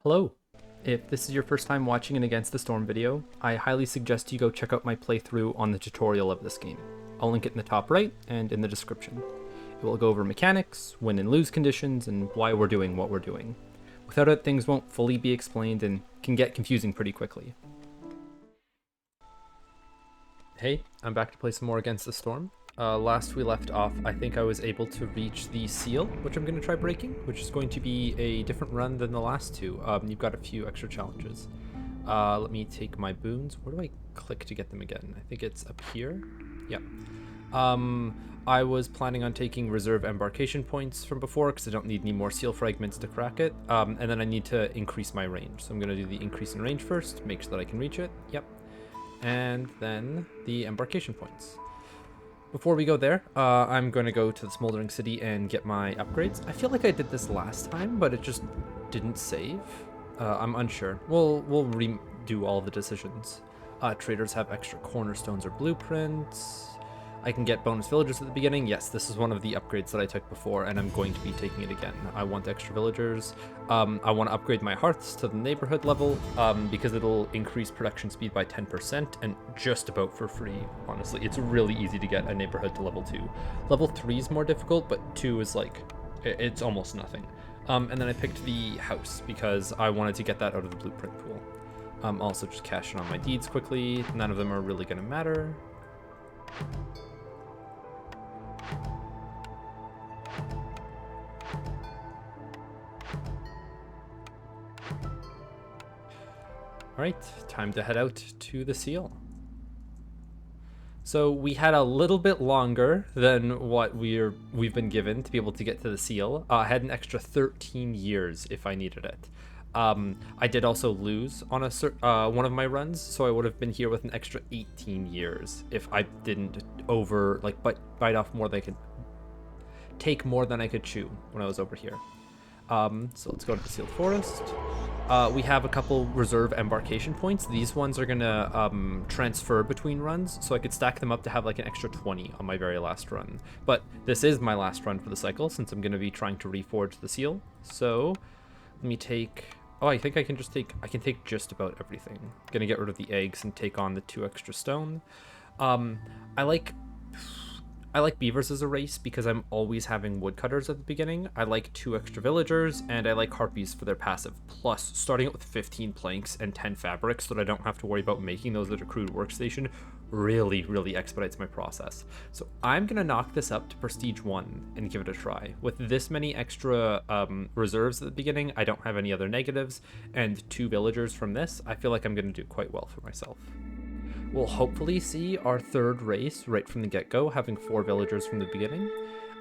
Hello! If this is your first time watching an Against the Storm video, I highly suggest you go check out my playthrough on the tutorial of this game. I'll link it in the top right and in the description. It will go over mechanics, win and lose conditions, and why we're doing what we're doing. Without it, things won't fully be explained and can get confusing pretty quickly. Hey, I'm back to play some more Against the Storm. Last we left off, I think I was able to reach the seal, which I'm going to try breaking, which is going to be a different run than the last two. You've got a few extra challenges. Let me take my boons. Where do I click to get them again? I think it's up here. Yep. I was planning on taking reserve embarkation points from before because I don't need any more seal fragments to crack it. And then I need to increase my range. So I'm going to do the increase in range first, make sure that I can reach it. Yep. And then the embarkation points. Before we go there, I'm going to go to the Smoldering City and get my upgrades. I feel like I did this last time, but it just didn't save. I'm unsure. We'll redo all the decisions. Traders have extra cornerstones or blueprints. I can get bonus villagers at the beginning. Yes, this is one of the upgrades that I took before, and I'm going to be taking it again. I want extra villagers. I want to upgrade my hearths to the neighborhood level because it'll increase production speed by 10% and just about for free, honestly. It's really easy to get a neighborhood to level 2. Level 3 is more difficult, but 2 is like, it's almost nothing. And then I picked the house because I wanted to get that out of the blueprint pool. Also just cash in on my deeds quickly. None of them are really going to matter. Alright, time to head out to the seal. So we had a little bit longer than what we've been given to be able to get to the seal. I had an extra 13 years if I needed it. I did also lose on one of my runs, so I would have been here with an extra 18 years if I didn't bite off more than I could take more than I could chew when I was over here. So let's go to the sealed forest. We have a couple reserve embarkation points. These ones are gonna transfer between runs, so I could stack them up to have like an extra 20 on my very last run. But this is my last run for the cycle since I'm gonna be trying to reforge the seal. So let me take. Oh, I think I can just take. I can take just about everything. Gonna get rid of the eggs and take on the 2 extra stone. I like beavers as a race because I'm always having woodcutters at the beginning. I like 2 extra villagers, and I like harpies for their passive. Plus, starting out with 15 planks and 10 fabrics so that I don't have to worry about making those at a crude workstation really expedites my process. So I'm going to knock this up to Prestige 1 and give it a try. With this many extra reserves at the beginning, I don't have any other negatives, and 2 villagers from this, I feel like I'm going to do quite well for myself. We'll hopefully see our 3rd race right from the get-go, having 4 villagers from the beginning.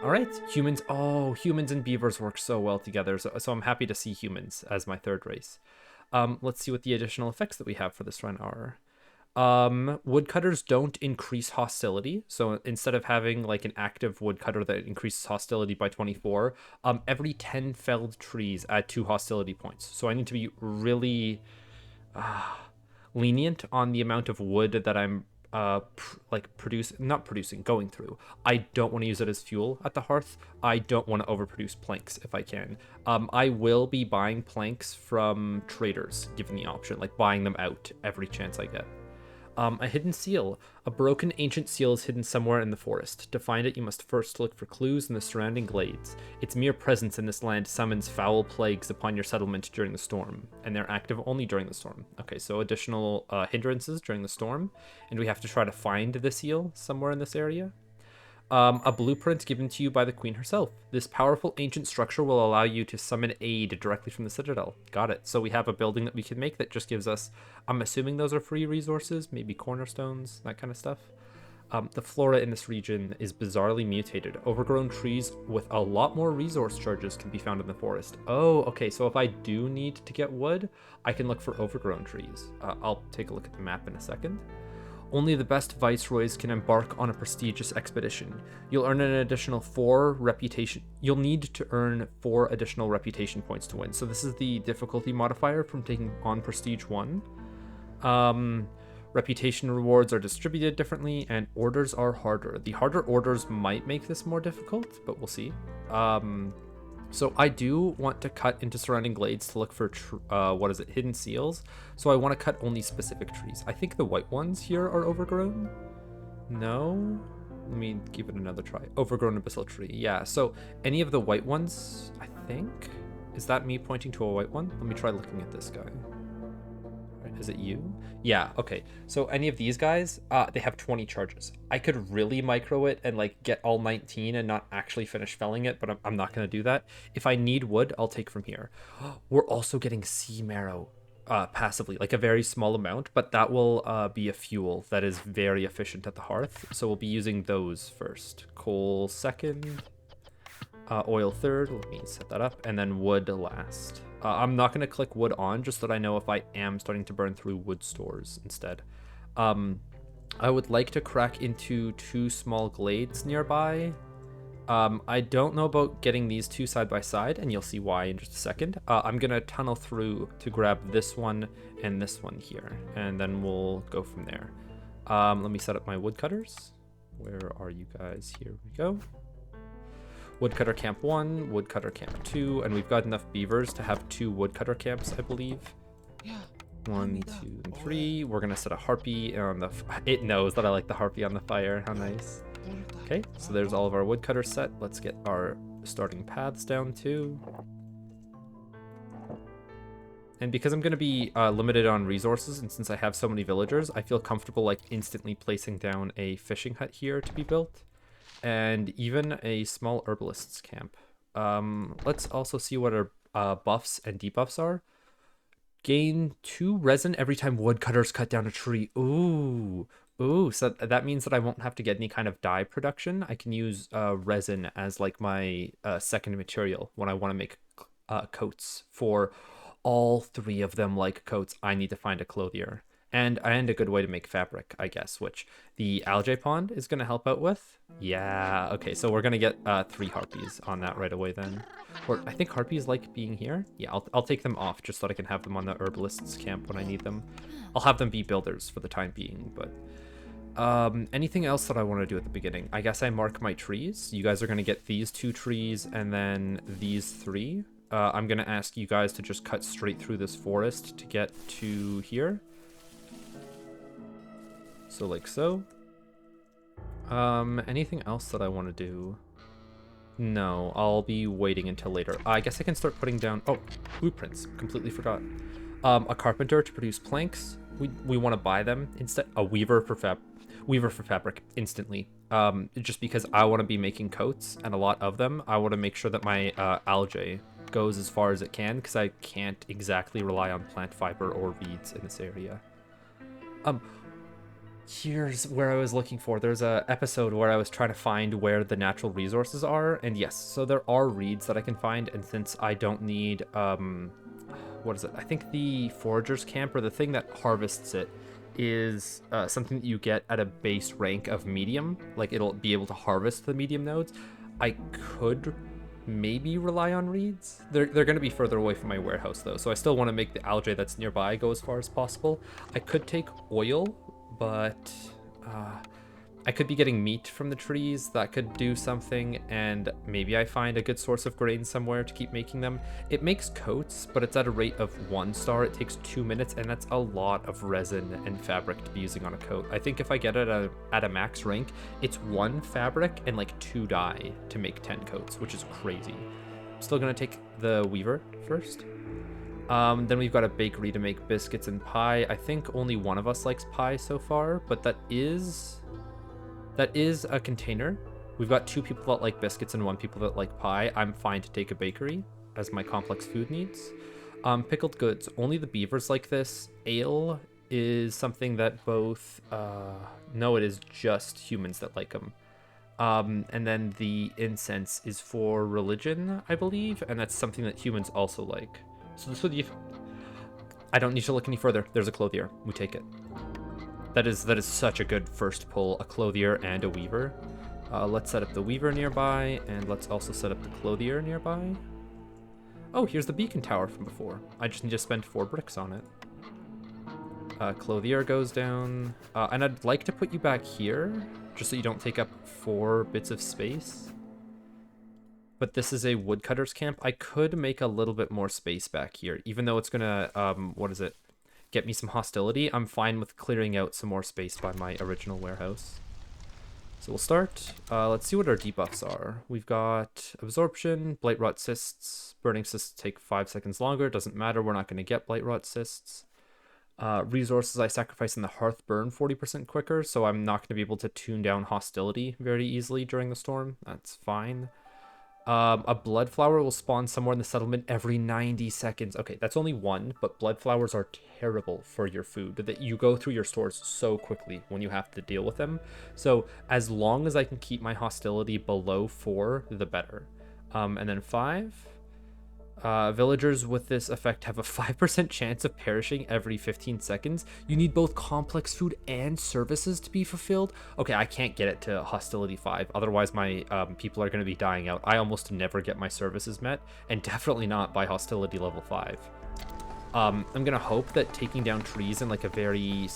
All right, humans. Oh, humans and beavers work so well together, so I'm happy to see humans as my 3rd race. Let's see what the additional effects that we have for this run are. Woodcutters don't increase hostility, so instead of having like an active woodcutter that increases hostility by 24, every 10 felled trees add 2 hostility points. So I need to be really... lenient on the amount of wood that I'm going through. I don't want to use it as fuel at the hearth. I don't want to overproduce planks if I can. I will be buying planks from traders, given the option, like buying them out every chance I get. A hidden seal. A broken ancient seal is hidden somewhere in the forest. To find it, you must first look for clues in the surrounding glades. Its mere presence in this land summons foul plagues upon your settlement during the storm, and they're active only during the storm. Okay, so additional hindrances during the storm, and we have to try to find the seal somewhere in this area. A blueprint given to you by the queen herself. This powerful ancient structure will allow you to summon aid directly from the Citadel. Got it. So we have a building that we can make that just gives us, I'm assuming those are free resources, maybe cornerstones, that kind of stuff. The flora in this region is bizarrely mutated. Overgrown trees with a lot more resource charges can be found in the forest. Oh, okay, so if I do need to get wood, I can look for overgrown trees. I'll take a look at the map in a second. Only the best viceroys can embark on a prestigious expedition. You'll earn an additional 4 reputation. You'll need to earn 4 additional reputation points to win. So this is the difficulty modifier from taking on Prestige 1. Reputation rewards are distributed differently, and orders are harder. The harder orders might make this more difficult, but we'll see. So I do want to cut into surrounding glades to look for, hidden seals. So I want to cut only specific trees. I think the white ones here are overgrown. No? Let me give it another try. Overgrown abyssal tree. Yeah, so any of the white ones, I think. Is that me pointing to a white one? Let me try looking at this guy. Is it you? Yeah, okay. So any of these guys, they have 20 charges. I could really micro it and like get all 19 and not actually finish felling it, but I'm not going to do that. If I need wood, I'll take from here. We're also getting sea marrow passively, like a very small amount, but that will be a fuel that is very efficient at the hearth. So we'll be using those first. Coal second. Oil third, let me set that up, and then wood last. I'm not going to click wood on, just so that I know if I am starting to burn through wood stores instead. I would like to crack into 2 small glades nearby. I don't know about getting these 2 side by side, and you'll see why in just a second. I'm going to tunnel through to grab this one and this one here, and then we'll go from there. Let me set up my woodcutters. Where are you guys? Here we go. Woodcutter camp 1, woodcutter camp 2, and we've got enough beavers to have 2 woodcutter camps, I believe. 1, 2, and 3. We're gonna set a harpy on the. It knows that I like the harpy on the fire. How nice. Okay, so there's all of our woodcutters set. Let's get our starting paths down too. And because I'm gonna be limited on resources, and since I have so many villagers, I feel comfortable like instantly placing down a fishing hut here to be built. And even a small herbalist's camp. Let's also see what our buffs and debuffs are. Gain 2 resin every time woodcutters cut down a tree. Ooh, so that means that I won't have to get any kind of dye production. I can use resin as like my second material when I want to make coats. For all 3 of them like coats, I need to find a clothier. And a good way to make fabric, I guess, which the algae pond is going to help out with. Yeah, okay, so we're going to get 3 harpies on that right away then. Or I think harpies like being here. Yeah, I'll take them off just so that I can have them on the herbalist's camp when I need them. I'll have them be builders for the time being, but... anything else that I want to do at the beginning? I guess I mark my trees. You guys are going to get these 2 trees and then these 3. I'm going to ask you guys to just cut straight through this forest to get to here. So like so. Anything else that I want to do? No, I'll be waiting until later. I guess I can start putting down, blueprints. Completely forgot. A carpenter to produce planks. We want to buy them instead. A weaver for fabric instantly. Just because I want to be making coats and a lot of them. I want to make sure that my algae goes as far as it can because I can't exactly rely on plant fiber or reeds in this area. Here's where I was looking for. There's a episode where I was trying to find where the natural resources are, and yes, so there are reeds that I can find, and since I don't need, what is it? I think the forager's camp, or the thing that harvests it, is something that you get at a base rank of medium. Like, it'll be able to harvest the medium nodes. I could maybe rely on reeds. They're going to be further away from my warehouse, though, so I still want to make the algae that's nearby go as far as possible. I could take oil, but I could be getting meat from the trees. That could do something, and maybe I find a good source of grain somewhere to keep making them. It makes coats, but it's at a rate of 1 star. It takes 2 minutes, and that's a lot of resin and fabric to be using on a coat. I think if I get it at a max rank, it's 1 fabric and like 2 dye to make 10 coats, which is crazy. I'm still gonna take the weaver first. Then we've got a bakery to make biscuits and pie. I think only one of us likes pie so far, but that is a container. We've got 2 people that like biscuits and 1 people that like pie. I'm fine to take a bakery as my complex food needs. Pickled goods. Only the beavers like this. Ale is something that both... no, it is just humans that like them. And then the incense is for religion, I believe, and that's something that humans also like. So this would be... I don't need to look any further. There's a clothier. We take it. That is such a good first pull. A clothier and a weaver. Let's set up the weaver nearby, and let's also set up the clothier nearby. Oh, here's the beacon tower from before. I just need to spend 4 bricks on it. Clothier goes down. And I'd like to put you back here, just so you don't take up 4 bits of space. but this is a woodcutter's camp. I could make a little bit more space back here, even though it's gonna, what is it? Get me some hostility. I'm fine with clearing out some more space by my original warehouse. So we'll start. Let's see what our debuffs are. We've got absorption, blight rot cysts. Burning cysts take 5 seconds longer. Doesn't matter. We're not going to get blight rot cysts. Resources I sacrifice in the hearth burn 40% quicker, so I'm not going to be able to tune down hostility very easily during the storm. That's fine. A blood flower will spawn somewhere in the settlement every 90 seconds. Okay, that's only one, but blood flowers are terrible for your food. That you go through your stores so quickly when you have to deal with them. So as long as I can keep my hostility below 4, the better. And then 5. Villagers with this effect have a 5% chance of perishing every 15 seconds. You need both complex food and services to be fulfilled. Okay, I can't get it to hostility 5. Otherwise, my people are going to be dying out. I almost never get my services met, and definitely not by hostility level 5. I'm going to hope that taking down trees in like a very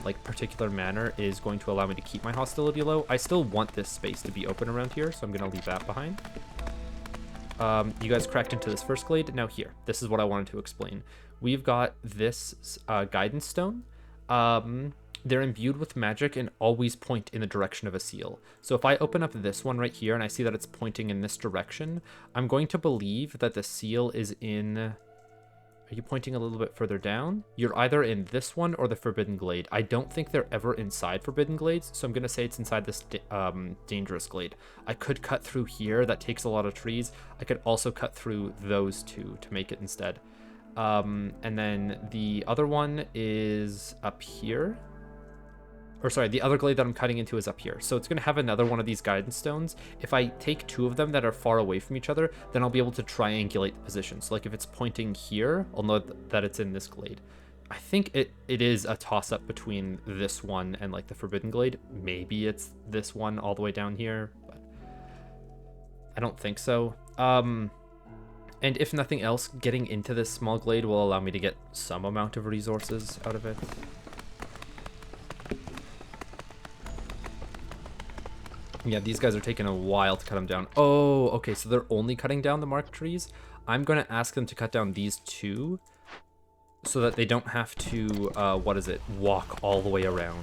like particular manner is going to allow me to keep my hostility low. I still want this space to be open around here, so I'm going to leave that behind. You guys cracked into this first glade. Now here, this is what I wanted to explain. We've got this guidance stone. They're imbued with magic and always point in the direction of a seal. So if I open up this one right here and I see that it's pointing in this direction, I'm going to believe that the seal is in... Are you pointing a little bit further down? You're either in this one or the Forbidden Glade. I don't think they're ever inside Forbidden Glades, so I'm going to say it's inside this Dangerous Glade. I could cut through here. That takes a lot of trees. I could also cut through those two to make it instead. And then the other one is up here. Or sorry, the other glade that I'm cutting into is up here. So it's going to have another one of these guidance stones. If I take 2 of them that are far away from each other, then I'll be able to triangulate the position. So like if it's pointing here, I'll know that it's in this glade. I think it is a toss-up between this one and like the Forbidden Glade. Maybe it's this one all the way down here, but I don't think so. And if nothing else, getting into this small glade will allow me to get some amount of resources out of it. Yeah, these guys are taking a while to cut them down. Oh, okay, so they're only cutting down the marked trees. I'm going to ask them to cut down these 2 so that they don't have to, walk all the way around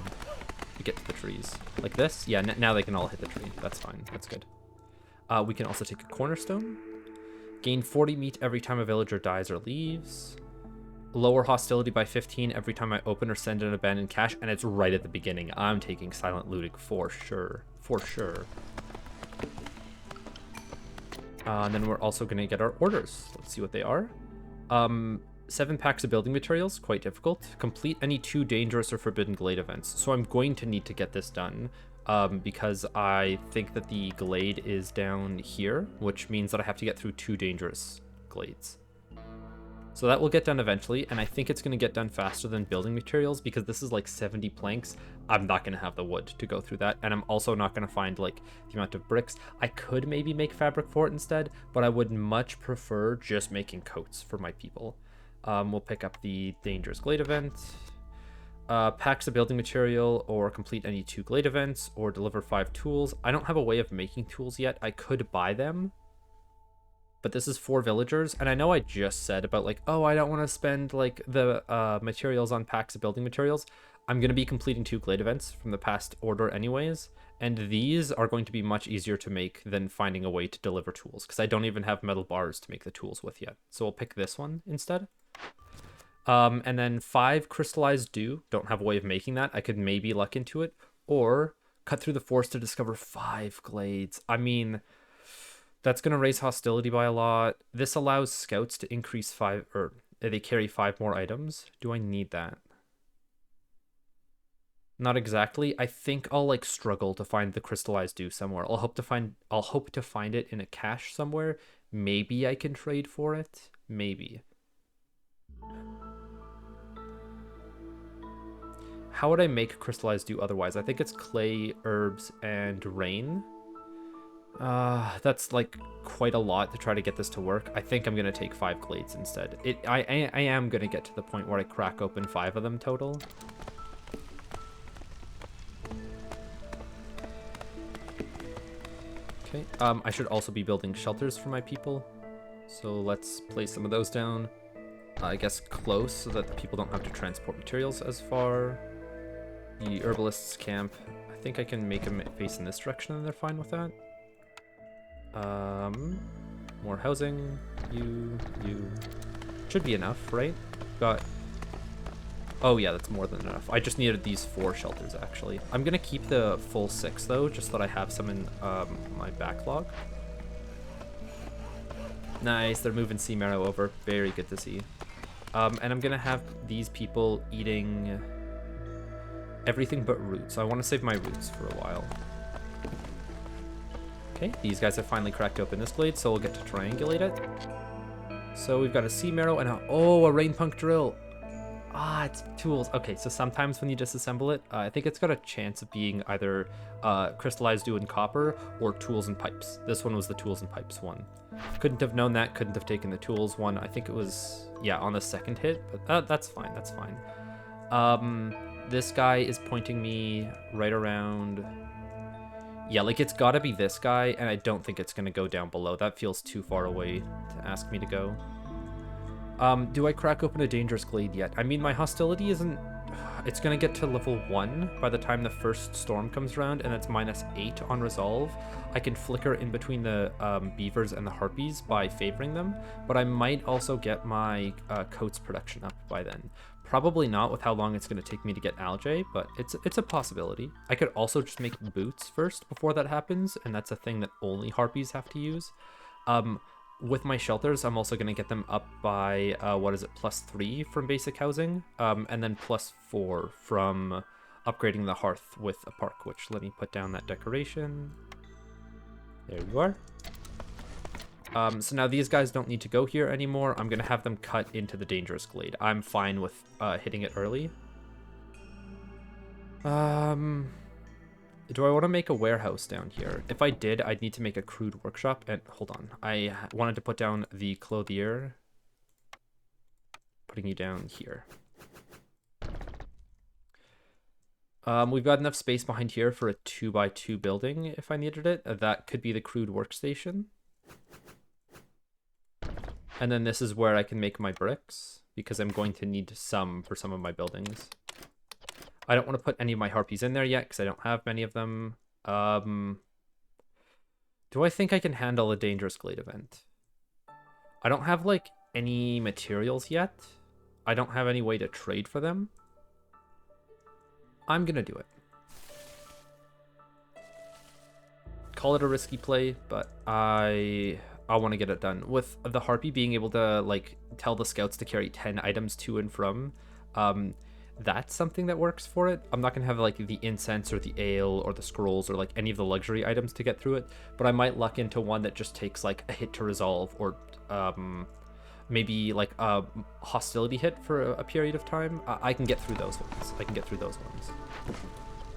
to get to the trees. Like this? Yeah, now they can all hit the tree. That's fine. That's good. We can also take a cornerstone. Gain 40 meat every time a villager dies or leaves. Lower hostility by 15 every time I open or send an abandoned cache, and it's right at the beginning. I'm taking silent looting for sure. For sure. And then we're also going to get our orders. Let's see what they are. 7 packs of building materials, quite difficult. Complete any 2 dangerous or forbidden glade events. So I'm going to need to get this done because I think that the glade is down here, which means that I have to get through 2 dangerous glades. So that will get done eventually, and I think it's going to get done faster than building materials because this is like 70 planks. I'm not going to have the wood to go through that, and I'm also not going to find like the amount of bricks. I could maybe make fabric for it instead, but I would much prefer just making coats for my people. We'll pick up the Dangerous Glade event. Packs of building material, or complete any 2 glade events, or deliver 5 tools. I don't have a way of making tools yet. I could buy them. But this is 4 villagers, and I know I just said about like, oh, I don't want to spend like the materials on packs of building materials. I'm going to be completing 2 glade events from the past order anyways, and these are going to be much easier to make than finding a way to deliver tools, because I don't even have metal bars to make the tools with yet. So we'll pick this one instead. And then 5 crystallized dew. Don't have a way of making that. I could maybe luck into it, or cut through the forest to discover 5 glades. I mean... That's going to raise hostility by a lot. This allows scouts to increase 5, or they carry 5 more items. Do I need that? Not exactly. I think I'll like struggle to find the crystallized dew somewhere. I'll hope to find it in a cache somewhere. Maybe I can trade for it. Maybe. How would I make crystallized dew otherwise? I think it's clay, herbs, and rain. That's like quite a lot to try to get this to work. I think I'm gonna take 5 glades instead. I am gonna get to the point where I crack open 5 of them total. Okay, I should also be building shelters for my people. So let's place some of those down. I guess close so that the people don't have to transport materials as far. The herbalist's camp, I think I can make them face in this direction and they're fine with that. More housing. You. Should be enough, right? Got... Oh yeah, that's more than enough. I just needed these 4 shelters, actually. I'm gonna keep the full 6, though, just so that I have some in my backlog. Nice, they're moving sea marrow over. Very good to see. And I'm gonna have these people eating everything but roots. I want to save my roots for a while. Okay, these guys have finally cracked open this glade, so we'll get to triangulate it. So we've got a sea marrow and a rain punk drill. Ah, it's tools. Okay, so sometimes when you disassemble it, I think it's got a chance of being either crystallized dew and copper or tools and pipes. This one was the tools and pipes one. Couldn't have known that, couldn't have taken the tools one. I think it was, yeah, on the second hit, but that's fine, that's fine. This guy is pointing me right around... Yeah, like it's gotta be this guy, and I don't think it's gonna go down below. That feels too far away to ask me to go. Do I crack open a dangerous glade yet? I mean, my hostility isn't... It's gonna get to level 1 by the time the first storm comes around, and it's -8 on resolve. I can flicker in between the beavers and the harpies by favoring them, but I might also get my coats production up by then. Probably not with how long it's going to take me to get algae, but it's a possibility. I could also just make boots first before that happens, and that's a thing that only harpies have to use. With my shelters, I'm also going to get them up by, +3 from basic housing, and then +4 from upgrading the hearth with a park, which let me put down that decoration. There you are. So now these guys don't need to go here anymore. I'm going to have them cut into the dangerous glade. I'm fine with hitting it early. Do I want to make a warehouse down here? If I did, I'd need to make a crude workshop. And hold on. I wanted to put down the clothier. Putting you down here. We've got enough space behind here for a 2x2 building if I needed it. That could be the crude workstation. And then this is where I can make my bricks, because I'm going to need some for some of my buildings. I don't want to put any of my harpies in there yet, because I don't have many of them. Do I think I can handle a dangerous glade event? I don't have, like, any materials yet. I don't have any way to trade for them. I'm gonna do it. Call it a risky play, but I want to get it done. With the harpy being able to, like, tell the scouts to carry 10 items to and from, that's something that works for it. I'm not going to have, like, the incense or the ale or the scrolls or, like, any of the luxury items to get through it, but I might luck into one that just takes, like, a hit to resolve or maybe, like, a hostility hit for a period of time. I can get through those ones.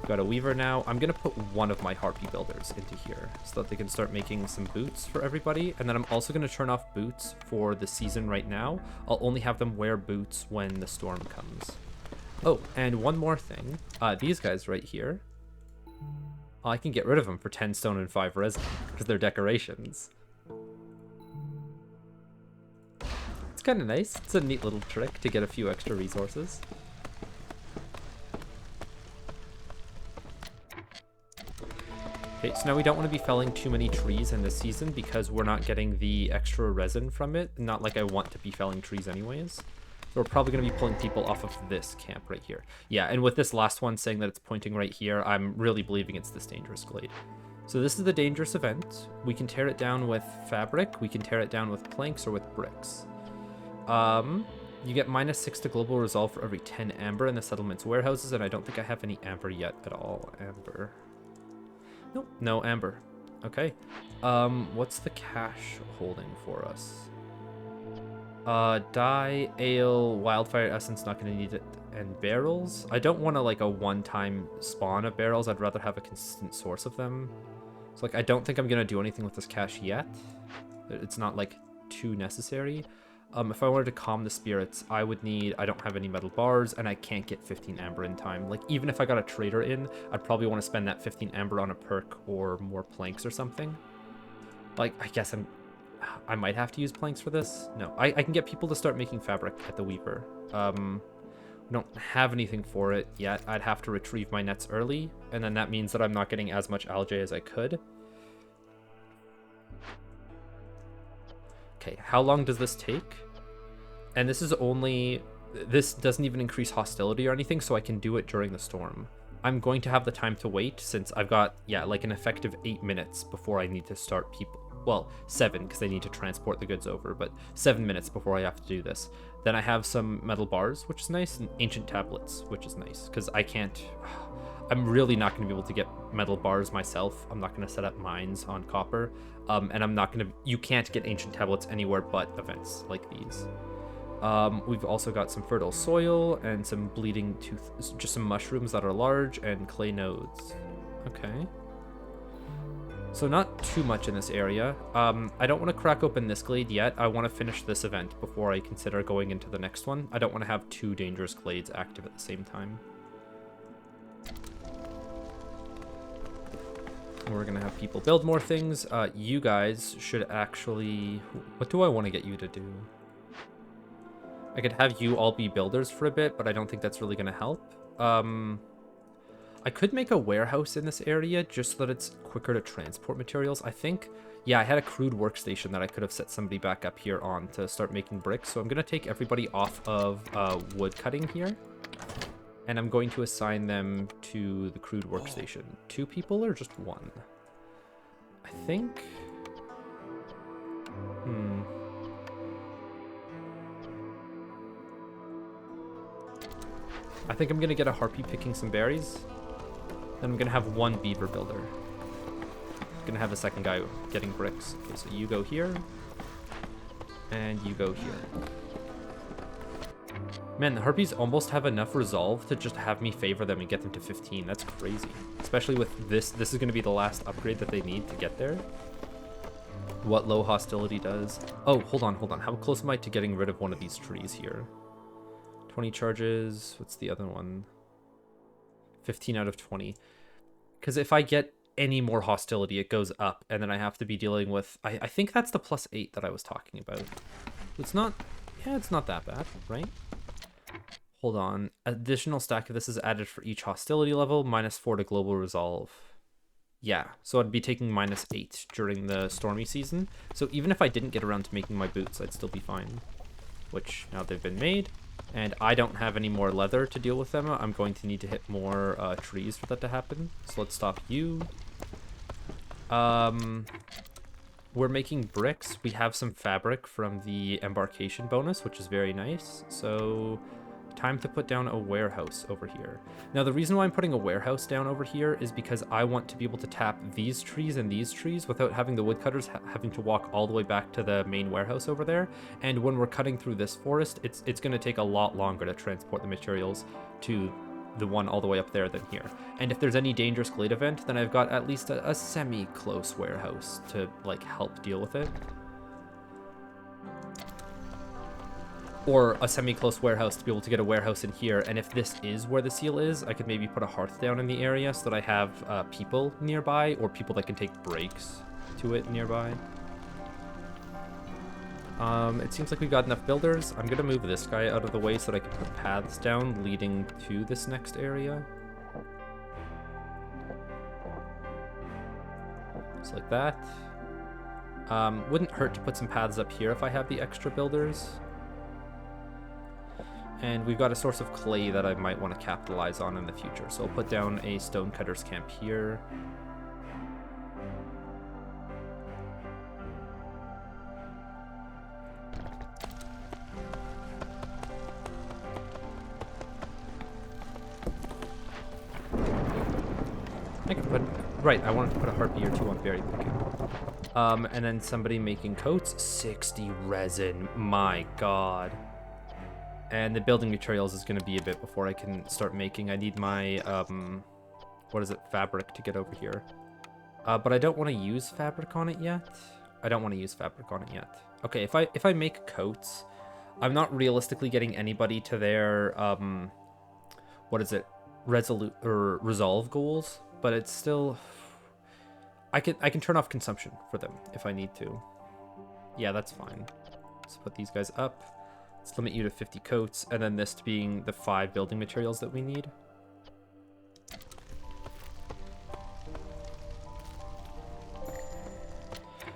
Got a weaver now. I'm going to put one of my harpy builders into here so that they can start making some boots for everybody. And then I'm also going to turn off boots for the season right now. I'll only have them wear boots when the storm comes. Oh, and one more thing. These guys right here. I can get rid of them for 10 stone and 5 resin because they're decorations. It's kind of nice. It's a neat little trick to get a few extra resources. Okay, so now we don't want to be felling too many trees in this season because we're not getting the extra resin from it. Not like I want to be felling trees anyways. So we're probably going to be pulling people off of this camp right here. Yeah, and with this last one saying that it's pointing right here, I'm really believing it's this dangerous glade. So this is the dangerous event. We can tear it down with fabric. We can tear it down with planks or with bricks. You get -6 to global resolve for every 10 amber in the settlement's warehouses, and I don't think I have any amber yet at all. Amber. Nope, no amber. Okay. What's the cache holding for us? Dye, ale, wildfire essence, not gonna need it, and barrels. I don't want to, like, a one-time spawn of barrels. I'd rather have a consistent source of them. So, like, I don't think I'm gonna do anything with this cache yet. It's not, like, too necessary. If I wanted to calm the spirits, I would need... I don't have any metal bars, and I can't get 15 amber in time. Like, even if I got a trader in, I'd probably want to spend that 15 amber on a perk or more planks or something. Like, I might have to use planks for this. No, I can get people to start making fabric at the Weaver. We don't have anything for it yet. I'd have to retrieve my nets early, and then that means that I'm not getting as much algae as I could. Okay, how long does this take? And this doesn't even increase hostility or anything, so I can do it during the storm. I'm going to have the time to wait since I've got, yeah, like an effective 8 minutes before I need to start people. Well, 7 because they need to transport the goods over, but 7 minutes before I have to do this. Then I have some metal bars, which is nice, and ancient tablets, which is nice because I'm really not going to be able to get metal bars myself. I'm not going to set up mines on copper, and you can't get ancient tablets anywhere but events like these. We've also got some fertile soil and some bleeding tooth, just some mushrooms that are large and clay nodes. Okay. So not too much in this area. I don't want to crack open this glade yet. I want to finish this event before I consider going into the next one. I don't want to have 2 dangerous glades active at the same time. We're going to have people build more things. You guys should actually... What do I want to get you to do? I could have you all be builders for a bit, but I don't think that's really going to help. I could make a warehouse in this area just so that it's quicker to transport materials. I think, yeah, I had a crude workstation that I could have set somebody back up here on to start making bricks. So I'm going to take everybody off of wood cutting here. And I'm going to assign them to the crude workstation. 2 people or just 1? I think... I think I'm going to get a harpy picking some berries. Then I'm going to have 1 beaver builder. I'm going to have the second guy getting bricks. Okay, so you go here. And you go here. Man, the harpies almost have enough resolve to just have me favor them and get them to 15. That's crazy. Especially with this. This is going to be the last upgrade that they need to get there. What low hostility does. Oh, hold on. How close am I to getting rid of one of these trees here? 20 charges. What's the other one? 15 out of 20. Because if I get any more hostility, it goes up, and then I have to be dealing with... I think that's the +8 that I was talking about. It's not... Yeah, it's not that bad, right? Hold on. Additional stack of this is added for each hostility level, -4 to global resolve. Yeah, so I'd be taking -8 during the stormy season. So even if I didn't get around to making my boots, I'd still be fine. Which, now they've been made. And I don't have any more leather to deal with them. I'm going to need to hit more trees for that to happen. So let's stop you. We're making bricks. We have some fabric from the embarkation bonus, which is very nice. So time to put down a warehouse over here. Now, the reason why I'm putting a warehouse down over here is because I want to be able to tap these trees and these trees without having the woodcutters having to walk all the way back to the main warehouse over there. And when we're cutting through this forest, it's going to take a lot longer to transport the materials to the one all the way up there than here. And if there's any dangerous glade event, then I've got at least a semi-close warehouse to like help deal with it. Or a semi-close warehouse to be able to get a warehouse in here. And if this is where the seal is, I could maybe put a hearth down in the area so that I have people nearby, or people that can take breaks to it nearby. It seems like we've got enough builders. I'm gonna move this guy out of the way so that I can put paths down leading to this next area. Just like that. Wouldn't hurt to put some paths up here if I have the extra builders. And we've got a source of clay that I might want to capitalize on in the future. So I'll put down a stonecutter's camp here. I could put... Right, I wanted to put a harpy or 2 on berry picking. And then somebody making coats. 60 resin. My god. And the building materials is going to be a bit before I can start making. I need my, what is it, fabric to get over here. But I don't want to use fabric on it yet. Okay, if I make coats, I'm not realistically getting anybody to their, what is it, resolve goals. But it's still, I can turn off consumption for them if I need to. Yeah, that's fine. Let's put these guys up. Let's limit you to 50 coats, and then this being the 5 building materials that we need.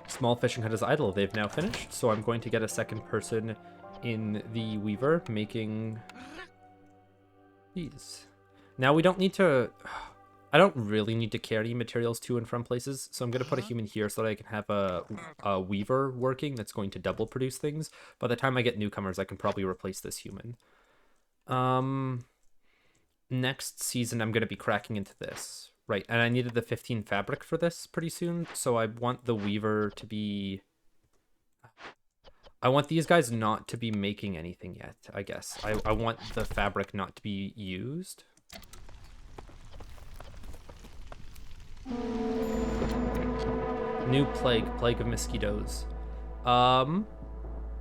Small fishing hut is idle. They've now finished, so I'm going to get a second person in the weaver making these. Now we don't need to... I don't really need to carry materials to and from places, so I'm going to put a human here so that I can have a weaver working that's going to double produce things. By the time I get newcomers, I can probably replace this human. Next season, I'm going to be cracking into this. Right, and I needed the 15 fabric for this pretty soon, so I want the weaver to be... I want these guys not to be making anything yet, I guess. I want the fabric not to be used. New plague of mosquitoes.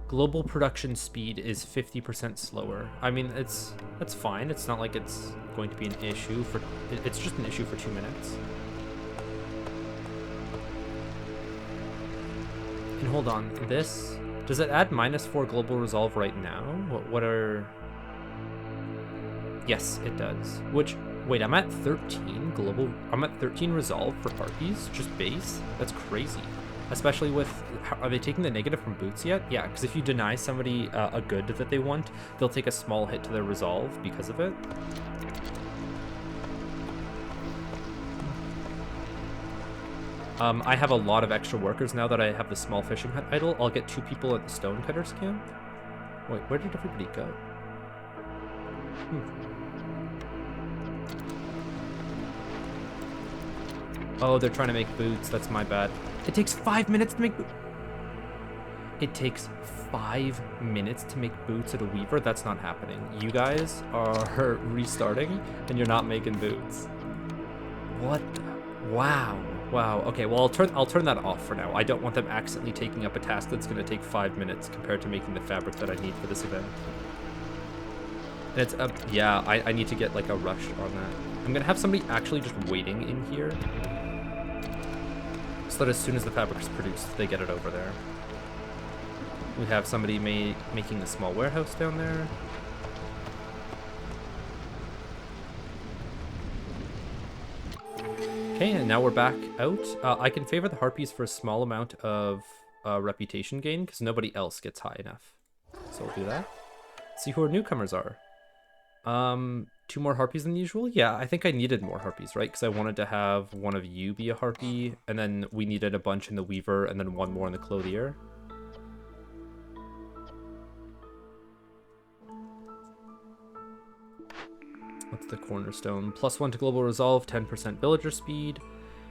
Global production speed is 50% slower. I mean, that's fine. It's not like it's going to be an issue for... It's just an issue for 2 minutes. And hold on, this... Does it add -4 global resolve right now? What are... Yes, it does. Which... Wait, I'm at 13 global... I'm at 13 resolve for harpies? Just base? That's crazy. Especially with... Are they taking the negative from boots yet? Yeah, because if you deny somebody a good that they want, they'll take a small hit to their resolve because of it. I have a lot of extra workers now that I have the small fishing hut idle. I'll get 2 people at the stonecutters camp. Wait, where did everybody go? Oh, they're trying to make boots. That's my bad. It takes 5 minutes to make boots. It takes 5 minutes to make boots at a weaver? That's not happening. You guys are restarting and you're not making boots. What? Wow. Wow. Okay, well, I'll turn that off for now. I don't want them accidentally taking up a task that's going to take 5 minutes compared to making the fabric that I need for this event. And it's yeah, I need to get like a rush on that. I'm going to have somebody actually just waiting in here so that as soon as the fabric is produced, they get it over there. We have somebody making a small warehouse down there. Okay, and now we're back out. I can favor the harpies for a small amount of reputation gain because nobody else gets high enough. So we'll do that. Let's see who our newcomers are. 2 more harpies than usual? Yeah, I think I needed more harpies, right? Because I wanted to have one of you be a harpy, and then we needed a bunch in the weaver, and then 1 more in the clothier. What's the cornerstone? +1 to global resolve, 10% villager speed.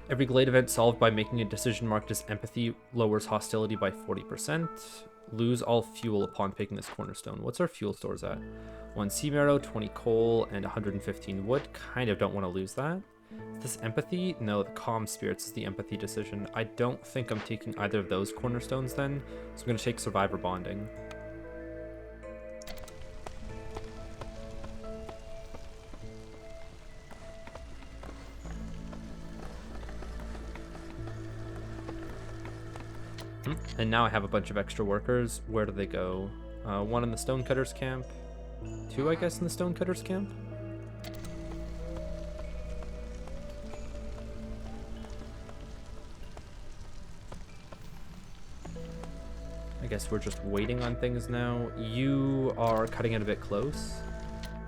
Every glade event solved by making a decision marked as empathy lowers hostility by 40%. Lose all fuel upon picking this cornerstone. What's our fuel stores at? 1 sea marrow, 20 coal, and 115 wood. Kind of don't want to lose that. Is this empathy? No, the calm spirits is the empathy decision. I don't think I'm taking either of those cornerstones then, so I'm going to take survivor bonding. And now I have a bunch of extra workers. Where do they go? 1 in the stonecutters camp. 2, I guess, in the stonecutters camp. I guess we're just waiting on things now. You are cutting it a bit close.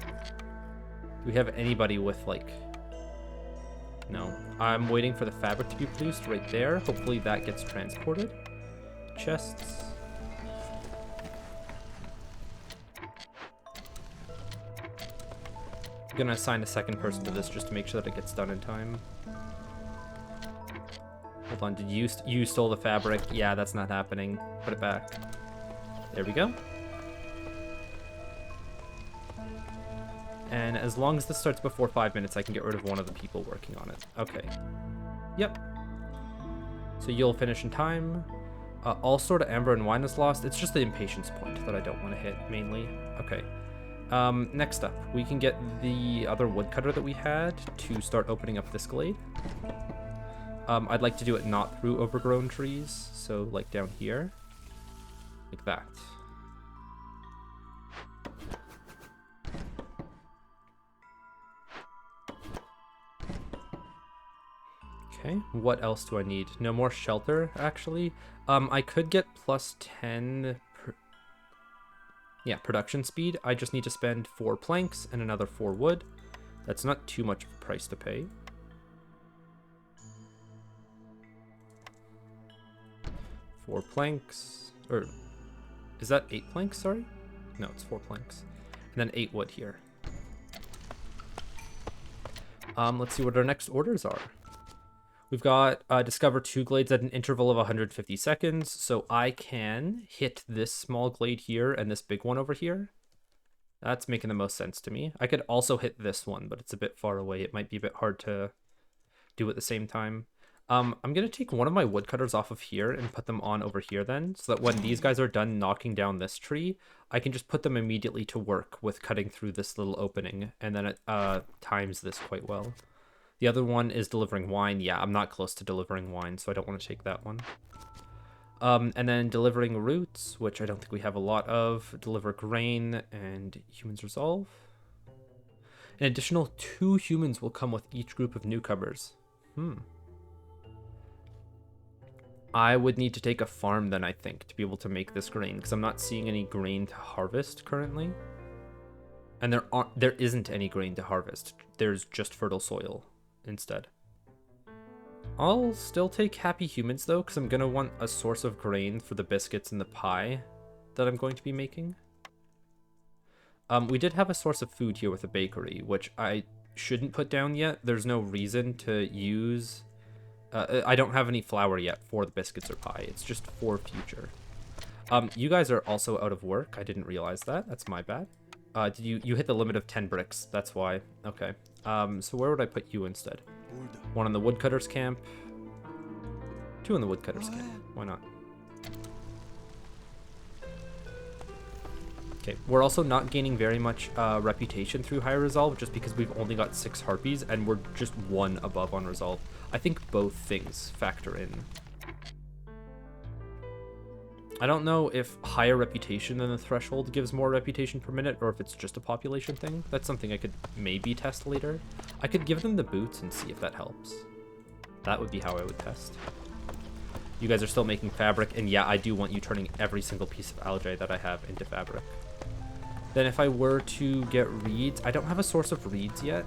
Do we have anybody with, like... No. I'm waiting for the fabric to be produced right there. Hopefully that gets transported. Chests. I'm gonna assign a second person to this just to make sure that it gets done in time. Hold on, did you stole the fabric? Yeah, that's not happening. Put it back. There we go. And as long as this starts before 5 minutes, I can get rid of one of the people working on it. Okay. Yep. So you'll finish in time. All sort of amber and wine is lost. It's just the impatience point that I don't want to hit, mainly. Okay. Next up, we can get the other woodcutter that we had to start opening up this glade. I'd like to do it not through overgrown trees, so like down here, like that. Okay, what else do I need? No more shelter, actually. I could get plus 10 production speed. I just need to spend 4 planks and another 4 wood. That's not too much of a price to pay. Four planks, or is that 8 planks? Sorry, no, it's 4 planks, and then 8 wood here. Let's see what our next orders are. We've got discover 2 glades at an interval of 150 seconds, so I can hit this small glade here and this big one over here. That's making the most sense to me. I could also hit this one, but it's a bit far away. It might be a bit hard to do at the same time. I'm going to take one of my woodcutters off of here and put them on over here then, so that when these guys are done knocking down this tree, I can just put them immediately to work with cutting through this little opening, and then it times this quite well. The other one is delivering wine. Yeah, I'm not close to delivering wine, so I don't want to take that one. And then delivering roots, which I don't think we have a lot of. Deliver grain and humans resolve. An additional 2 humans will come with each group of newcomers. I would need to take a farm then, I think, to be able to make this grain, because I'm not seeing any grain to harvest currently. And there isn't any grain to harvest. There's just fertile soil instead. I'll still take happy humans though, because I'm going to want a source of grain for the biscuits and the pie that I'm going to be making. We did have a source of food here with a bakery, which I shouldn't put down yet. There's no reason to use... I don't have any flour yet for the biscuits or pie. It's just for future. You guys are also out of work. I didn't realize that. That's my bad. Did you hit the limit of 10 bricks? That's why. Okay. So where would I put you instead? 1 in the woodcutters camp. 2 in the woodcutters camp. Why not? Okay. We're also not gaining very much reputation through higher resolve, just because we've only got 6 harpies and we're just 1 above on resolve. I think both things factor in. I don't know if higher reputation than the threshold gives more reputation per minute, or if it's just a population thing. That's something I could maybe test later. I could give them the boots and see if that helps. That would be how I would test. You guys are still making fabric, and yeah, I do want you turning every single piece of algae that I have into fabric. Then if I were to get reeds, I don't have a source of reeds yet.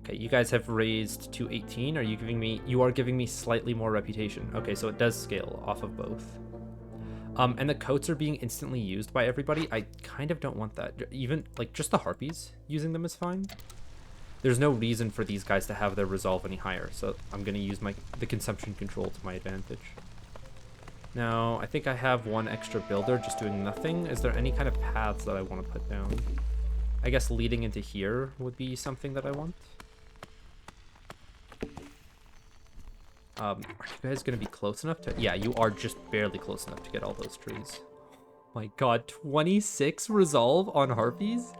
Okay, you guys have raised to 18. Are you giving me... You are giving me slightly more reputation. Okay, so it does scale off of both. And the coats are being instantly used by everybody. I kind of don't want that. Even, like, just the harpies using them is fine. There's no reason for these guys to have their resolve any higher, so I'm going to use the consumption control to my advantage. Now, I think I have 1 extra builder just doing nothing. Is there any kind of paths that I want to put down? I guess leading into here would be something that I want. Are you guys going to be close enough to... Yeah, you are just barely close enough to get all those trees. Oh my god, 26 resolve on harpies?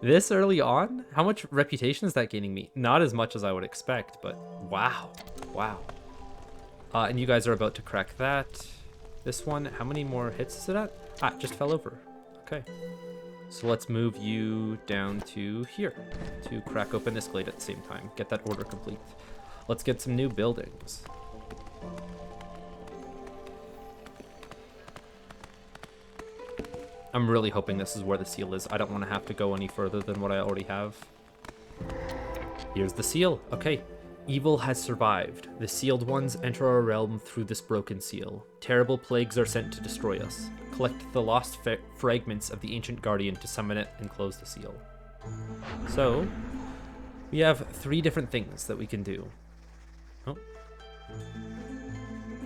This early on? How much reputation is that gaining me? Not as much as I would expect, but wow. Wow. And you guys are about to crack that. This one, how many more hits is it at? Ah, it just fell over. Okay. So let's move you down to here to crack open this glade at the same time. Get that order complete. Let's get some new buildings. I'm really hoping this is where the seal is. I don't want to have to go any further than what I already have. Here's the seal. Okay. Evil has survived. The sealed ones enter our realm through this broken seal. Terrible plagues are sent to destroy us. Collect the lost fragments of the ancient guardian to summon it and close the seal. So, we have 3 different things that we can do. Oh.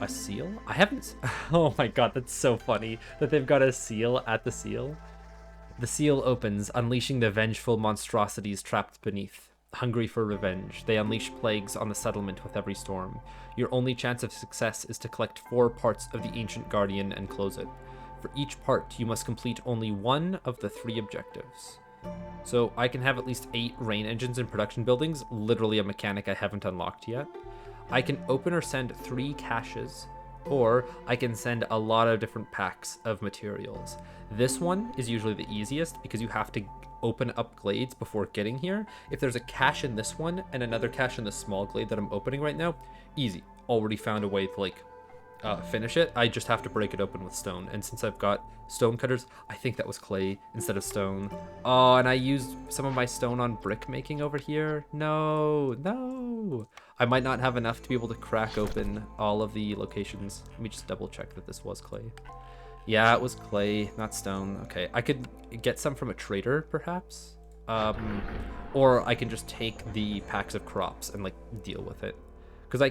A seal? I haven't... Oh my god, that's so funny that they've got a seal at the seal. The seal opens, unleashing the vengeful monstrosities trapped beneath. Hungry for revenge, they unleash plagues on the settlement with every storm. Your only chance of success is to collect 4 parts of the ancient guardian and close it. For each part, you must complete only 1 of the 3 objectives. So I can have at least 8 rain engines in production buildings, literally a mechanic I haven't unlocked yet. I can open or send 3 caches, or I can send a lot of different packs of materials. This one is usually the easiest because you have to open up glades before getting here. If there's a cache in this one and another cache in the small glade that I'm opening right now, easy. Already found a way to like finish it. I just have to break it open with stone, and since I've got stone cutters, I think that was clay instead of stone. Oh, and I used some of my stone on brick making over here. No, I might not have enough to be able to crack open all of the locations. Let me just double check that this was clay. Yeah, it was clay, not stone. Okay, I could get some from a trader perhaps, or I can just take the packs of crops and like deal with it, because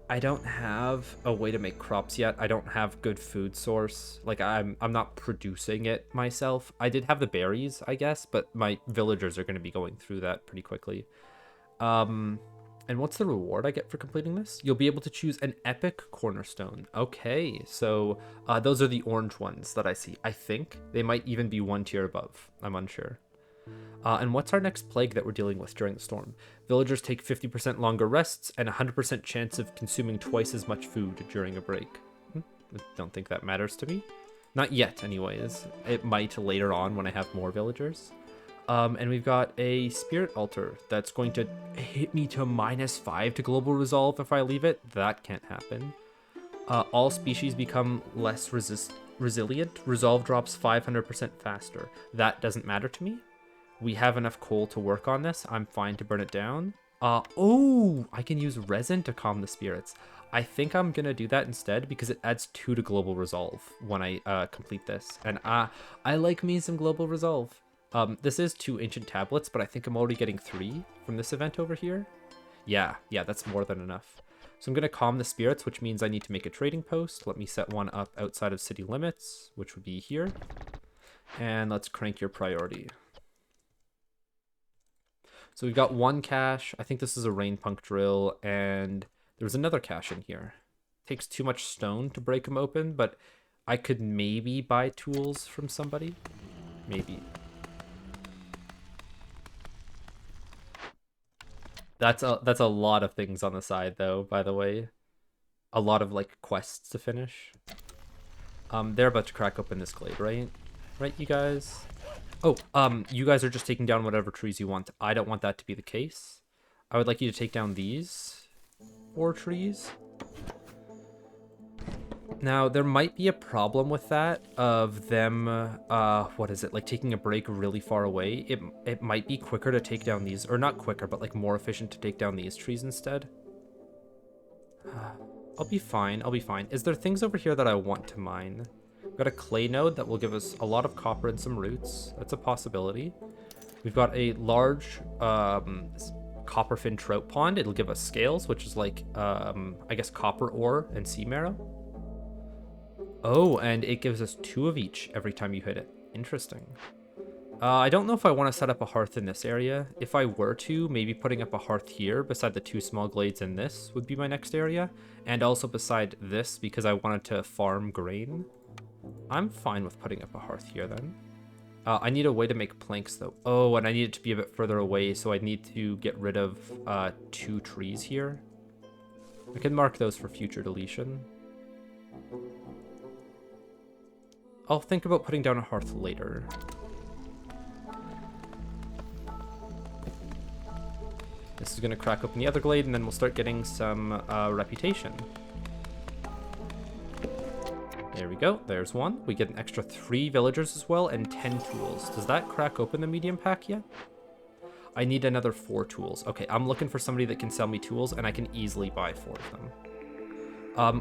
I don't have a way to make crops yet. I don't have good food source. Like I'm not producing it myself. I did have the berries, I guess, but my villagers are going to be going through that pretty quickly. And what's the reward I get for completing this? You'll be able to choose an epic cornerstone. Okay, so those are the orange ones that I see. I think they might even be 1 tier above. I'm unsure. And what's our next plague that we're dealing with during the storm? Villagers take 50% longer rests and 100% chance of consuming twice as much food during a break. I don't think that matters to me. Not yet, anyways. It might later on when I have more villagers. And we've got a spirit altar that's going to hit me to -5 to global resolve if I leave it. That can't happen. All species become less resilient. Resolve drops 500% faster. That doesn't matter to me. We have enough coal to work on this. I'm fine to burn it down. Oh, I can use resin to calm the spirits. I think I'm going to do that instead because it adds 2 to global resolve when I complete this. And I like me some global resolve. This is 2 ancient tablets, but I think I'm already getting 3 from this event over here. Yeah, that's more than enough. So I'm going to calm the spirits, which means I need to make a trading post. Let me set one up outside of city limits, which would be here. And let's crank your priority. So we've got 1 cache. I think this is a rain punk drill, and there's another cache in here. Takes too much stone to break them open, but I could maybe buy tools from somebody. Maybe. That's a lot of things on the side, though, by the way. A lot of, like, quests to finish. They're about to crack open this glade, right? Right, you guys? Oh, you guys are just taking down whatever trees you want. I don't want that to be the case. I would like you to take down these 4 trees. Now, there might be a problem with that, of them, what is it, like taking a break really far away. It might be quicker to take down these, or not quicker, but like more efficient to take down these trees instead. I'll be fine. Is there things over here that I want to mine? We've got a clay node that will give us a lot of copper and some roots. That's a possibility. We've got a large copperfin trout pond. It'll give us scales, which is like, I guess, copper ore and sea marrow. Oh, and it gives us 2 of each every time you hit it. Interesting. I don't know if I want to set up a hearth in this area. If I were to, maybe putting up a hearth here beside the 2 small glades in this would be my next area. And also beside this because I wanted to farm grain. I'm fine with putting up a hearth here then. I need a way to make planks though. Oh, and I need it to be a bit further away, so I need to get rid of 2 trees here. I can mark those for future deletion. I'll think about putting down a hearth later. This is going to crack open the other glade, and then we'll start getting some reputation. There we go. There's 1. We get an extra 3 villagers as well, and 10 tools. Does that crack open the medium pack yet? I need another 4 tools. Okay, I'm looking for somebody that can sell me tools, and I can easily buy 4 of them.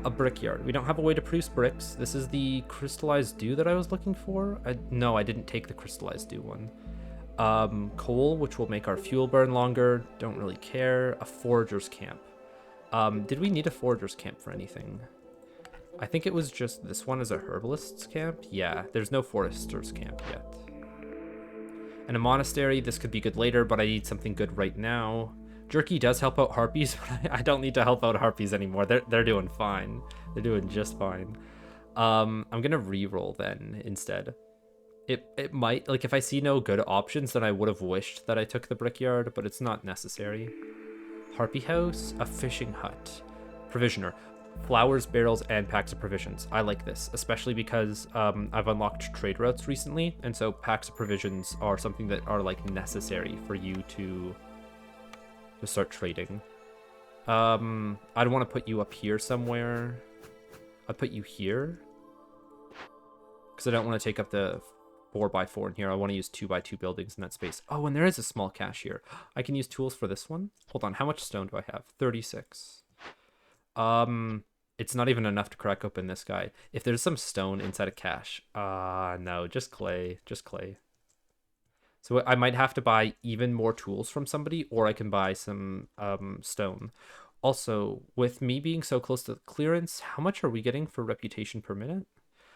A brickyard. We don't have a way to produce bricks. This is the crystallized dew that I was looking for. No, I didn't take the crystallized dew one. Coal, which will make our fuel burn longer. Don't really care. A forager's camp. Did we need a forager's camp for anything? I think it was just this one as a herbalist's camp. Yeah, there's no forester's camp yet. And a monastery. This could be good later, but I need something good right now. Jerky does help out harpies, but I don't need to help out harpies anymore. They're doing fine. They're doing just fine. I'm gonna re-roll then instead. It might, like, if I see no good options, then I would have wished that I took the brickyard, but it's not necessary. Harpy house, a fishing hut, provisioner, flowers, barrels, and packs of provisions. I like this, especially because I've unlocked trade routes recently, and so packs of provisions are something that are like necessary for you to start trading. I'd want to put you up here somewhere. I'd put you here because I don't want to take up the 4x4 in here. I want to use 2x2 buildings in that space. Oh, and there is a small cache here. I can use tools for this one. Hold on, how much stone do I have? 36. It's not even enough to crack open this guy. If there's some stone inside a cache, no, just clay, So I might have to buy even more tools from somebody, or I can buy some stone. Also, with me being so close to clearance, how much are we getting for reputation per minute?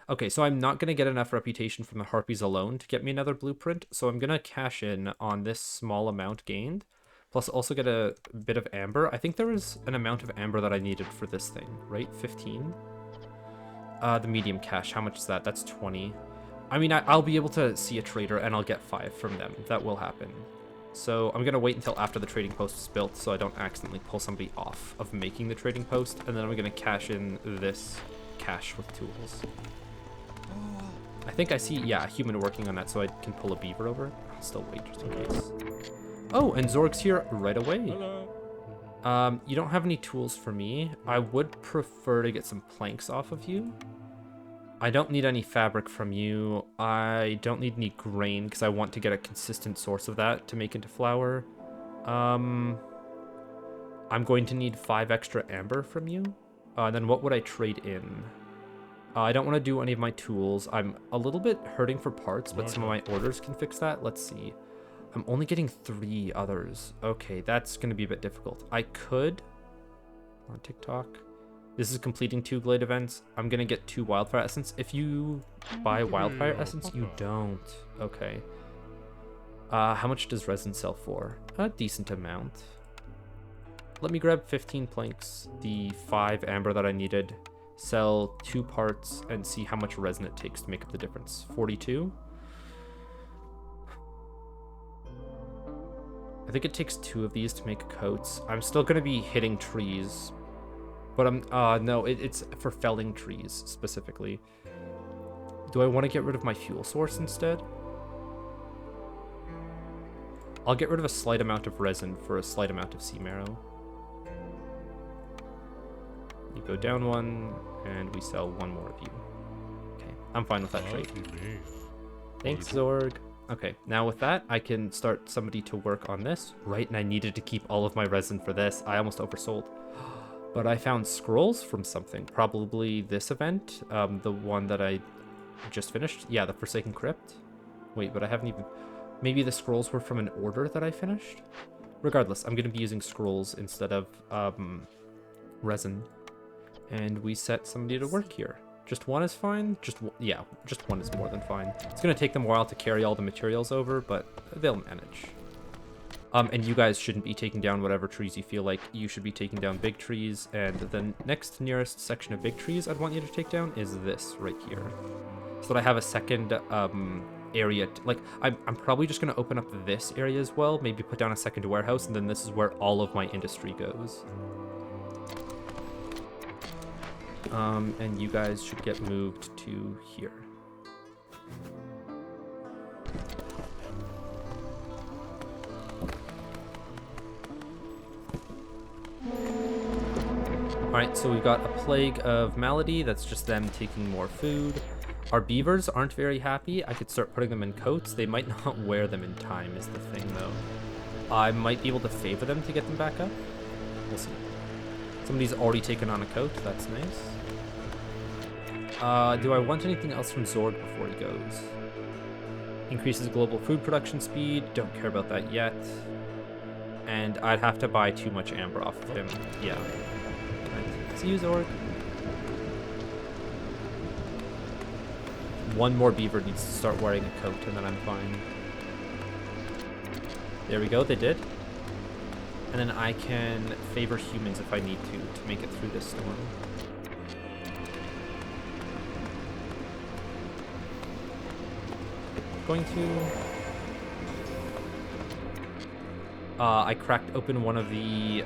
Okay, so I'm not going to get enough reputation from the harpies alone to get me another blueprint, so I'm going to cash in on this small amount gained, plus also get a bit of amber. I think there was an amount of amber that I needed for this thing, right? 15? The medium cash, how much is that? That's 20. I mean, I'll be able to see a trader and I'll get 5 from them. That will happen. So I'm going to wait until after the trading post is built so I don't accidentally pull somebody off of making the trading post, and then I'm going to cash in this cache with tools. I think I see, yeah, a human working on that, so I can pull a beaver over. I'll still wait just in case. Oh, and Zorg's here right away. Hello. You don't have any tools for me. I would prefer to get some planks off of you. I don't need any fabric from you. I don't need any grain because I want to get a consistent source of that to make into flour. I'm going to need 5 extra amber from you. Then what would I trade in? I don't want to do any of my tools. I'm a little bit hurting for parts, but some of my orders can fix that. Let's see. I'm only getting 3 others. Okay, that's going to be a bit difficult. I could... On TikTok. This is completing 2 Glade events. I'm going to get 2 Wildfire Essence. If you buy Wildfire Essence, you don't. Okay. How much does resin sell for? A decent amount. Let me grab 15 planks, the 5 amber that I needed, sell 2 parts, and see how much resin it takes to make up the difference. 42? I think it takes 2 of these to make coats. I'm still going to be hitting trees, but no, it's for felling trees specifically. Do I want to get rid of my fuel source instead? I'll get rid of a slight amount of resin for a slight amount of sea marrow. You go down 1, and we sell 1 more of you. Okay, I'm fine with that trade. Thanks, Zorg. Okay, now with that, I can start somebody to work on this, right? And I needed to keep all of my resin for this. I almost oversold. But I found scrolls from something, probably this event, the one that I just finished. Yeah, the Forsaken Crypt. Wait, but I haven't even... Maybe the scrolls were from an order that I finished? Regardless, I'm going to be using scrolls instead of resin. And we set somebody to work here. Just 1 is fine? Just 1 is more than fine. It's going to take them a while to carry all the materials over, but they'll manage. And you guys shouldn't be taking down whatever trees you feel like. You should be taking down big trees, and the next nearest section of big trees I'd want you to take down is this right here. So that I have a second area. I'm probably just going to open up this area as well, maybe put down a second warehouse, and then this is where all of my industry goes. And you guys should get moved to here. Alright, so we've got a plague of malady. That's just them taking more food. Our beavers aren't very happy. I could start putting them in coats. They might not wear them in time is the thing, though. I might be able to favor them to get them back up. We'll see. Somebody's already taken on a coat. That's nice. Do I want anything else from Zorg before he goes? Increases global food production speed. Don't care about that yet. And I'd have to buy too much amber off of him. Yeah. Right. See you, Zorg. 1 more beaver needs to start wearing a coat, and then I'm fine. There we go, they did. And then I can favor humans if I need to make it through this storm. going to. I cracked open one of the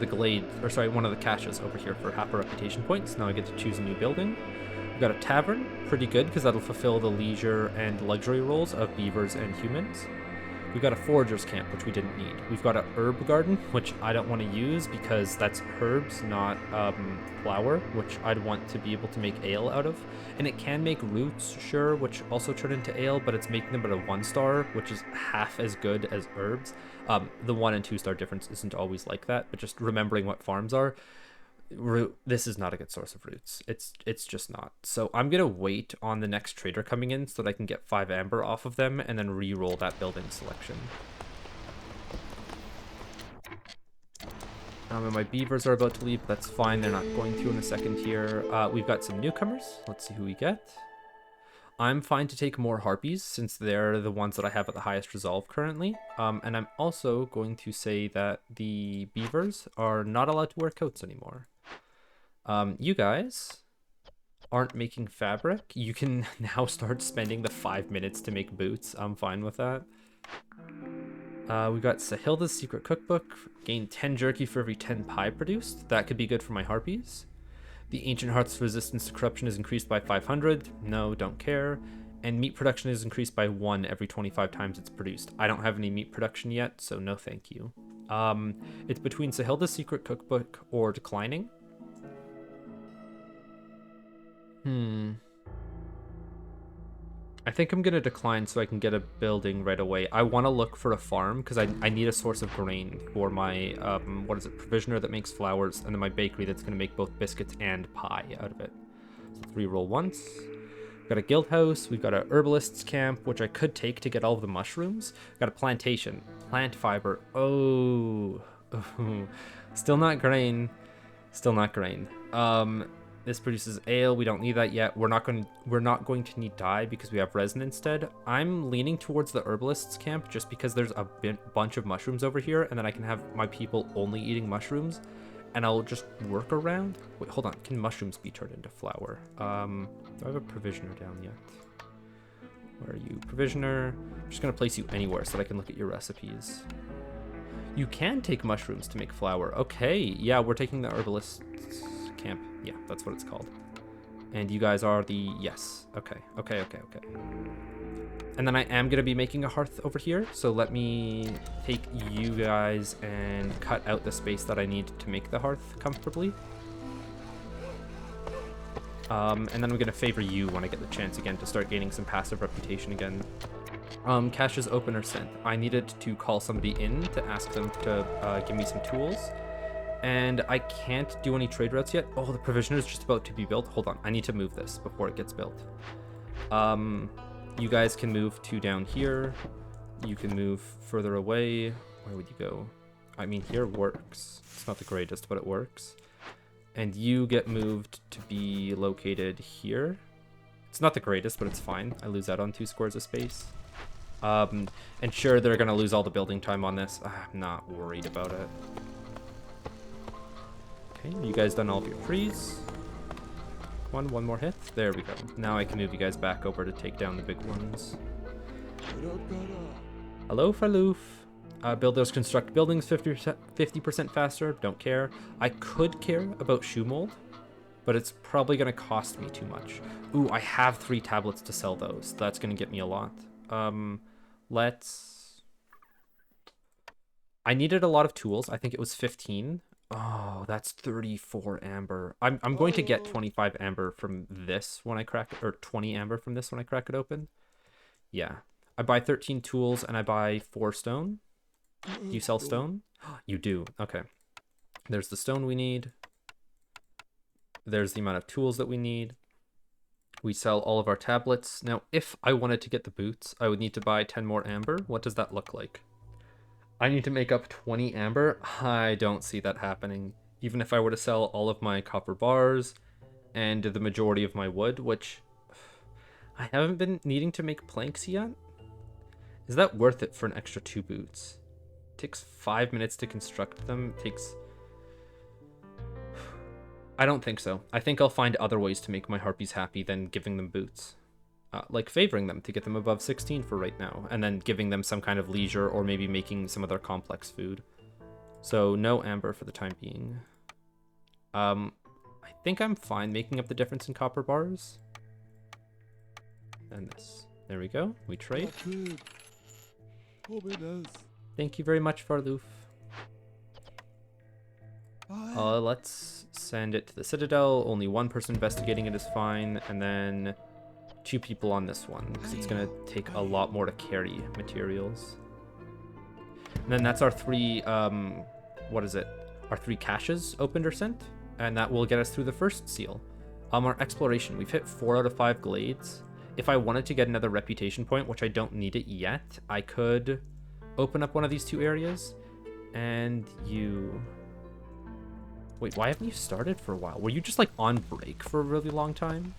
glade, or sorry, one of the caches over here for half a reputation points. Now I get to choose a new building. We've got a tavern, pretty good because that'll fulfill the leisure and luxury roles of beavers and humans. We've got a forager's camp, which we didn't need. We've got a herb garden, which I don't want to use because that's herbs, not flour, which I'd want to be able to make ale out of. And it can make roots, sure, which also turn into ale, but it's making them at a 1-star, which is half as good as herbs. The 1 and 2-star difference isn't always like that, but just remembering what farms are. This is not a good source of roots. It's just not. So I'm gonna wait on the next trader coming in so that I can get 5 amber off of them and then re-roll that building selection. And my beavers are about to leave, but that's fine. They're not going to in a second here. We've got some newcomers. Let's see who we get. I'm fine to take more harpies since they're the ones that I have at the highest resolve currently. And I'm also going to say that the beavers are not allowed to wear coats anymore. You guys aren't making fabric. You can now start spending the 5 minutes to make boots. I'm fine with that. We've got Sahilda's secret cookbook. Gain 10 jerky for every 10 pie produced. That could be good for my harpies. The Ancient Heart's resistance to corruption is increased by 500. No, don't care. And meat production is increased by 1 every 25 times it's produced. I don't have any meat production yet, so no thank you. It's between Sahilda's secret cookbook or declining. I think I'm going to decline so I can get a building right away. I want to look for a farm because I need a source of grain for my, provisioner that makes flours, and then my bakery that's going to make both biscuits and pie out of it. So 3 roll once. We've got a guild house. We've got a herbalist's camp, which I could take to get all of the mushrooms. We've got a plantation. Plant fiber. Oh. Still not grain. Still not grain. This produces ale. We don't need that yet. We're not going to need dye because we have resin instead. I'm leaning towards the herbalist's camp just because there's a bunch of mushrooms over here, and then I can have my people only eating mushrooms, and I'll just work around. Wait, hold on. Can mushrooms be turned into flour? Do I have a provisioner down yet? Where are you, provisioner? I'm just gonna place you anywhere so that I can look at your recipes. You can take mushrooms to make flour. Okay, yeah, we're taking the herbalist's camp. Yeah, that's what it's called. And you guys are the... Yes. Okay. And then I am going to be making a hearth over here. So let me take you guys and cut out the space that I need to make the hearth comfortably. And then I'm going to favor you when I get the chance again to start gaining some passive reputation again. Caches open or sent. I needed to call somebody in to ask them to give me some tools. And I can't do any trade routes yet. Oh, the provisioner is just about to be built. Hold on, I need to move this before it gets built. You guys can move to down here. You can move further away. Where would you go? I mean, here works. It's not the greatest, but it works. And you get moved to be located here. It's not the greatest, but it's fine. I lose out on 2 squares of space. And sure, they're gonna lose all the building time on this. I'm not worried about it. Okay, you guys done all of your freeze. One more hit. There we go. Now I can move you guys back over to take down the big ones. Hello, Faloof. Builders construct buildings 50% faster. Don't care. I could care about shoe mold, but it's probably going to cost me too much. Ooh, I have 3 tablets to sell those. That's going to get me a lot. I needed a lot of tools. I think it was 15. Oh, that's 34 amber. I'm going to get 25 amber from this when I crack it, or 20 amber from this when I crack it open. Yeah. I buy 13 tools and I buy 4 stone. Do you sell stone? You do. Okay. There's the stone we need. There's the amount of tools that we need. We sell all of our tablets. Now, if I wanted to get the boots, I would need to buy 10 more amber. What does that look like? I need to make up 20 amber. I don't see that happening. Even if I were to sell all of my copper bars and the majority of my wood, which I haven't been needing to make planks yet. Is that worth it for an extra 2 boots? It takes 5 minutes to construct them. It takes... I don't think so. I think I'll find other ways to make my harpies happy than giving them boots. like favoring them to get them above 16 for right now, and then giving them some kind of leisure or maybe making some other complex food. So no amber for the time being. I think I'm fine making up the difference in copper bars. And this. There we go. We trade. Thank you very much, Farloof. Let's send it to the Citadel. Only one person investigating it is fine. And then 2 people on this one, because it's going to take a lot more to carry materials. And then that's our 3, what is it? Our 3 caches opened or sent. And that will get us through the first seal. Our exploration, we've hit 4 out of 5 glades. If I wanted to get another reputation point, which I don't need it yet, I could open up one of these 2 areas. And you... Wait, why haven't you started for a while? Were you just like on break for a really long time?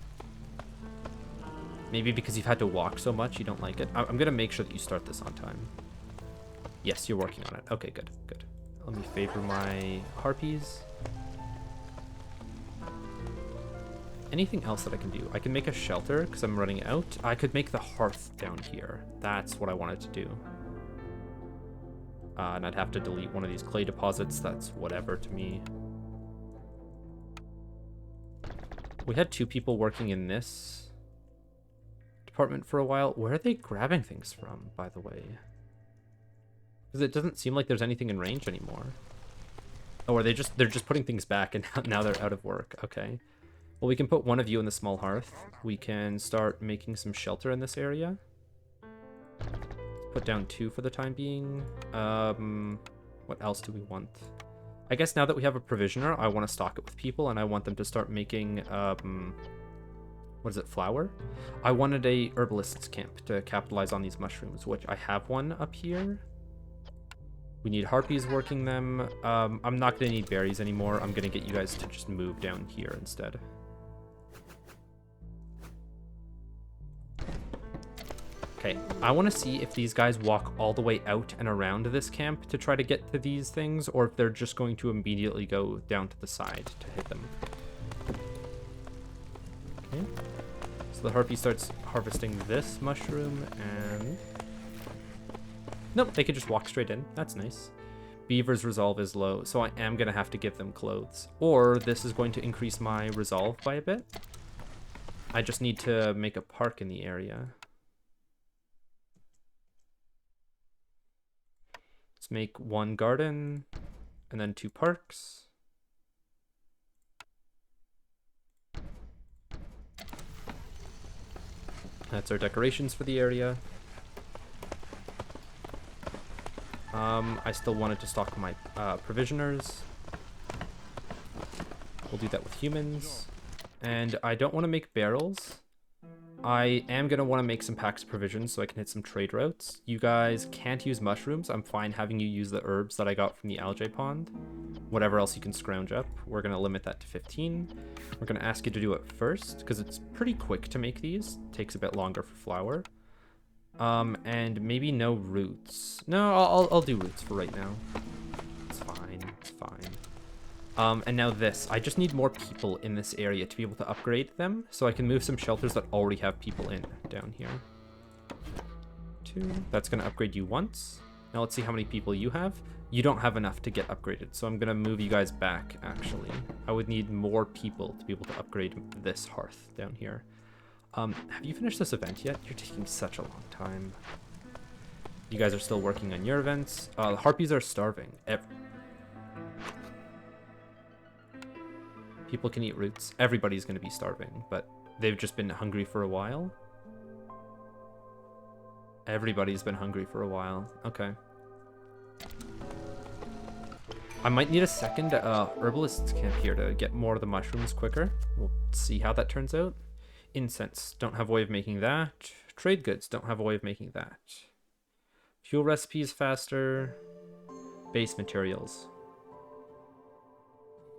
Maybe because you've had to walk so much, you don't like it. I'm gonna make sure that you start this on time. Yes, you're working on it. Okay, good, good. Let me favor my harpies. Anything else that I can do? I can make a shelter because I'm running out. I could make the hearth down here. That's what I wanted to do. And I'd have to delete one of these clay deposits. That's whatever to me. We had 2 people working in this department for a while. Where are they grabbing things from, by the way? Because it doesn't seem like there's anything in range anymore. Oh, are they just... They're just putting things back and now they're out of work. Okay. Well, we can put one of you in the small hearth. We can start making some shelter in this area. Put down 2 for the time being. What else do we want? I guess now that we have a provisioner, I want to stock it with people, and I want them to start making, what is it, flour? I wanted a herbalist's camp to capitalize on these mushrooms, which I have one up here. We need harpies working them. I'm not going to need berries anymore. I'm going to get you guys to just move down here instead. Okay, I want to see if these guys walk all the way out and around this camp to try to get to these things, or if they're just going to immediately go down to the side to hit them. Okay, so the harpy starts harvesting this mushroom, and... Nope, they could just walk straight in. That's nice. Beaver's resolve is low, so I am going to have to give them clothes. Or this is going to increase my resolve by a bit. I just need to make a park in the area. Let's make 1 garden, and then 2 parks. That's our decorations for the area. I still wanted to stock my provisioners. We'll do that with humans. And I don't want to make barrels. I am going to want to make some packs of provisions so I can hit some trade routes. You guys can't use mushrooms. I'm fine having you use the herbs that I got from the algae pond. Whatever else you can scrounge up. We're going to limit that to 15. We're going to ask you to do it first because it's pretty quick to make these. It takes a bit longer for flour. And maybe no roots. No, I'll do roots for right now. It's fine. It's fine. And now this. I just need more people in this area to be able to upgrade them, so I can move some shelters that already have people in down here. 2. That's going to upgrade you once. Now let's see how many people you have. You don't have enough to get upgraded, so I'm going to move you guys back, actually. I would need more people to be able to upgrade this hearth down here. Have you finished this event yet? You're taking such a long time. You guys are still working on your events. The harpies are starving. People can eat roots. Everybody's going to be starving, but they've just been hungry for a while. Everybody's been hungry for a while. Okay. I might need a second herbalist's camp here to get more of the mushrooms quicker. We'll see how that turns out. Incense, don't have a way of making that. Trade goods, don't have a way of making that. Fuel recipes faster. Base materials.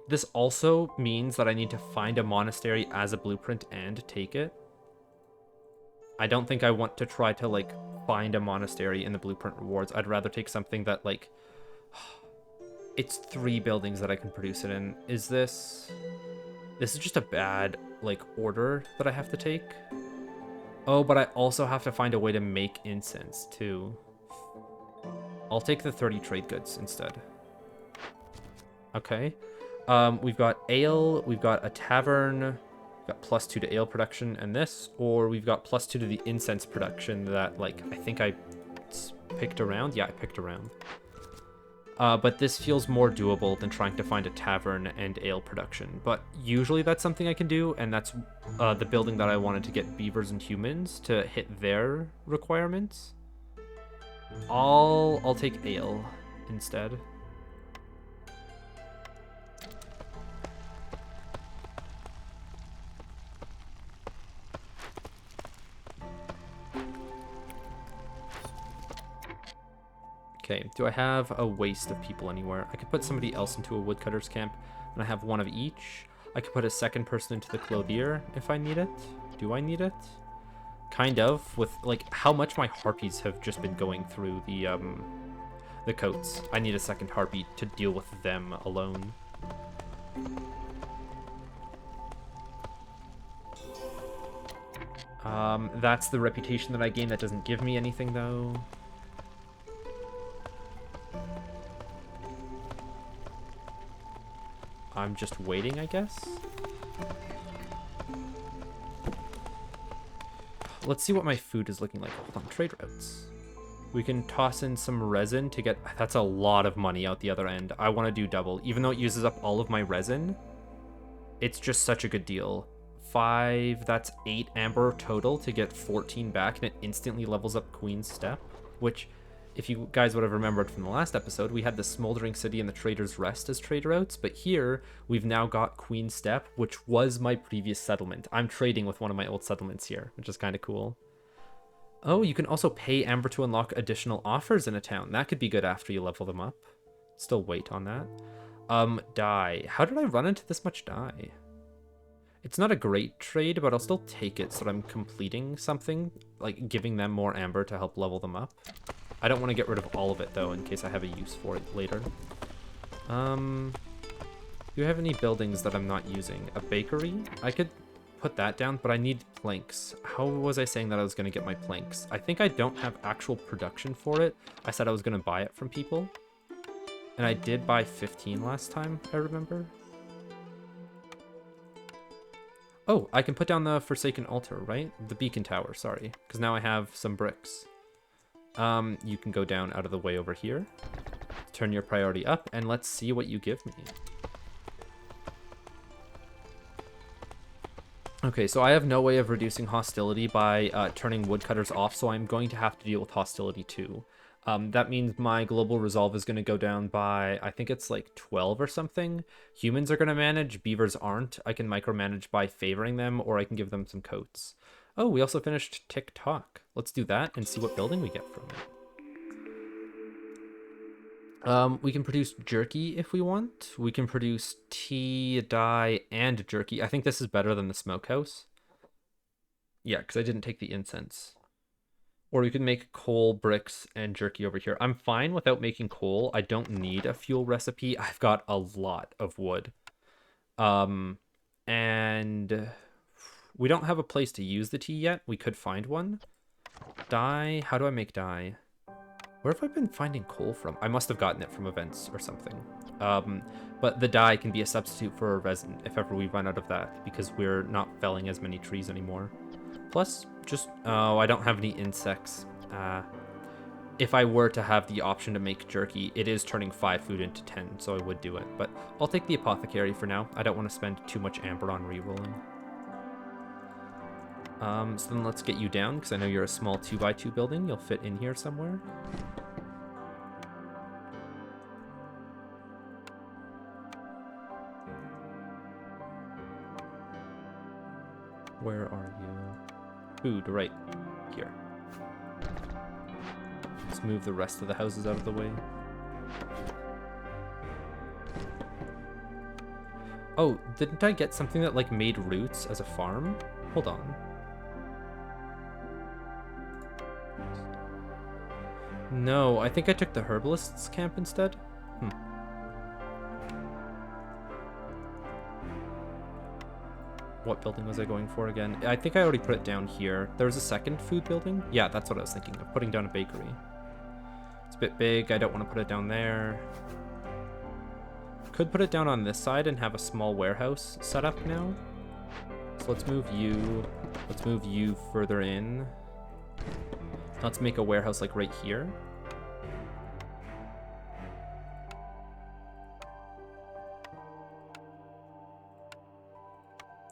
This also means that I need to find a monastery as a blueprint and take it. I don't think I want to try to, like, find a monastery in the blueprint rewards. I'd rather take something that, like... It's 3 buildings that I can produce it in. Is this... This is just a bad, like, order that I have to take. Oh, but I also have to find a way to make incense, too. I'll take the 30 trade goods instead. Okay. We've got ale, we've got a tavern, we've got +2 to ale production and this, or we've got +2 to the incense production that, like, I think I picked around. Yeah, I picked around. But this feels more doable than trying to find a tavern and ale production. But usually that's something I can do, and that's the building that I wanted to get beavers and humans to hit their requirements. I'll take ale instead. Okay, do I have a waste of people anywhere? I could put somebody else into a woodcutter's camp, and I have one of each. I could put a second person into the clothier if I need it. Do I need it? Kind of, with like how much my harpies have just been going through the coats. I need a second harpy to deal with them alone. That's the reputation that I gain. That doesn't give me anything though. I'm just waiting, I guess. Let's see what my food is looking like. Hold on, trade routes. We can toss in some resin to get... That's a lot of money out the other end. I want to do double. Even though it uses up all of my resin, it's just such a good deal. 5, that's 8 amber total to get 14 back, and it instantly levels up Queen's Step, which... If you guys would have remembered from the last episode, we had the Smoldering City and the Trader's Rest as trade routes, but here we've now got Queen's Step, which was my previous settlement. I'm trading with one of my old settlements here, which is kind of cool. Oh, you can also pay Amber to unlock additional offers in a town. That could be good after you level them up. Still wait on that. Dye. How did I run into this much dye? It's not a great trade, but I'll still take it so that I'm completing something, like giving them more Amber to help level them up. I don't want to get rid of all of it, though, in case I have a use for it later. Do you have any buildings that I'm not using? A bakery? I could put that down, but I need planks. How was I saying that I was going to get my planks? I think I don't have actual production for it. I said I was going to buy it from people. And I did buy 15 last time, I remember. Oh, I can put down the Forsaken Altar, right? The Beacon Tower, sorry. Because now I have some bricks. You can go down out of the way over here, turn your priority up, and let's see what you give me. Okay, so I have no way of reducing hostility by turning woodcutters off, so I'm going to have to deal with hostility too. That means my global resolve is going to go down by, I think it's like 12 or something. Humans are going to manage, beavers aren't. I can micromanage by favoring them, or I can give them some coats. Oh, we also finished TikTok. Let's do that and see what building we get from it. We can produce jerky if we want. We can produce tea, dye, and jerky. I think this is better than the smokehouse. Yeah, because I didn't take the incense. Or we can make coal, bricks, and jerky over here. I'm fine without making coal. I don't need a fuel recipe. I've got a lot of wood. And... we don't have a place to use the tea yet. We could find one. Dye. How do I make dye? Where have I been finding coal from? I must have gotten it from events or something. But the dye can be a substitute for a resin if ever we run out of that, because we're not felling as many trees anymore. Plus, just... oh, I don't have any insects. If I were to have the option to make jerky, it is turning 5 food into 10, so I would do it. But I'll take the apothecary for now. I don't want to spend too much amber on rerolling. So then let's get you down, because I know you're a small 2x2 building. You'll fit in here somewhere. Where are you? Food, right here. Let's move the rest of the houses out of the way. Oh, didn't I get something that like made roots as a farm? Hold on. No, I think I took the herbalist's camp instead. What building was I going for again? I think I already put it down here. There was a second food building. Yeah, that's what I was thinking of, putting down a bakery. It's a bit big. I don't want to put it down there. Could put it down on this side and have a small warehouse set up now. So let's move you. Let's move you further in. Let's make a warehouse like right here.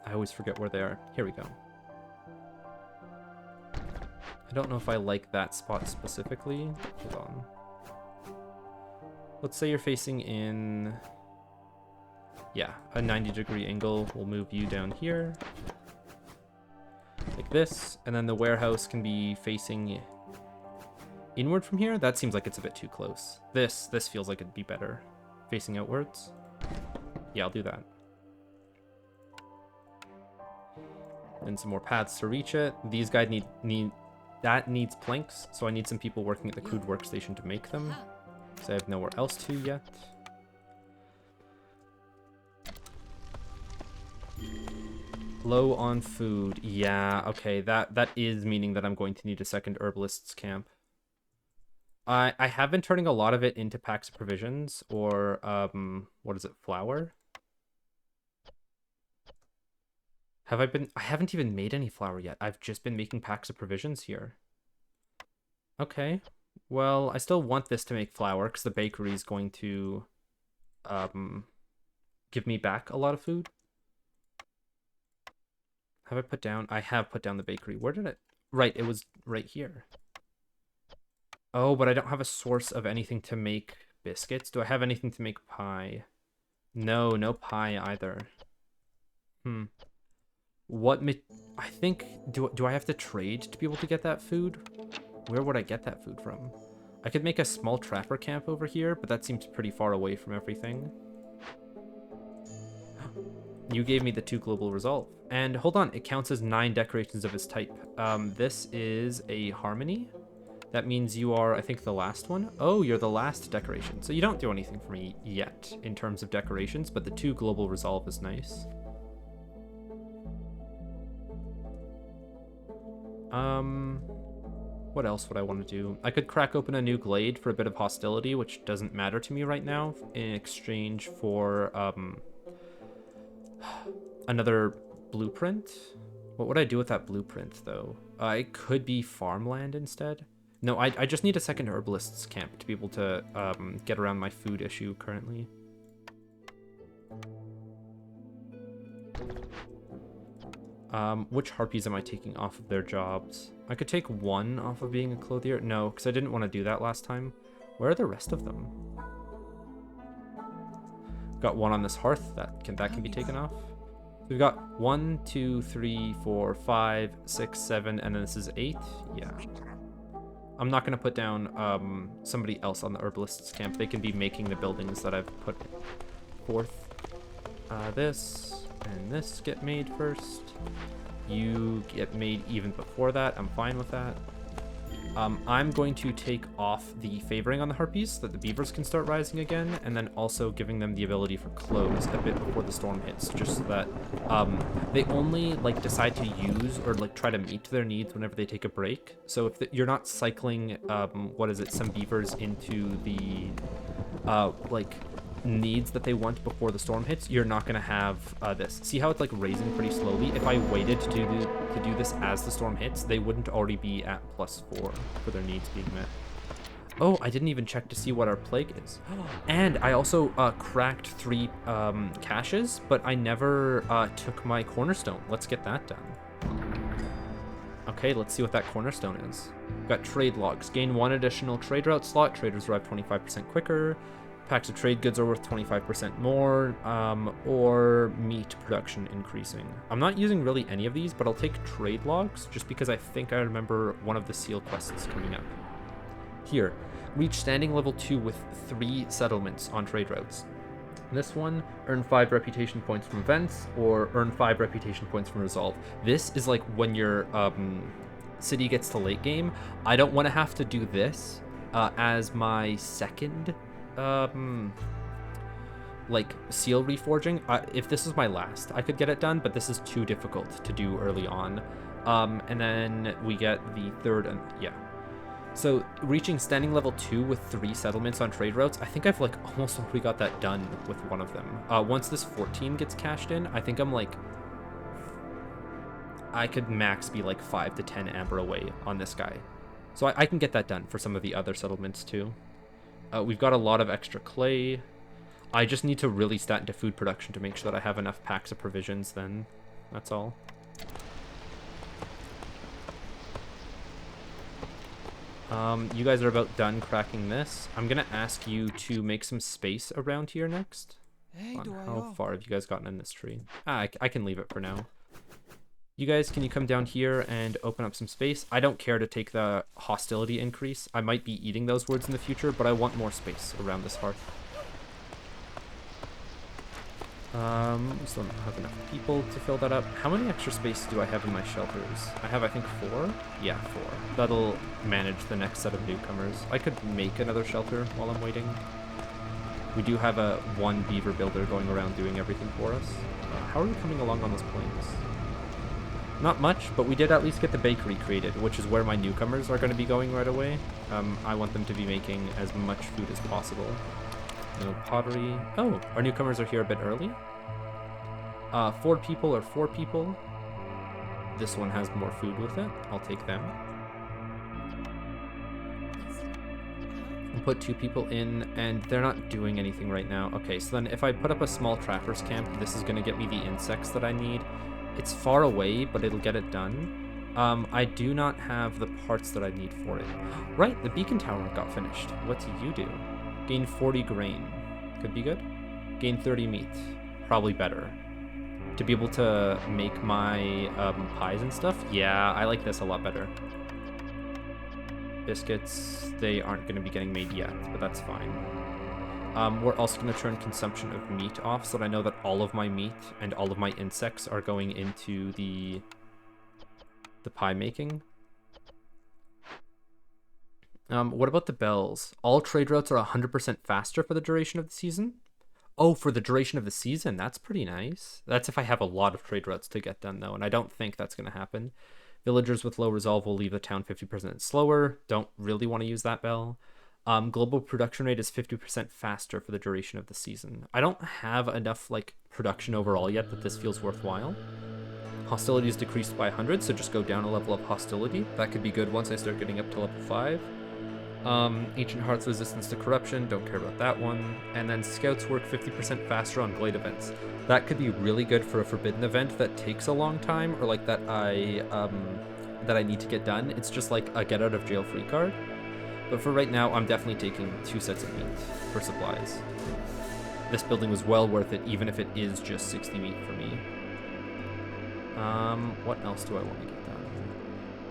I always forget where they are. Here we go. I don't know if I like that spot specifically. Hold on. Let's say you're facing in... Yeah, a 90-degree angle. We'll move you down here. Like this. And then the warehouse can be facing inward from here. That seems like it's a bit too close. This feels like it'd be better. Facing outwards. Yeah, I'll do that. And some more paths to reach it. These guys needs planks, so I need some people working at the crude workstation to make them. So I have nowhere else to yet. Low on food. Yeah, okay, that is meaning that I'm going to need a second herbalist's camp. I have been turning a lot of it into packs of provisions, or what is it, flour? I haven't even made any flour yet. I've just been making packs of provisions here. Okay. Well, I still want this to make flour because the bakery is going to give me back a lot of food. Have I put down? I have put down the bakery. Where did it? Right, it was right here. Oh, but I don't have a source of anything to make biscuits. Do I have anything to make pie? No, no pie either. I think, do I have to trade to be able to get that food? Where would I get that food from? I could make a small trapper camp over here, but that seems pretty far away from everything. You gave me the 2 global resolve. And hold on, it counts as 9 decorations of its type. This is a harmony. That means you are, I think, the last one. Oh, you're the last decoration. So you don't do anything for me yet in terms of decorations, but the 2 global resolve is nice. What else would I want to do? I could crack open a new glade for a bit of hostility, which doesn't matter to me right now, in exchange for, another blueprint. What would I do with that blueprint, though? It could be farmland instead. No, I just need a second herbalist's camp to be able to, get around my food issue currently. Which harpies am I taking off of their jobs? I could take one off of being a clothier. No, because I didn't want to do that last time. Where are the rest of them? Got one on this hearth that can be taken off. We've got 1, 2, 3, 4, 5, 6, 7, and then this is 8. Yeah. I'm not gonna put down somebody else on the herbalist's camp. They can be making the buildings that I've put forth. This and this get made first. You get made even before that. I'm fine with that. I'm going to take off the favoring on the harpies so that the beavers can start rising again, and then also giving them the ability for close a bit before the storm hits, just so that they only decide to use or try to meet their needs whenever they take a break. So if you're not cycling some beavers into the needs that they want before the storm hits, you're not going to have this. See how it's raising pretty slowly? If I waited to do this as the storm hits, they wouldn't already be at +4 for their needs being met. Oh, I didn't even check to see what our plague is. And I also cracked 3 caches, but I never took my cornerstone. Let's get that done. Okay, let's see what that cornerstone is. We've got trade logs. Gain 1 additional trade route slot. Traders arrive 25% quicker. Packs of trade goods are worth 25% more, or meat production increasing. I'm not using really any of these, but I'll take trade logs just because I think I remember one of the seal quests coming up. Here, reach standing level 2 with 3 settlements on trade routes. This one, earn 5 reputation points from events, or earn 5 reputation points from resolve. This is when your city gets to late game. I don't want to have to do this as my second like seal reforging. If this is my last, I could get it done, but this is too difficult to do early on. And then we get the third, and yeah. So reaching standing level 2 with 3 settlements on trade routes, I think I've like almost already got that done with one of them. Once this 14 gets cashed in, I think I'm like, I could max be like 5 to 10 amber away on this guy. So I can get that done for some of the other settlements too. We've got a lot of extra clay. I just need to really stat into food production to make sure that I have enough packs of provisions then. That's all. You guys are about done cracking this. I'm gonna ask you to make some space around here next. How far have you guys gotten in this tree? I can leave it for now. You guys, can you come down here and open up some space? I don't care to take the hostility increase. I might be eating those words in the future, but I want more space around this hearth. Still don't have enough people to fill that up. How many extra space do I have in my shelters? I have, I think, 4? Yeah, 4. That'll manage the next set of newcomers. I could make another shelter while I'm waiting. We do have a 1 beaver builder going around doing everything for us. How are we coming along on those plains? Not much, but we did at least get the bakery created, which is where my newcomers are going to be going right away. I want them to be making as much food as possible. No pottery. Oh, our newcomers are here a bit early. 4 people or 4 people. This one has more food with it. I'll take them. And put 2 people in, and they're not doing anything right now. Okay, so then if I put up a small trapper's camp, this is going to get me the insects that I need. It's far away, but it'll get it done. I do not have the parts that I need for it. Right, the beacon tower got finished. What do you do? Gain 40 grain. Could be good. Gain 30 meat. Probably better. To be able to make my pies and stuff, yeah, I like this a lot better. Biscuits, they aren't going to be getting made yet, but that's fine. We're also going to turn consumption of meat off so that I know that all of my meat and all of my insects are going into the pie making. What about the bells? All trade routes are 100% faster for the duration of the season? Oh, for the duration of the season? That's pretty nice. That's if I have a lot of trade routes to get done, though, and I don't think that's going to happen. Villagers with low resolve will leave the town 50% slower. Don't really want to use that bell. Global production rate is 50% faster for the duration of the season. I don't have enough, like, production overall yet that this feels worthwhile. Hostility is decreased by 100, so just go down a level of hostility. That could be good once I start getting up to level 5. Ancient Heart's resistance to corruption, don't care about that one. And then scouts work 50% faster on glade events. That could be really good for a forbidden event that takes a long time, or like that I need to get done. It's just like a get out of jail free card. But for right now, I'm definitely taking 2 sets of meat for supplies. This building was well worth it, even if it is just 60 meat for me. What else do I want to get done?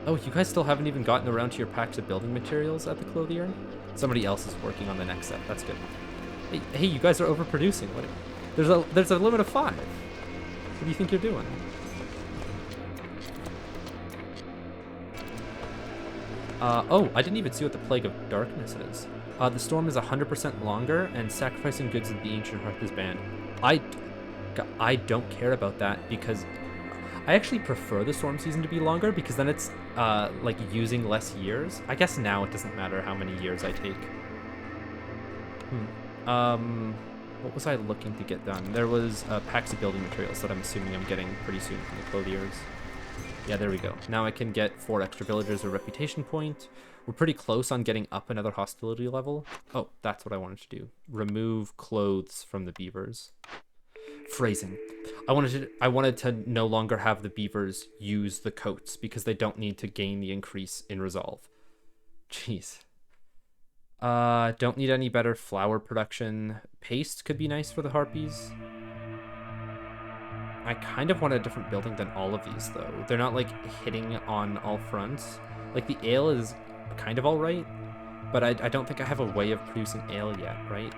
Oh, you guys still haven't even gotten around to your packs of building materials at the clothier? Somebody else is working on the next set. That's good. Hey, you guys are overproducing. What? There's a limit of 5. What do you think you're doing? Oh, I didn't even see what the Plague of Darkness is. The storm is 100% longer, and sacrificing goods of the Ancient Hearth is banned. I don't care about that because I actually prefer the storm season to be longer because then it's like using less years. I guess now it doesn't matter how many years I take. What was I looking to get done? There was packs of building materials that I'm assuming I'm getting pretty soon from the clothiers. Yeah, there we go. Now I can get 4 extra villagers a reputation point. We're pretty close on getting up another hostility level. Oh, that's what I wanted to do. Remove clothes from the beavers. Phrasing. I wanted to no longer have the beavers use the coats because they don't need to gain the increase in resolve. Jeez. Don't need any better flour production. Paste could be nice for the harpies. I kind of want a different building than all of these, though. They're not, like, hitting on all fronts. Like, the ale is kind of alright, but I don't think I have a way of producing ale yet, right?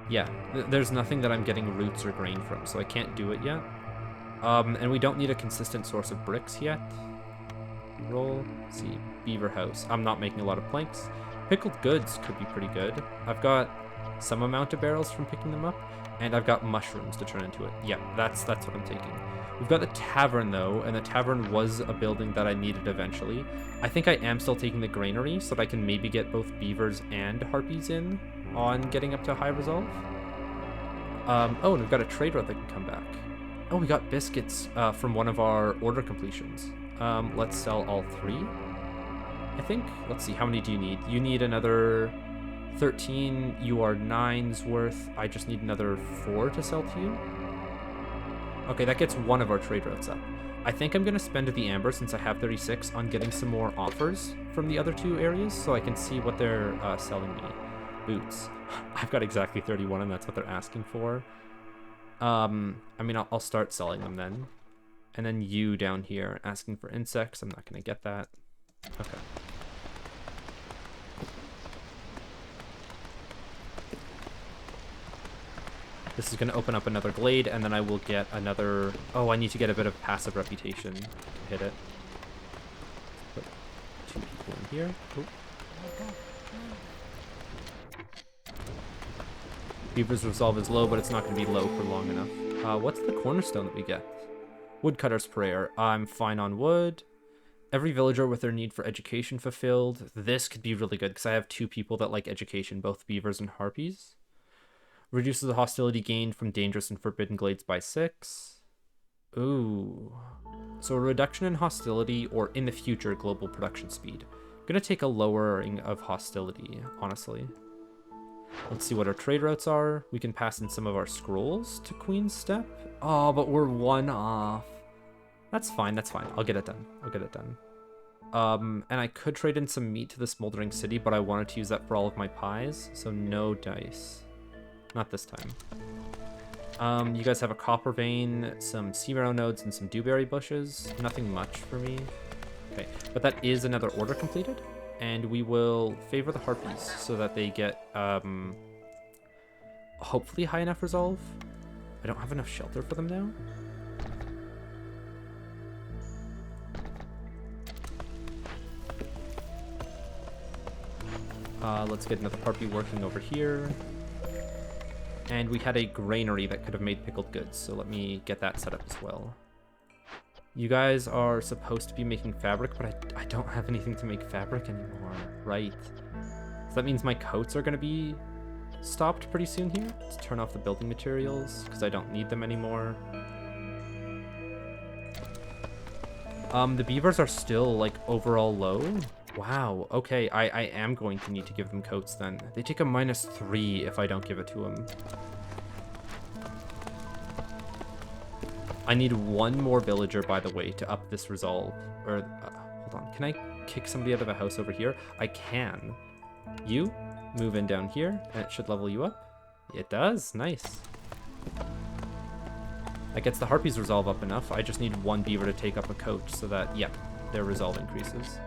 Yeah, there's nothing that I'm getting roots or grain from, so I can't do it yet. And we don't need a consistent source of bricks yet. Roll. Let's see, beaver house. I'm not making a lot of planks. Pickled goods could be pretty good. I've got some amount of barrels from picking them up, and I've got mushrooms to turn into it. Yeah, that's what I'm taking. We've got the tavern though, and the tavern was a building that I needed eventually. I think I am still taking the granary so that I can maybe get both beavers and harpies in on getting up to high resolve. Oh, and we've got a trade route that can come back. Oh, we got biscuits from one of our order completions. Let's sell all 3, I think. Let's see, how many do you need? You need another 13. You are 9's worth. I just need another 4 to sell to you. Okay, that gets one of our trade routes up. I think I'm going to spend the amber, since I have 36, on getting some more offers from the other 2 areas so I can see what they're selling me. Boots. I've got exactly 31, and that's what they're asking for. I mean, I'll start selling them then. And then you down here asking for insects. I'm not going to get that. Okay. This is going to open up another glade, and then I will get another... Oh, I need to get a bit of passive reputation to hit it. Put 2 people in here. Oh. Beaver's resolve is low, but it's not going to be low for long enough. What's the cornerstone that we get? Woodcutter's prayer. I'm fine on wood. Every villager with their need for education fulfilled. This could be really good because I have 2 people that like education, both beavers and harpies. Reduces the hostility gained from dangerous and forbidden glades by 6. Ooh. So a reduction in hostility, or in the future, global production speed. Gonna take a lowering of hostility, honestly. Let's see what our trade routes are. We can pass in some of our scrolls to Queen's Step. Oh, but we're 1 off. That's fine, that's fine. I'll get it done. I'll get it done. And I could trade in some meat to the Smoldering City, but I wanted to use that for all of my pies, so no dice. Not this time. You guys have a copper vein, some sea marrow nodes, and some dewberry bushes. Nothing much for me. Okay, but that is another order completed. And we will favor the harpies so that they get, hopefully high enough resolve. I don't have enough shelter for them now. Let's get another harpy working over here. And we had a granary that could have made pickled goods, so let me get that set up as well. You guys are supposed to be making fabric, but I don't have anything to make fabric anymore. Right. So that means my coats are going to be stopped pretty soon here. Let's turn off the building materials, because I don't need them anymore. The beavers are still, like, overall low. Wow, okay, I am going to need to give them coats then. They take a -3 if I don't give it to them. I need 1 more villager, by the way, to up this resolve. Or, hold on, can I kick somebody out of a house over here? I can. You, move in down here, and it should level you up. It does, nice. That gets the harpies resolve up enough. I just need 1 beaver to take up a coat so that, yeah, their resolve increases.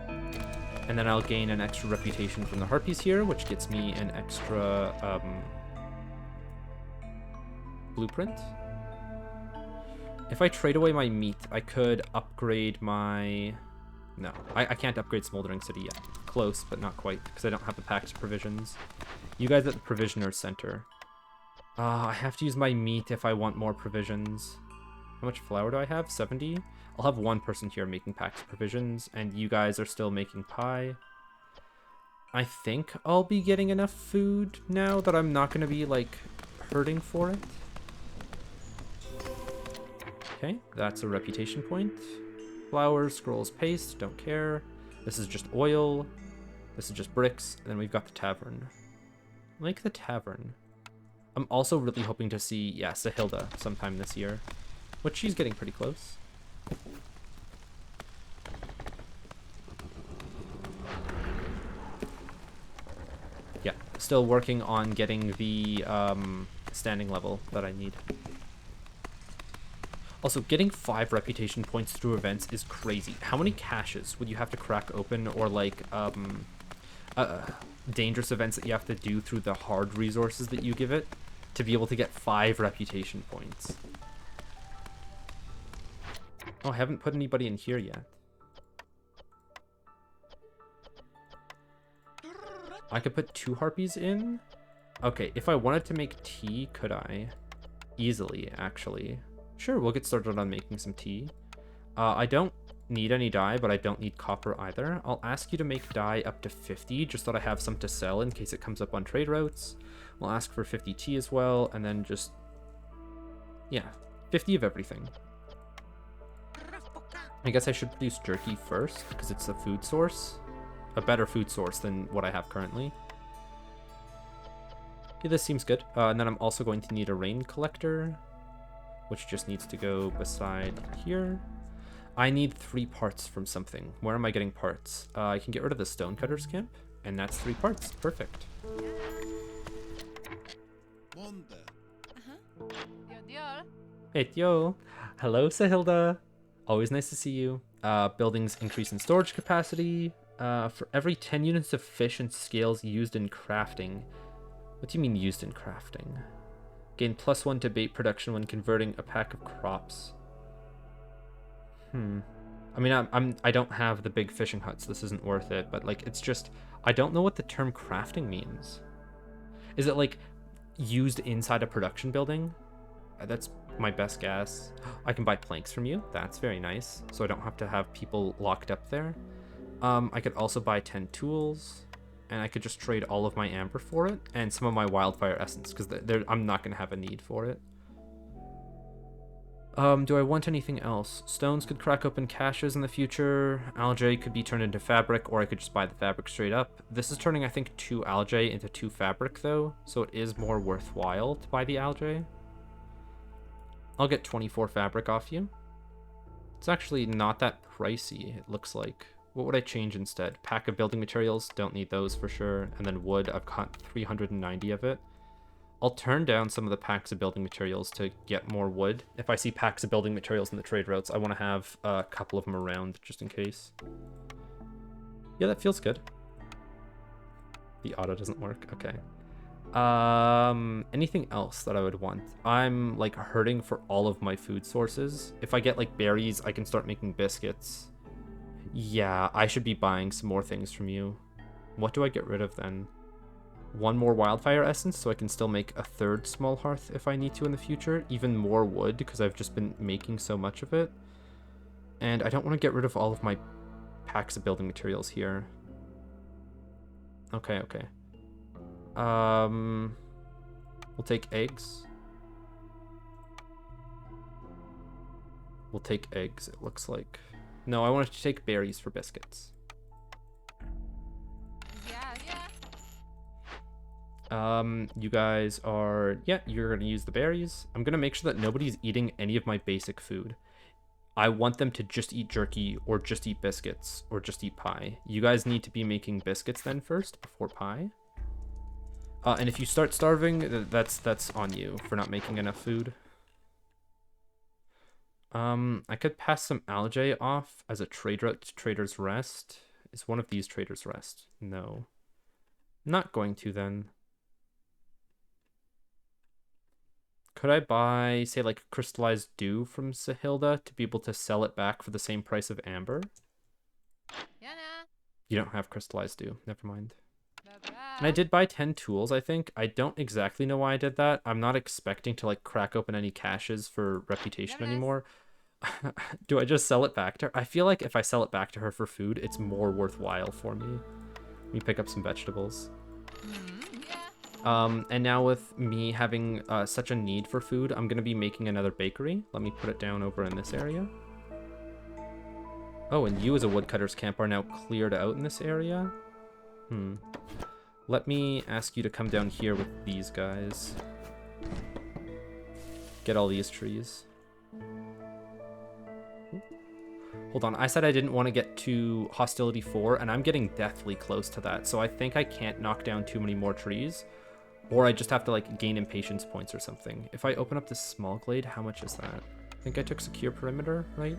And then I'll gain an extra reputation from the harpies here, which gets me an extra blueprint. If I trade away my meat, I could upgrade my... No, I can't upgrade Smoldering City yet. Close, but not quite, because I don't have the packed provisions. You guys at the Provisioner's Center. I have to use my meat if I want more provisions. How much flour do I have? 70? I'll have 1 person here making packed provisions, and you guys are still making pie. I think I'll be getting enough food now that I'm not going to be, like, hurting for it. Okay, that's a reputation point. Flowers, scrolls, paste, don't care. This is just oil. This is just bricks. And then we've got the tavern. I like the tavern. I'm also really hoping to see, yeah, Sahilda sometime this year. Which she's getting pretty close. Yeah, still working on getting the standing level that I need. Also, getting 5 reputation points through events is crazy. How many caches would you have to crack open, or like dangerous events that you have to do through the hard resources that you give it to be able to get 5 reputation points? Oh, I haven't put anybody in here yet. I could put 2 harpies in. Okay, if I wanted to make tea, could I? Easily, actually. Sure, we'll get started on making some tea. I don't need any dye, but I don't need copper either. I'll ask you to make dye up to 50, just so that I have some to sell in case it comes up on trade routes. We'll ask for 50 tea as well, and then just... yeah, 50 of everything. I guess I should produce jerky first, because it's a food source. A better food source than what I have currently. Yeah, this seems good. And then I'm also going to need a rain collector, which just needs to go beside here. I need 3 parts from something. Where am I getting parts? I can get rid of the stonecutters camp, and that's 3 parts. Perfect. Hey, yo. Hello, Sahilda. Always nice to see you. Buildings increase in storage capacity. For every 10 units of fish and scales used in crafting. What do you mean used in crafting? Gain +1 to bait production when converting a pack of crops. I mean, I don't have the big fishing huts. This isn't worth it, but like, it's just, I don't know what the term crafting means. Is it like used inside a production building? That's my best guess. I can buy planks from you. That's very nice. So I don't have to have people locked up there. I could also buy 10 tools, and I could just trade all of my amber for it and some of my wildfire essence, because I'm not going to have a need for it. Do I want anything else? Stones could crack open caches in the future. Algae could be turned into fabric, or I could just buy the fabric straight up. This is turning, I think, 2 algae into 2 fabric, though, so it is more worthwhile to buy the algae. I'll get 24 fabric off you. It's actually not that pricey, it looks like. What would I change instead? Pack of building materials, don't need those for sure. And then wood, I've got 390 of it. I'll turn down some of the packs of building materials to get more wood. If I see packs of building materials in the trade routes, I want to have a couple of them around just in case. Yeah, that feels good. The auto doesn't work, okay. Anything else that I would want? I'm like hurting for all of my food sources. If I get like berries, I can start making biscuits. Yeah, I should be buying some more things from you. What do I get rid of then? 1 more wildfire essence so I can still make a 3rd small hearth if I need to in the future. Even more wood because I've just been making so much of it. And I don't want to get rid of all of my packs of building materials here. Okay. We'll take eggs. We'll take eggs, it looks like. No, I wanted to take berries for biscuits. You guys are... yeah, you're gonna use the berries. I'm gonna make sure that nobody's eating any of my basic food. I want them to just eat jerky, or just eat biscuits, or just eat pie. You guys need to be making biscuits then first, before pie. And if you start starving, that's on you for not making enough food. I could pass some algae off as a trade route to Trader's Rest. Is one of these Trader's Rest? No. Not going to then. Could I buy, say, like, crystallized dew from Sahilda to be able to sell it back for the same price of amber? You don't have crystallized dew. Never mind. And I did buy 10 tools, I think. I don't exactly know why I did that. I'm not expecting to, like, crack open any caches for reputation anymore. Do I just sell it back to her? I feel like if I sell it back to her for food, it's more worthwhile for me. Let me pick up some vegetables. And now with me having such a need for food, I'm going to be making another bakery. Let me put it down over in this area. Oh, and you as a woodcutter's camp are now cleared out in this area? Let me ask you to come down here with these guys. Get all these trees. Hold on, I said I didn't want to get to hostility 4, and I'm getting deathly close to that, so I think I can't knock down too many more trees, or I just have to like gain impatience points or something. If I open up this small glade, how much is that? I think I took secure perimeter, right?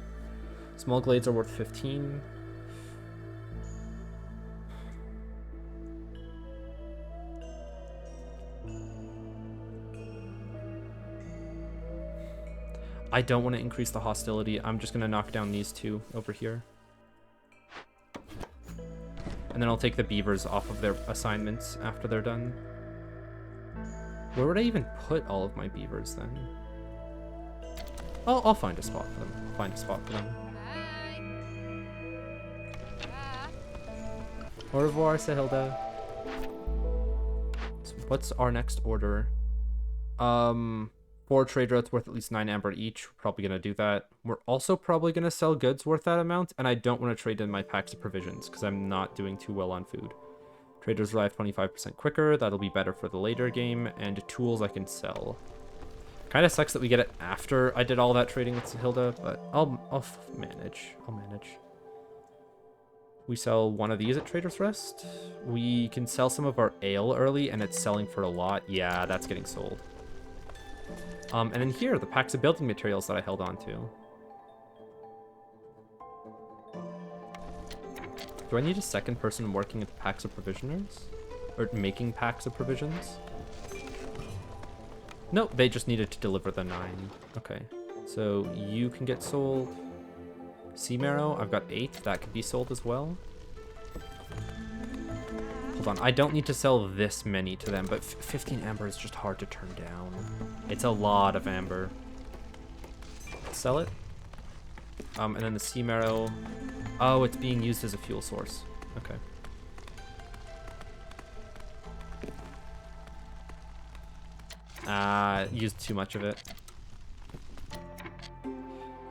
Small glades are worth 15. I don't want to increase the hostility. I'm just going to knock down these 2 over here. And then I'll take the beavers off of their assignments after they're done. Where would I even put all of my beavers then? I'll find a spot for them. Find a spot for them. Au revoir, Sahilda. So what's our next order? 4 trade routes worth at least 9 amber each. We're probably gonna do that. We're also probably gonna sell goods worth that amount, and I don't want to trade in my packs of provisions because I'm not doing too well on food. Traders arrive 25% quicker. That'll be better for the later game, and tools I can sell. Kind of sucks that we get it after I did all that trading with Sahilda, but I'll manage. I'll manage. We sell one of these at Trader's Rest. We can sell some of our ale early, and it's selling for a lot. Yeah, that's getting sold. And then here, the packs of building materials that I held on to. Do I need a second person working at the packs of provisioners? Or making packs of provisions? No, they just needed to deliver the 9. Okay, so you can get sold. Sea marrow, I've got 8. That could be sold as well. Hold on, I don't need to sell this many to them, but 15 amber is just hard to turn down. It's a lot of amber. Sell it. And then the sea marrow. Oh, it's being used as a fuel source. Okay. Used too much of it.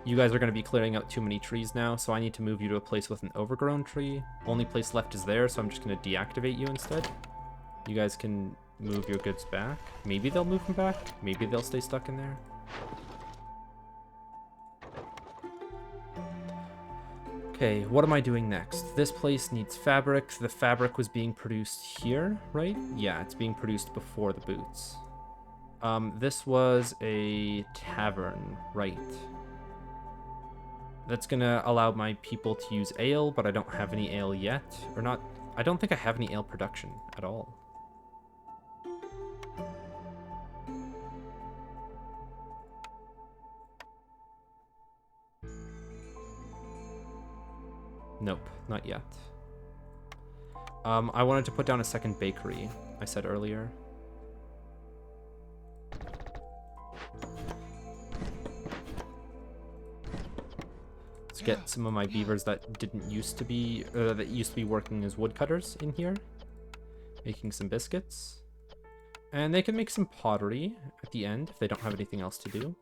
You guys are going to be clearing out too many trees now, so I need to move you to a place with an overgrown tree. Only place left is there, so I'm just going to deactivate you instead. You guys can move your goods back. Maybe they'll move them back. Maybe they'll stay stuck in there. Okay, what am I doing next? This place needs fabric. The fabric was being produced here, right? Yeah, it's being produced before the boots. This was a tavern, right? That's gonna allow my people to use ale, but I don't have any ale yet. Or not, I don't think I have any ale production at all. Nope, not yet. I wanted to put down a second bakery, I said earlier. Let's get some of my beavers that didn't used to be, that used to be working as woodcutters in here, making some biscuits. And they can make some pottery at the end if they don't have anything else to do.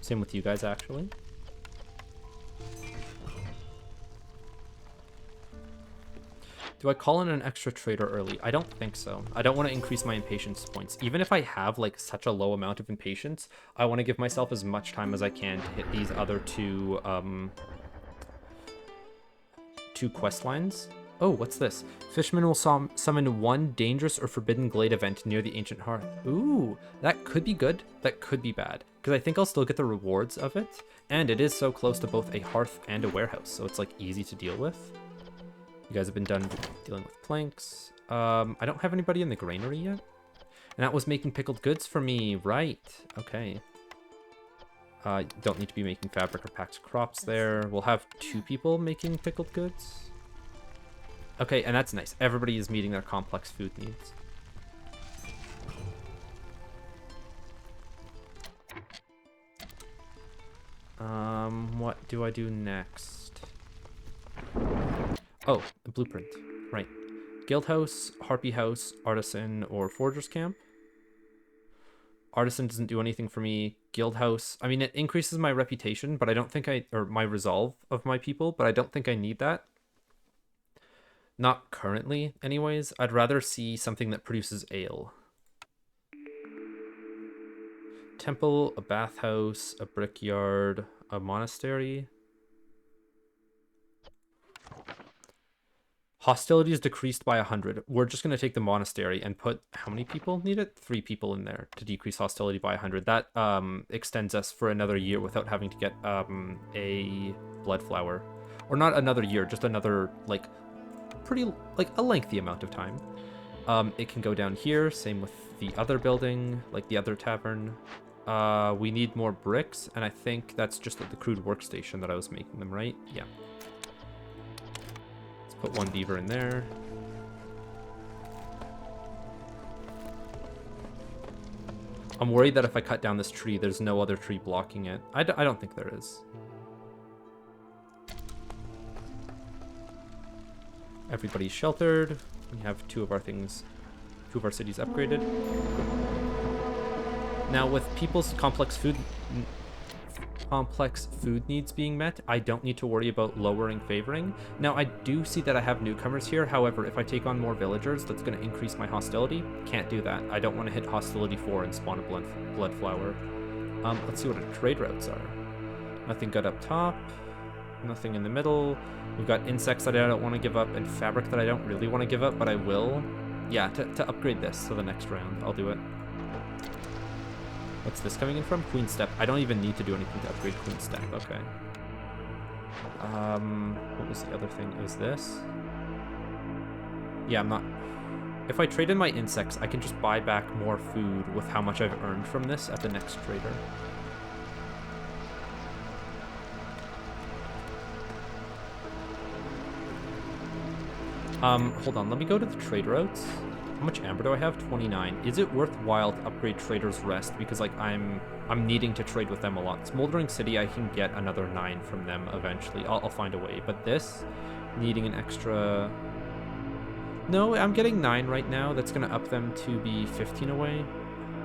Same with you guys, actually. Do I call in an extra trader early? I don't think so. I don't want to increase my impatience points. Even if I have like such a low amount of impatience, I want to give myself as much time as I can to hit these other two quest lines. Oh, what's this? Fisherman will summon one dangerous or forbidden glade event near the ancient hearth. Ooh, that could be good. That could be bad. Because I think I'll still get the rewards of it. And it is so close to both a hearth and a warehouse, so it's like easy to deal with. You guys have been done dealing with planks. I don't have anybody in the granary yet. And that was making pickled goods for me, right? Okay. Don't need to be making fabric or packed crops there. We'll have 2 people making pickled goods. Okay, and that's nice. Everybody is meeting their complex food needs. What do I do next? Oh, a blueprint. Right. Guild house, harpy house, artisan, or forger's camp. Artisan doesn't do anything for me. Guild house, I mean, it increases my reputation, but I don't think or my resolve of my people, but I don't think I need that. Not currently, anyways. I'd rather see something that produces ale. Temple, a bathhouse, a brickyard, a monastery. Hostility is decreased by 100. We're just going to take the monastery and put, how many people need it? 3 people in there to decrease hostility by 100. That extends us for another year without having to get a blood flower. Or not another year, just another, like, pretty, like, a lengthy amount of time. It can go down here, same with the other building, like the other tavern. We need more bricks, and I think that's just at the crude workstation that I was making them, right? Yeah. Let's put 1 beaver in there. I'm worried that if I cut down this tree, there's no other tree blocking it. I don't think there is. Everybody's sheltered. We have two of our cities upgraded. Now, with people's complex food needs being met, I don't need to worry about lowering favoring. Now, I do see that I have newcomers here. However, if I take on more villagers, that's going to increase my hostility. Can't do that. I don't want to hit hostility 4 and spawn a blood flower. Let's see what our trade routes are. Nothing good up top. Nothing in the middle. We've got insects that I don't want to give up and fabric that I don't really want to give up, but I will. Yeah, to upgrade this to the next round, I'll do it. What's this coming in from? Queen Step. I don't even need to do anything to upgrade Queen Step. Okay. What was the other thing? It was this. Yeah, I'm not... If I trade in my insects, I can just buy back more food with how much I've earned from this at the next trader. Hold on. Let me go to the trade routes. How much amber do I have? 29. Is it worthwhile to upgrade Trader's Rest? Because, like, I'm needing to trade with them a lot. Smoldering City, I can get another 9 from them eventually. I'll find a way. But this, needing an extra... No, I'm getting 9 right now. That's going to up them to be 15 away.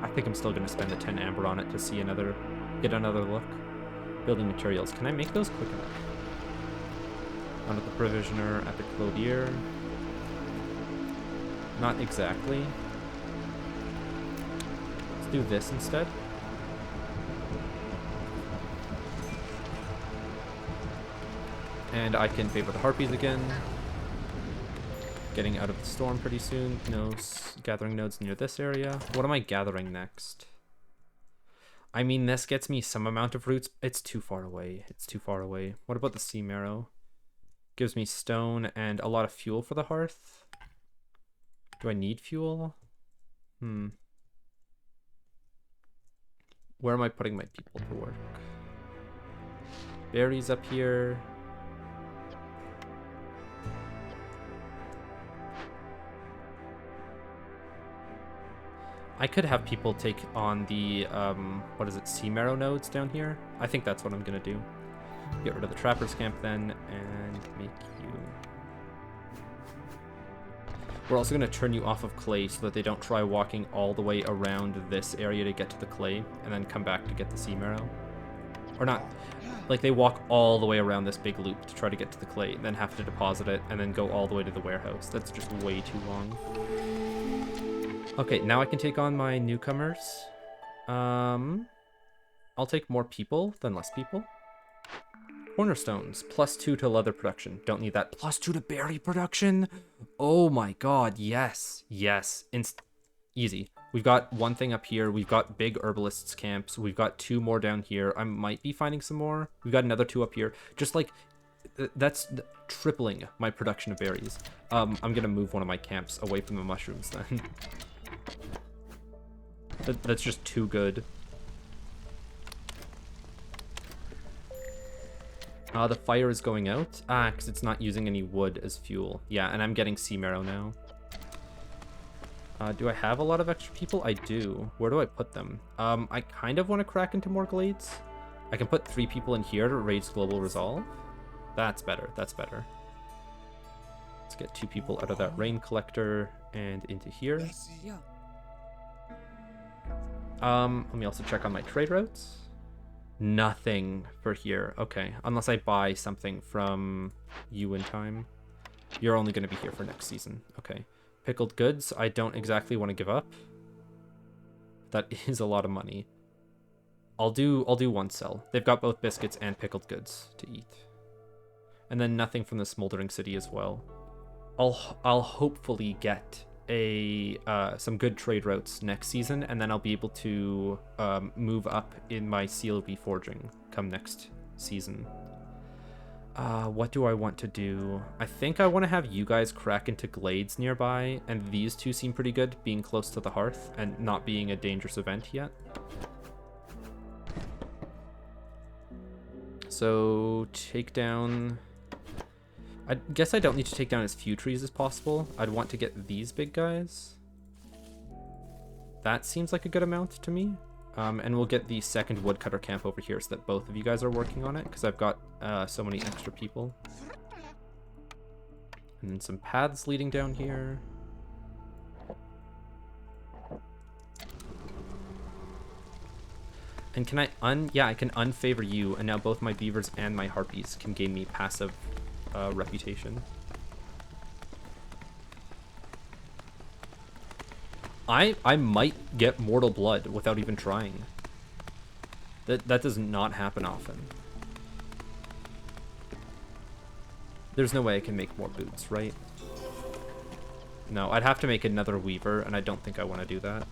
I think I'm still going to spend the 10 amber on it to see get another look. Building materials. Can I make those quick enough? Under the Provisioner at the Clothier. Not exactly. Let's do this instead. And I can favor the Harpies again. Getting out of the storm pretty soon. Gathering nodes near this area. What am I gathering next? I mean, this gets me some amount of roots. It's too far away. It's too far away. What about the Sea Marrow? Gives me stone and a lot of fuel for the hearth. Do I need fuel? Where am I putting my people to work? Berries up here. I could have people take on the, Sea Marrow nodes down here. I think that's what I'm gonna do. Get rid of the Trapper's Camp then, and make you... We're also going to turn you off of clay so that they don't try walking all the way around this area to get to the clay, and then come back to get the Sea Marrow. Or not, like they walk all the way around this big loop to try to get to the clay, then have to deposit it, and then go all the way to the warehouse. That's just way too long. Okay, now I can take on my newcomers. I'll take more people than less people. Cornerstones, +2 to leather production. Don't need that. +2 to berry production? Oh my god, yes. Yes. Easy. We've got one thing up here. We've got big herbalists camps. We've got 2 more down here. I might be finding some more. We've got another 2 up here. Just like, that's tripling my production of berries. I'm gonna move one of my camps away from the mushrooms then. That's just too good. The fire is going out. Because it's not using any wood as fuel. Yeah, and I'm getting Sea Marrow now. Do I have a lot of extra people? I do. Where do I put them? I kind of want to crack into more glades. I can put 3 people in here to raise global resolve. That's better. That's better. Let's get 2 people out of that rain collector and into here. Let me also check on my trade routes. Nothing for here. Okay, unless I buy something from you in time. You're only going to be here for next season. Okay. Pickled goods, I don't exactly want to give up. That is a lot of money. I'll do 1 sell. They've got both biscuits and pickled goods to eat. And then nothing from the Smoldering City as well. I'll hopefully get some good trade routes next season, and then I'll be able to move up in my seal reforging come next season. What do I want to do? I think I want to have you guys crack into glades nearby, and these 2 seem pretty good, being close to the hearth and not being a dangerous event yet. So take down... I guess I don't need to take down as few trees as possible. I'd want to get these big guys. That seems like a good amount to me. And we'll get the second woodcutter camp over here so that both of you guys are working on it, because I've got so many extra people. And then some paths leading down here. And can I yeah, I can unfavor you, and now both my beavers and my harpies can gain me passive reputation. I might get mortal blood without even trying. That does not happen often. There's no way I can make more boots, right? No, I'd have to make another weaver, and I don't think I want to do that.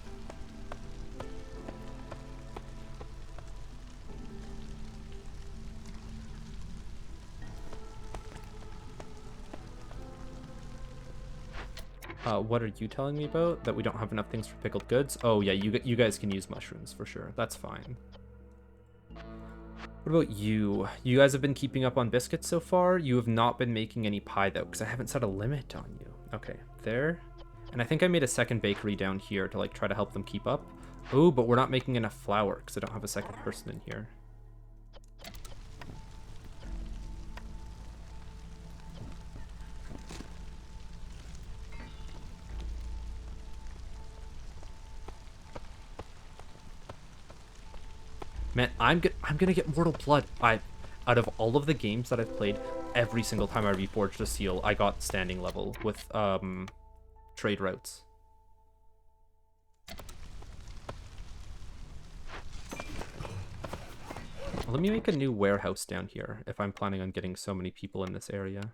What are you telling me about? That we don't have enough things for pickled goods? Oh yeah, you guys can use mushrooms for sure. That's fine. What about you? You guys have been keeping up on biscuits so far? You have not been making any pie though, because I haven't set a limit on you. Okay, there. And I think I made a second bakery down here to like try to help them keep up. Oh, but we're not making enough flour because I don't have a second person in here. Man, I'm gonna get mortal blood. Out of all of the games that I've played, every single time I reforged a seal, I got standing level with trade routes. Let me make a new warehouse down here if I'm planning on getting so many people in this area.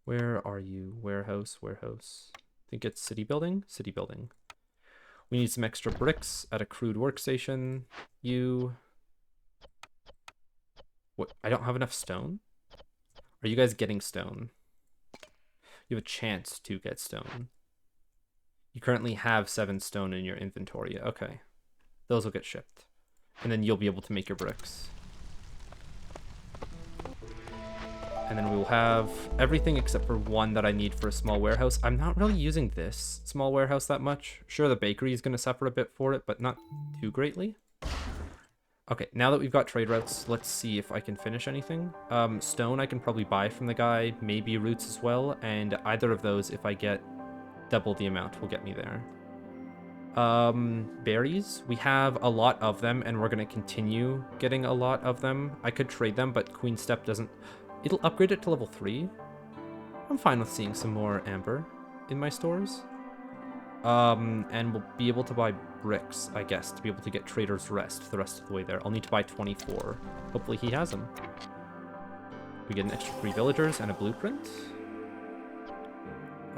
Where are you? Warehouse, warehouse. I think it's city building? City building. We need some extra bricks at a crude workstation. What? I don't have enough stone? Are you guys getting stone? You have a chance to get stone. You currently have 7 stone in your inventory. Okay. Those will get shipped. And then you'll be able to make your bricks. And then we will have everything except for one that I need for a small warehouse. I'm not really using this small warehouse that much. Sure, the bakery is going to suffer a bit for it, but not too greatly. Okay, now that we've got trade routes, let's see if I can finish anything. Stone I can probably buy from the guy, maybe roots as well, and either of those, if I get double the amount, will get me there. Berries, we have a lot of them, and we're going to continue getting a lot of them. I could trade them, but Queen Step doesn't... It'll upgrade it to level 3. I'm fine with seeing some more amber in my stores. And we'll be able to buy bricks, I guess, to be able to get Trader's Rest the rest of the way there. I'll need to buy 24. Hopefully he has them. We get an extra 3 villagers and a blueprint.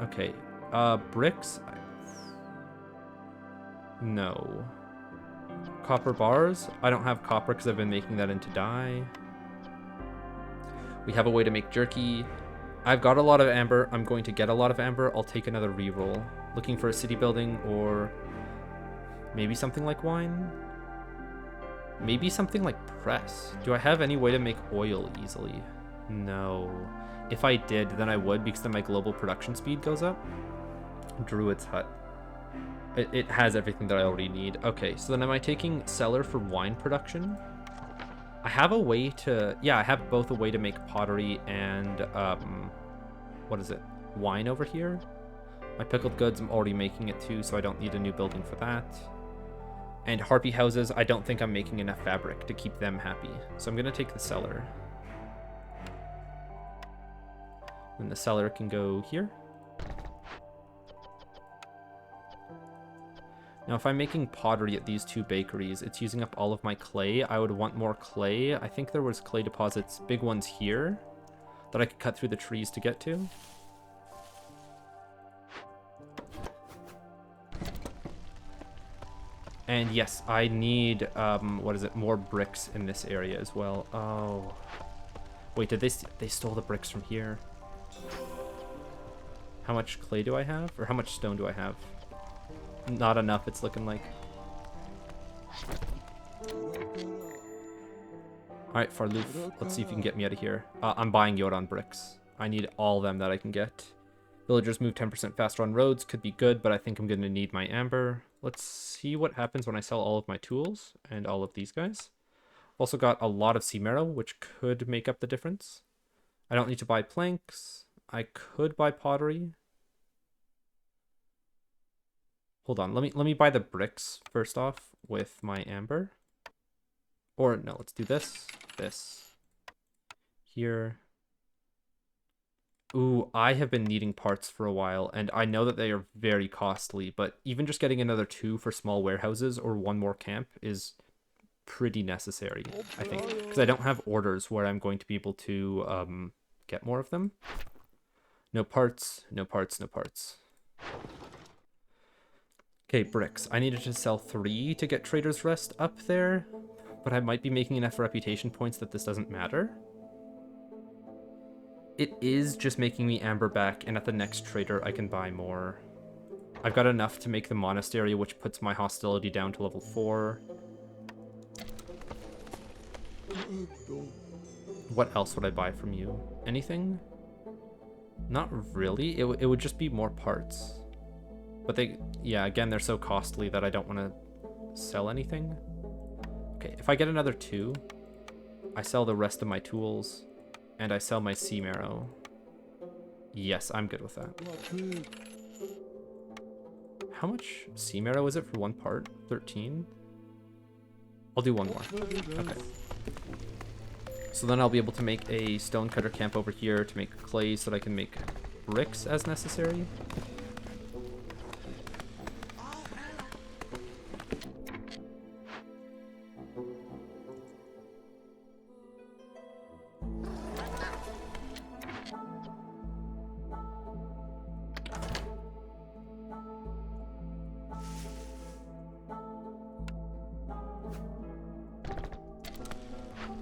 Okay, bricks. No. Copper bars. I don't have copper because I've been making that into dye. We have a way to make jerky. I've got a lot of amber. I'm going to get a lot of amber. I'll take another reroll. Looking for a city building or maybe something like wine. Maybe something like press. Do I have any way to make oil easily? No. If I did, then I would, because then my global production speed goes up. Druid's Hut. It has everything that I already need. Okay, so then am I taking cellar for wine production? I have a way to... Yeah, I have both a way to make pottery and... what is it? Wine over here? My pickled goods, I'm already making it too, so I don't need a new building for that. And harpy houses, I don't think I'm making enough fabric to keep them happy. So I'm going to take the cellar. And the cellar can go here. Now, if I'm making pottery at these 2 bakeries, it's using up all of my clay. I would want more clay. I think there was clay deposits, big ones here, that I could cut through the trees to get to. And yes, I need, what is it, more bricks in this area as well. Oh. Wait, did they stole the bricks from here? How much clay do I have? Or how much stone do I have? Not enough, it's looking like. Alright, Farloof, let's see if you can get me out of here. I'm buying Yoran bricks. I need all of them that I can get. Villagers move 10% faster on roads, could be good, but I think I'm going to need my amber. Let's see what happens when I sell all of my tools and all of these guys. Also got a lot of sea marrow, which could make up the difference. I don't need to buy planks. I could buy pottery. Hold on, let me buy the bricks first off with my amber. Or no, let's do this. Here. Ooh, I have been needing parts for a while, and I know that they are very costly, but even just getting another 2 for small warehouses or 1 more camp is pretty necessary, I think. Because I don't have orders where I'm going to be able to get more of them. No parts, no parts, no parts. Okay, bricks. I needed to sell 3 to get Trader's Rest up there, but I might be making enough reputation points that this doesn't matter. It is just making me amber back, and at the next trader I can buy more. I've got enough to make the monastery, which puts my hostility down to level 4. What else would I buy from you? Anything? Not really. It would just be more parts. But yeah, again, they're so costly that I don't want to sell anything. Okay, if I get another 2, I sell the rest of my tools. And I sell my sea marrow. Yes, I'm good with that. How much sea marrow is it for 1 part? 13? I'll do 1 more. Okay. So then I'll be able to make a stonecutter camp over here to make clay so that I can make bricks as necessary.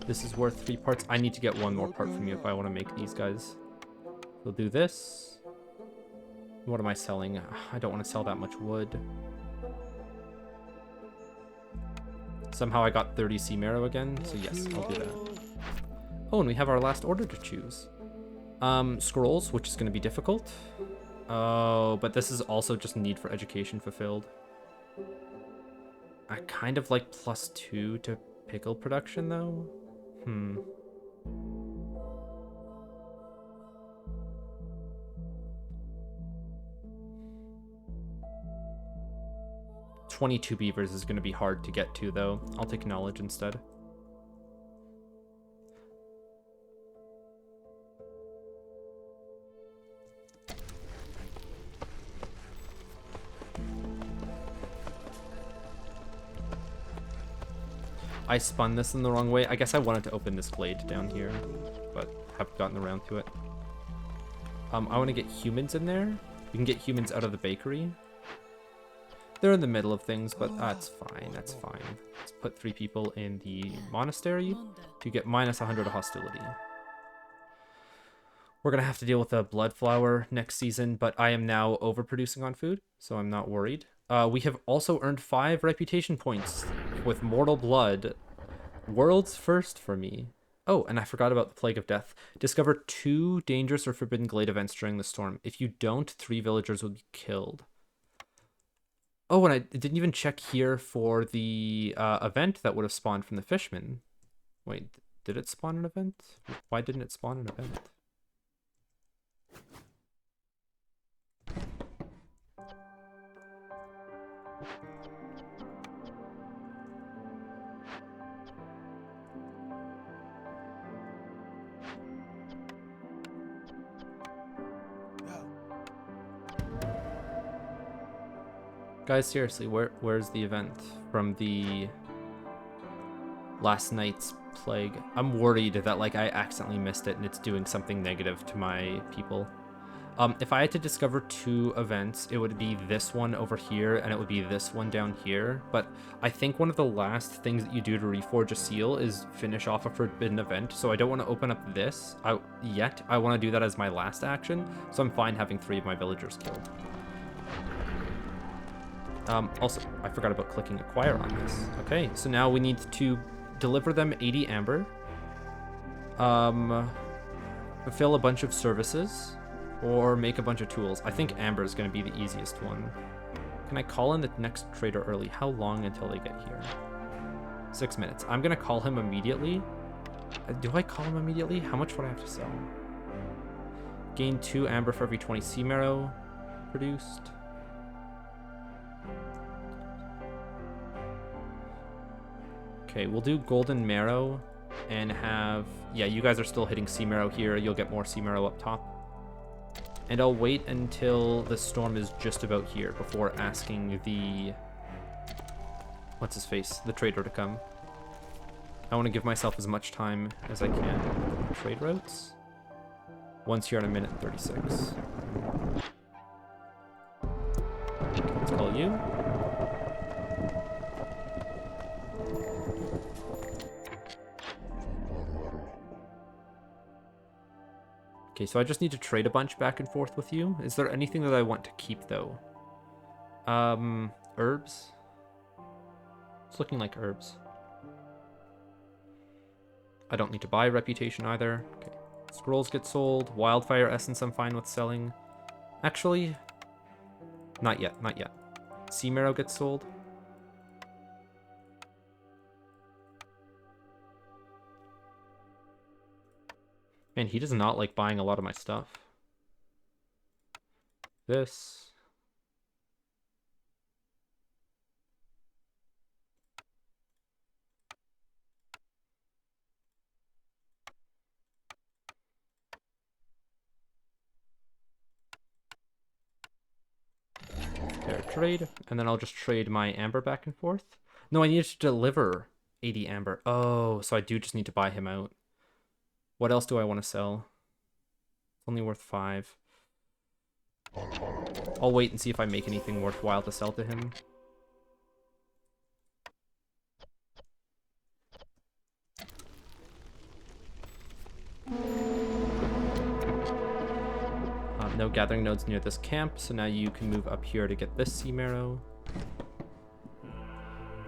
This is worth 3 parts. I need to get 1 more part from you if I want to make these guys. We'll do this. What am I selling? I don't want to sell that much wood. Somehow I got 30 sea marrow again, so yes, I'll do that. Oh, and we have our last order to choose. Scrolls, which is going to be difficult. Oh, but this is also just need for education fulfilled. I kind of like +2 to pickle production, though. 22 beavers is going to be hard to get to, though. I'll take knowledge instead. I spun this in the wrong way. I guess I wanted to open this glade down here, but haven't gotten around to it. I want to get humans in there. We can get humans out of the bakery. They're in the middle of things, but that's fine. That's fine. Let's put 3 people in the monastery to get -100 hostility. We're going to have to deal with a blood flower next season, but I am now overproducing on food, so I'm not worried. We have also earned 5 reputation points with mortal blood. World's first for me. Oh, and I forgot about the Plague of Death. Discover 2 dangerous or forbidden glade events during the storm. If you don't, 3 villagers will be killed. Oh, and I didn't even check here for the event that would have spawned from the fishman. Wait, did it spawn an event? Why didn't it spawn an event? Guys, seriously, where's the event from the last night's plague? I'm worried that like I accidentally missed it and it's doing something negative to my people. If I had to discover 2 events, it would be this one over here and it would be this one down here. But I think one of the last things that you do to reforge a seal is finish off a forbidden event. So I don't want to open up this yet. I want to do that as my last action. So I'm fine having 3 of my villagers killed. Also, I forgot about clicking acquire on this. Okay, so now we need to deliver them 80 amber. Fulfill a bunch of services. Or make a bunch of tools. I think amber is going to be the easiest one. Can I call in the next trader early? How long until they get here? 6 minutes. I'm gonna call him immediately. Do I call him immediately? How much would I have to sell? Gain 2 amber for every 20 sea marrow produced. Okay, we'll do golden marrow and have... Yeah, you guys are still hitting sea marrow here. You'll get more sea marrow up top. And I'll wait until the storm is just about here before asking the... What's his face? The trader to come. I want to give myself as much time as I can. Trade routes. One's here in 1:36. Let's call you. Okay, so I just need to trade a bunch back and forth with you. Is there anything that I want to keep, though? Herbs? It's looking like herbs. I don't need to buy reputation either. Okay. Scrolls get sold. Wildfire essence I'm fine with selling. Actually, not yet, not yet. Sea marrow gets sold. Man, he does not like buying a lot of my stuff. This. Fair trade, and then I'll just trade my amber back and forth. No, I need to deliver 80 amber. Oh, so I do just need to buy him out. What else do I want to sell? It's only worth 5. I'll wait and see if I make anything worthwhile to sell to him. No gathering nodes near this camp, so now you can move up here to get this sea marrow.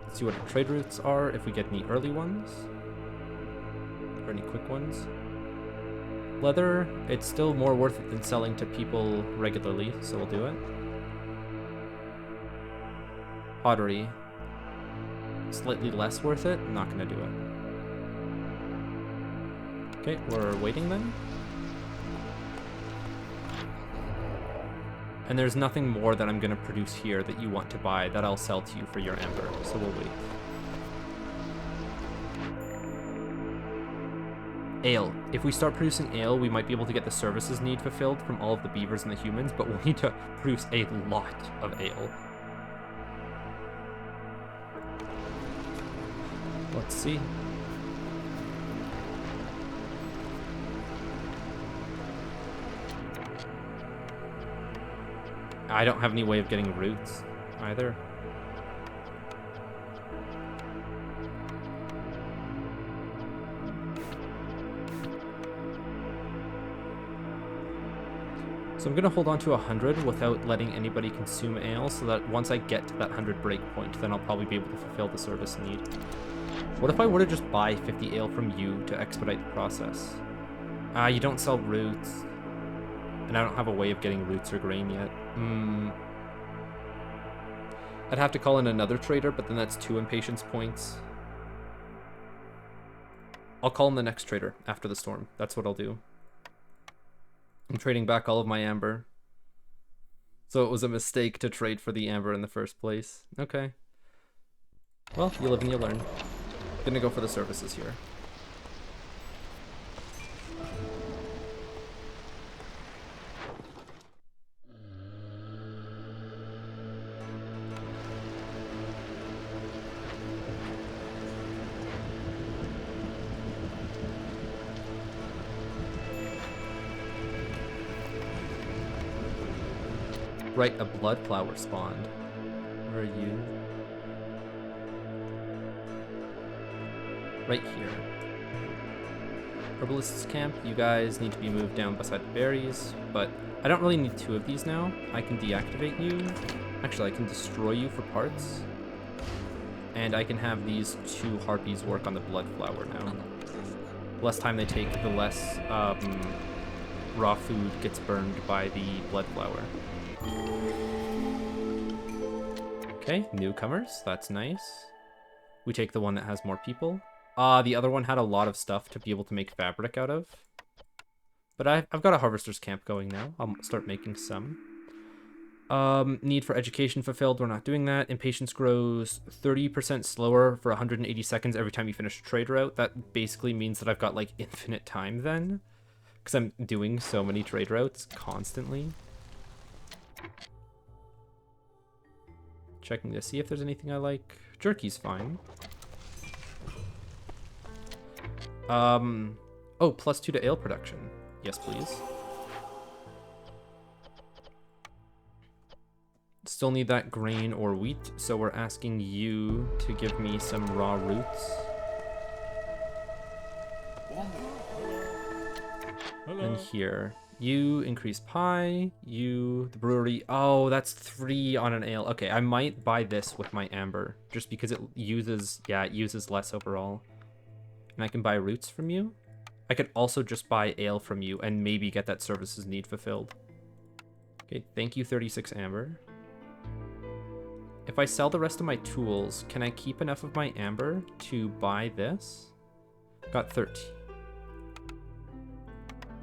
Let's see what our trade routes are, if we get any early ones. Or any quick ones. Leather, it's still more worth it than selling to people regularly, so we'll do it. Pottery. Slightly less worth it, I'm not gonna do it. Okay, we're waiting then. And there's nothing more that I'm gonna produce here that you want to buy that I'll sell to you for your amber, so we'll wait. Ale. If we start producing ale, we might be able to get the services need fulfilled from all of the beavers and the humans, but we'll need to produce a lot of ale. Let's see. I don't have any way of getting roots either. So I'm gonna hold on to 100 without letting anybody consume ale, so that once I get to that 100 break point, then I'll probably be able to fulfill the service need. What if I were to just buy 50 ale from you to expedite the process? You don't sell roots. And I don't have a way of getting roots or grain yet. I'd have to call in another trader, but then that's 2 impatience points. I'll call in the next trader after the storm. That's what I'll do. I'm trading back all of my amber. So it was a mistake to trade for the amber in the first place. Okay. Well, you live and you learn. Gonna go for the services here. Right, a blood flower spawned. Where are you? Right here. Herbalist's camp, you guys need to be moved down beside the berries, but I don't really need 2 of these now. I can deactivate you. Actually, I can destroy you for parts. And I can have these 2 harpies work on the blood flower now. The less time they take, the less raw food gets burned by the blood flower. Okay, newcomers. That's nice. We take the one that has more people. The other one had a lot of stuff to be able to make fabric out of. But I've got a harvester's camp going now. I'll start making some. Need for education fulfilled. We're not doing that. Impatience grows 30% slower for 180 seconds every time you finish a trade route. That basically means that I've got like infinite time then, because I'm doing so many trade routes constantly. Checking to see if there's anything I like. Jerky's fine. Oh, +2 to ale production. Yes, please. Still need that grain or wheat, so we're asking you to give me some raw roots. Hello. And here, you increase pie, you, the brewery, oh, that's 3 on an ale. Okay, I might buy this with my amber, just because it uses, yeah, it uses less overall. And I can buy roots from you. I could also just buy ale from you and maybe get that services need fulfilled. Okay, thank you, 36 amber. If I sell the rest of my tools, can I keep enough of my amber to buy this? Got 13.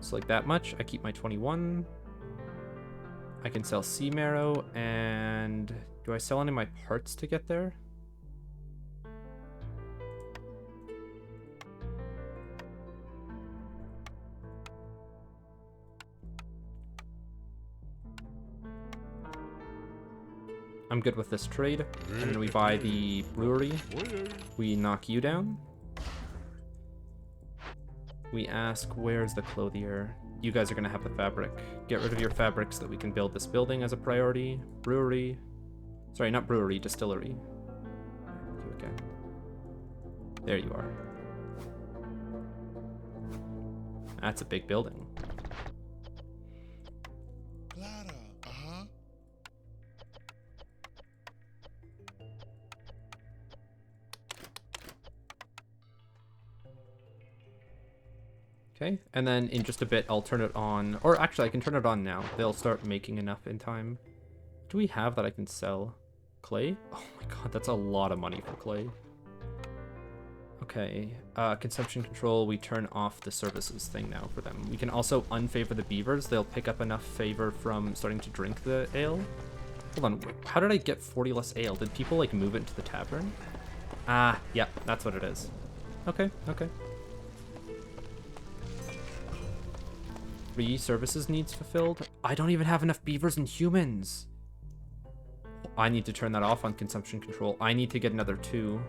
So like that much, I keep my 21. I can sell sea marrow, and do I sell any of my parts to get there? I'm good with this trade. And then we buy the brewery. We knock you down. We ask, where's the clothier? You guys are going to have the fabric. Get rid of your fabric so that we can build this building as a priority. Brewery. Sorry, not brewery, distillery. You again. There you are. That's a big building. Okay, and then in just a bit, I'll turn it on. Or actually, I can turn it on now. They'll start making enough in time. Do we have that I can sell? Clay? Oh my god, that's a lot of money for clay. Okay, consumption control, we turn off the services thing now for them. We can also unfavor the beavers. They'll pick up enough favor from starting to drink the ale. Hold on, how did I get 40 less ale? Did people like move it into the tavern? Ah, yeah, that's what it is. Okay, okay. 3 services needs fulfilled. I don't even have enough beavers and humans. I need to turn that off on consumption control. I need to get another 2.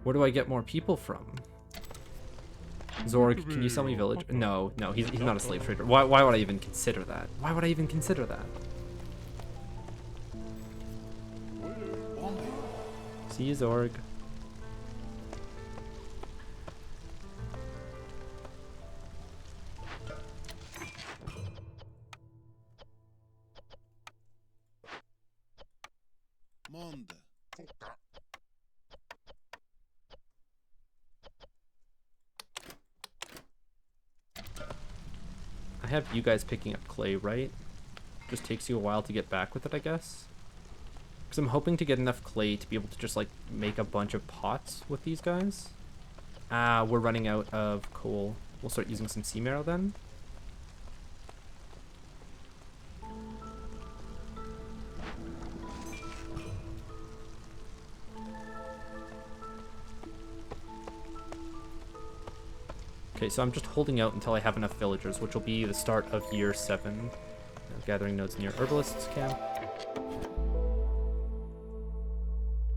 Where do I get more people from? Zorg, can you sell me village? No, no, he's not a slave trader. Why would I even consider that? Why would I even consider that? See you, Zorg. I have you guys picking up clay, right? Just takes you a while to get back with it, I guess. Because I'm hoping to get enough clay to be able to just like make a bunch of pots with these guys. Ah, we're running out of coal. We'll start using some sea marrow then. Okay, so I'm just holding out until I have enough villagers, which will be the start of year 7. Gathering nodes near herbalist's camp.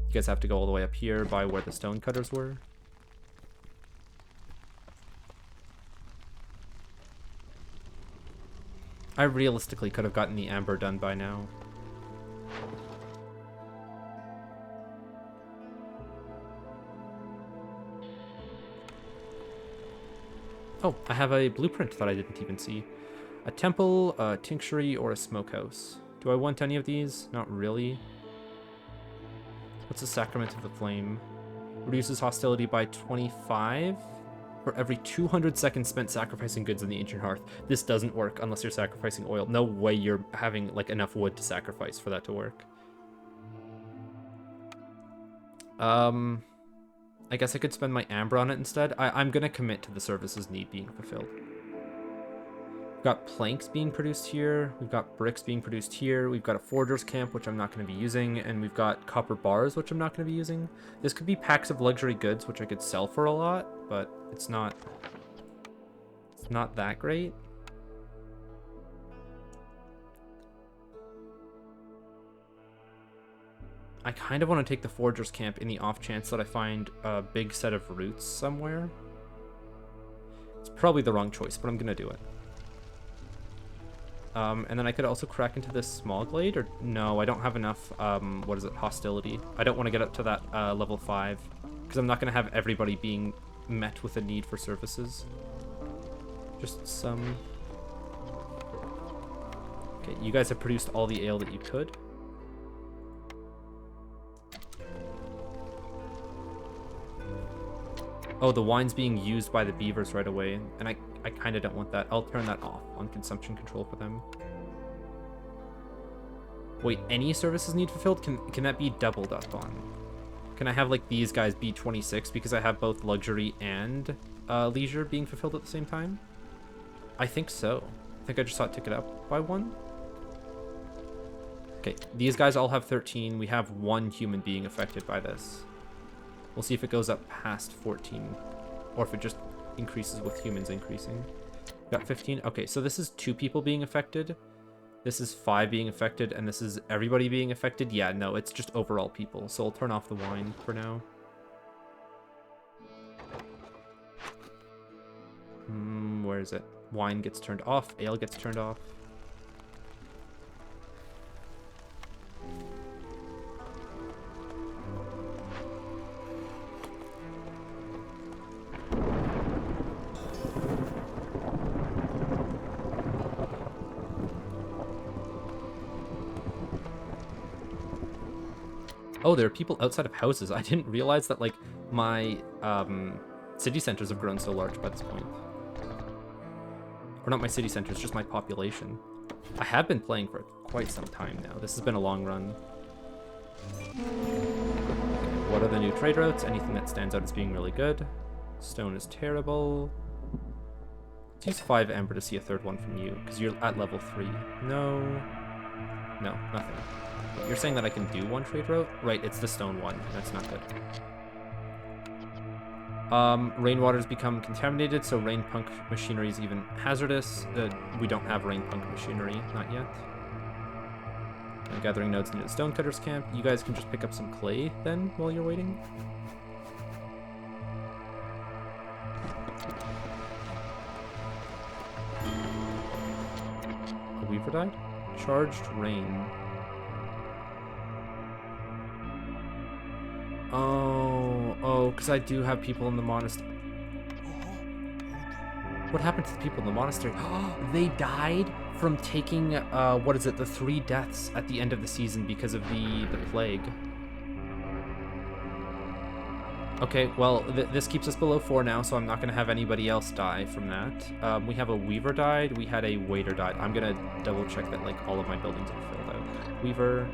You guys have to go all the way up here by where the stonecutters were. I realistically could have gotten the amber done by now. Oh, I have a blueprint that I didn't even see. A temple, a tinctuary, or a smokehouse. Do I want any of these? Not really. What's the Sacrament of the Flame? Reduces hostility by 25 for every 200 seconds spent sacrificing goods in the ancient hearth. This doesn't work unless you're sacrificing oil. No way you're having like enough wood to sacrifice for that to work. I guess I could spend my amber on it instead. I'm gonna commit to the services need being fulfilled. We've got planks being produced here. We've got bricks being produced here. We've got a forger's camp, which I'm not going to be using. And we've got copper bars, which I'm not going to be using. This could be packs of luxury goods, which I could sell for a lot, but it's not that great. I kind of want to take the forger's camp in the off chance that I find a big set of roots somewhere. It's probably the wrong choice, but I'm going to do it. And then I could also crack into this small glade, or no, I don't have enough, what is it, hostility. I don't want to get up to that level 5, because I'm not going to have everybody being met with a need for services. Just some... Okay, you guys have produced all the ale that you could. Oh, the wine's being used by the beavers right away, and I kind of don't want that. I'll turn that off on consumption control for them. Wait, any services need fulfilled? Can that be doubled up on? Can I have, like, these guys be 26 because I have both luxury and leisure being fulfilled at the same time? I think so. I think I just saw it tick it up by 1. Okay, these guys all have 13. We have 1 human being affected by this. We'll see if it goes up past 14, or if it just increases with humans increasing. Got 15. Okay, so this is 2 people being affected. This is 5 being affected, and this is everybody being affected. Yeah, no, it's just overall people. So I'll turn off the wine for now. Where is it? Wine gets turned off. Ale gets turned off. Oh, there are people outside of houses. I didn't realize that, like, my city centers have grown so large by this point. Or not my city centers, just my population. I have been playing for quite some time now. This has been a long run. What are the new trade routes? Anything that stands out as being really good. Stone is terrible. Let's use 5 amber to see a third one from you, because you're at level 3. No. No, nothing. You're saying that I can do 1 trade route? Right, it's the stone one. That's not good. Rainwater's become contaminated, so rain punk machinery is even hazardous. We don't have rain punk machinery, not yet. Gathering nodes near the stonecutter's camp. You guys can just pick up some clay then while you're waiting. A weaver died? Charged rain. Oh, because I do have people in the monastery. What happened to the people in the monastery? They died from taking, what is it, the 3 deaths at the end of the season because of the plague. Okay, well, this keeps us below 4 now, so I'm not going to have anybody else die from that. We have a weaver died. We had a waiter died. I'm going to double check that, like, all of my buildings are filled out. Weaver.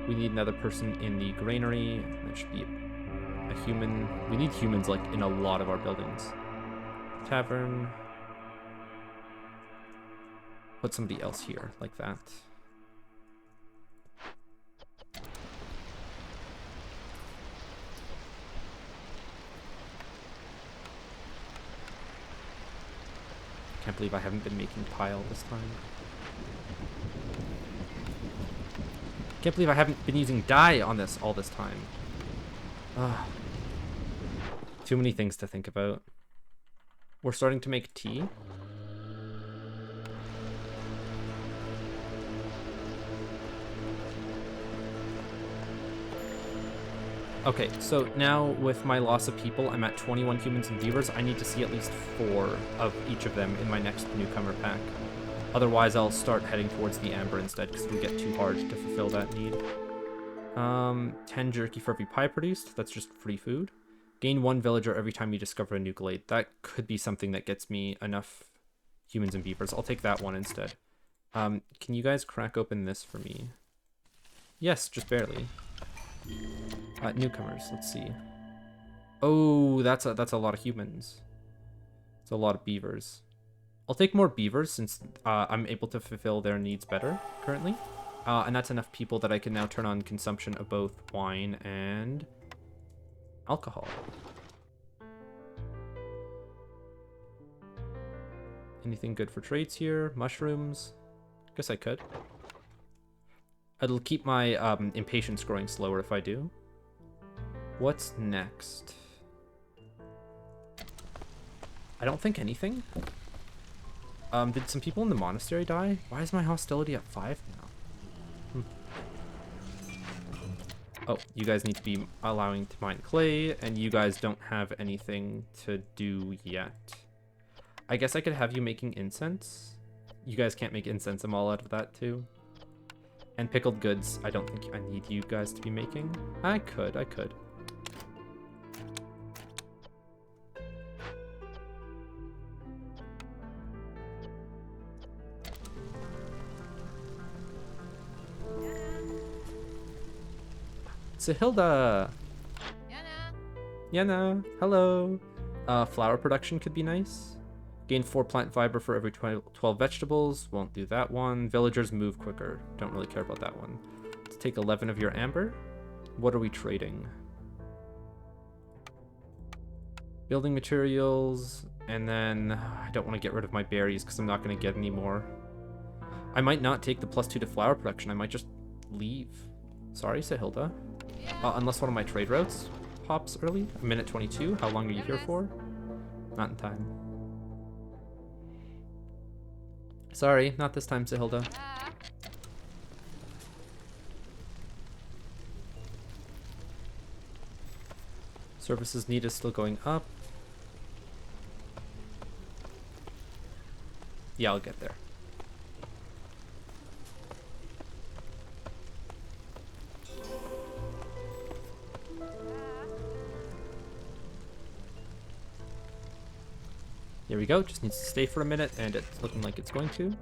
We need another person in the granary. That should be a human. We need humans, like, in a lot of our buildings. Tavern. Put somebody else here, like that. Can't believe I haven't been making pile this time. Can't believe I haven't been using dye on this all this time. Ugh. Too many things to think about. We're starting to make tea. Okay, so now with my loss of people, I'm at 21 humans and beavers. I need to see at least 4 of each of them in my next newcomer pack. Otherwise, I'll start heading towards the amber instead, because it'll get too hard to fulfill that need. 10 jerky for every pie produced. That's just free food. Gain 1 villager every time you discover a new glade. That could be something that gets me enough humans and beavers. I'll take that one instead. Can you guys crack open this for me? Yes, just barely. Newcomers, let's see. Oh, that's a lot of humans. It's a lot of beavers. I'll take more beavers since I'm able to fulfill their needs better currently. And that's enough people that I can now turn on consumption of both wine and alcohol. Anything good for trades here? Mushrooms? Guess I could. It'll keep my impatience growing slower if I do. What's next? I don't think anything. Did some people in the monastery die? Why is my hostility at 5 now? Oh, you guys need to be allowing to mine clay, and you guys don't have anything to do yet. I guess I could have you making incense. You guys can't make incense. I'm all out of that too. And pickled goods, I don't think I need you guys to be making. I could. Sahilda! Yana! Hello! Flour production could be nice. Gain 4 plant fiber for every 12 vegetables. Won't do that one. Villagers move quicker. Don't really care about that one. Let's take 11 of your amber. What are we trading? Building materials. And then I don't want to get rid of my berries because I'm not going to get any more. I might not take the +2 to flour production. I might just leave. Sorry, Sahilda. Unless one of my trade routes pops early. A minute 22. How long are you here for? Not in time. Sorry, not this time, Sahilda. Services need is still going up. Yeah, I'll get there. Here we go, just needs to stay for a minute, and it's looking like it's going to.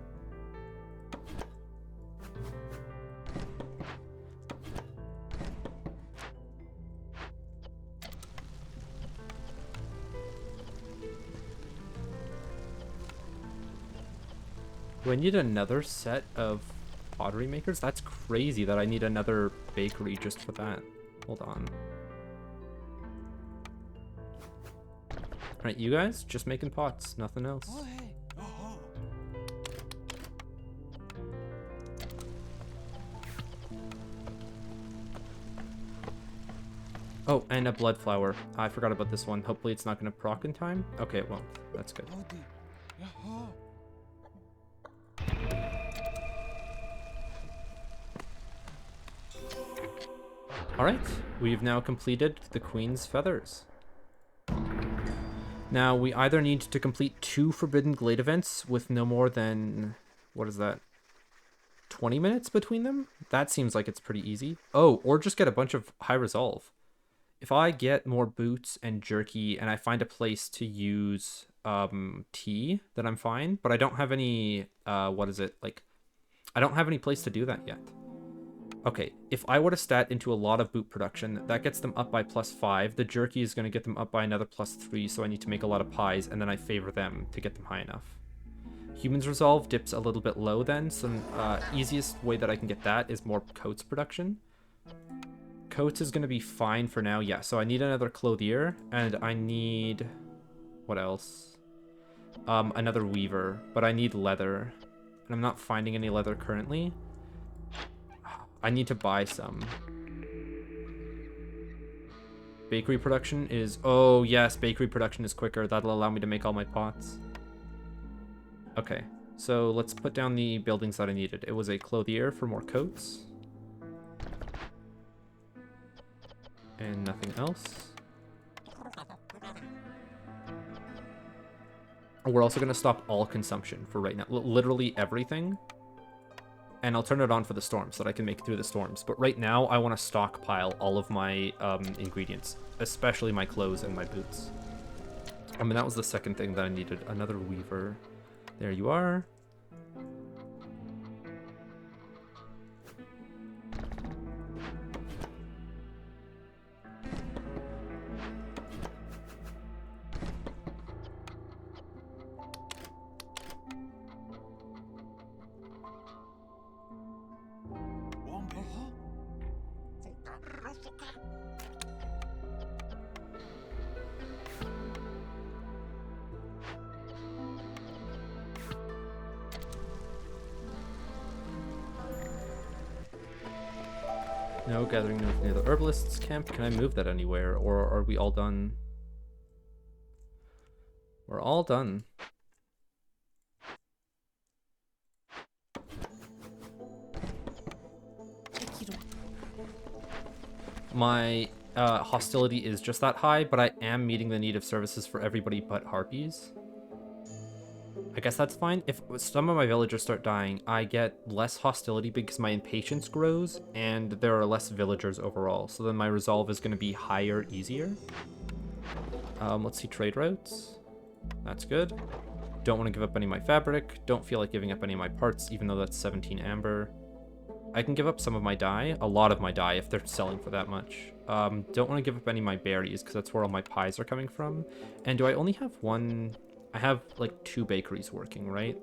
Do I need another set of pottery makers? That's crazy that I need another bakery just for that. Hold on. Alright, you guys, just making pots, nothing else. Oh, and a blood flower. I forgot about this one. Hopefully it's not going to proc in time. Okay, it won't. That's good. Alright, we've now completed the Queen's Feathers. Now, we either need to complete 2 Forbidden Glade events with no more than, what is that, 20 minutes between them? That seems like it's pretty easy. Oh, or just get a bunch of high resolve. If I get more boots and jerky and I find a place to use tea, then I'm fine. But I don't have any, I don't have any place to do that yet. Okay, if I were to stat into a lot of boot production, that gets them up by +5. The jerky is going to get them up by another +3, so I need to make a lot of pies, and then I favor them to get them high enough. Humans Resolve dips a little bit low then, so easiest way that I can get that is more coats production. Coats is going to be fine for now, yeah, so I need another clothier, and I need... what else? Another weaver, but I need leather, and I'm not finding any leather currently. I need to buy some. Bakery production is... oh, yes, bakery production is quicker. That'll allow me to make all my pots. Okay, so let's put down the buildings that I needed. It was a clothier for more coats. And nothing else. We're also going to stop all consumption for right now. Literally everything. And I'll turn it on for the storms so that I can make it through the storms. But right now, I want to stockpile all of my ingredients, especially my clothes and my boots. I mean, that was the second thing that I needed. Another weaver. There you are. No gathering nodes near the herbalist's camp. Can I move that anywhere, or are we all done? We're all done. My hostility is just that high, but I am meeting the need of services for everybody but harpies. I guess that's fine. If some of my villagers start dying, I get less hostility because my impatience grows, and there are less villagers overall. So then my resolve is going to be higher, easier. Let's see trade routes. That's good. Don't want to give up any of my fabric. Don't feel like giving up any of my parts, even though that's 17 amber. I can give up some of my dye, a lot of my dye if they're selling for that much. Don't want to give up any of my berries because that's where all my pies are coming from. And do I only have one? I have like 2 bakeries working, right?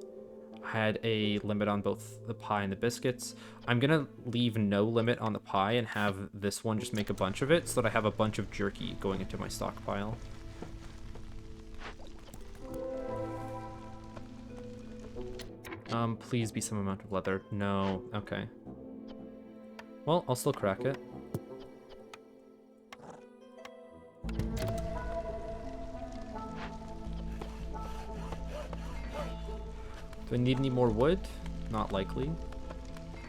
I had a limit on both the pie and the biscuits. I'm gonna leave no limit on the pie and have this one just make a bunch of it so that I have a bunch of jerky going into my stockpile. Please be some amount of leather. No, okay. Well, I'll still crack it. Do I need any more wood? Not likely.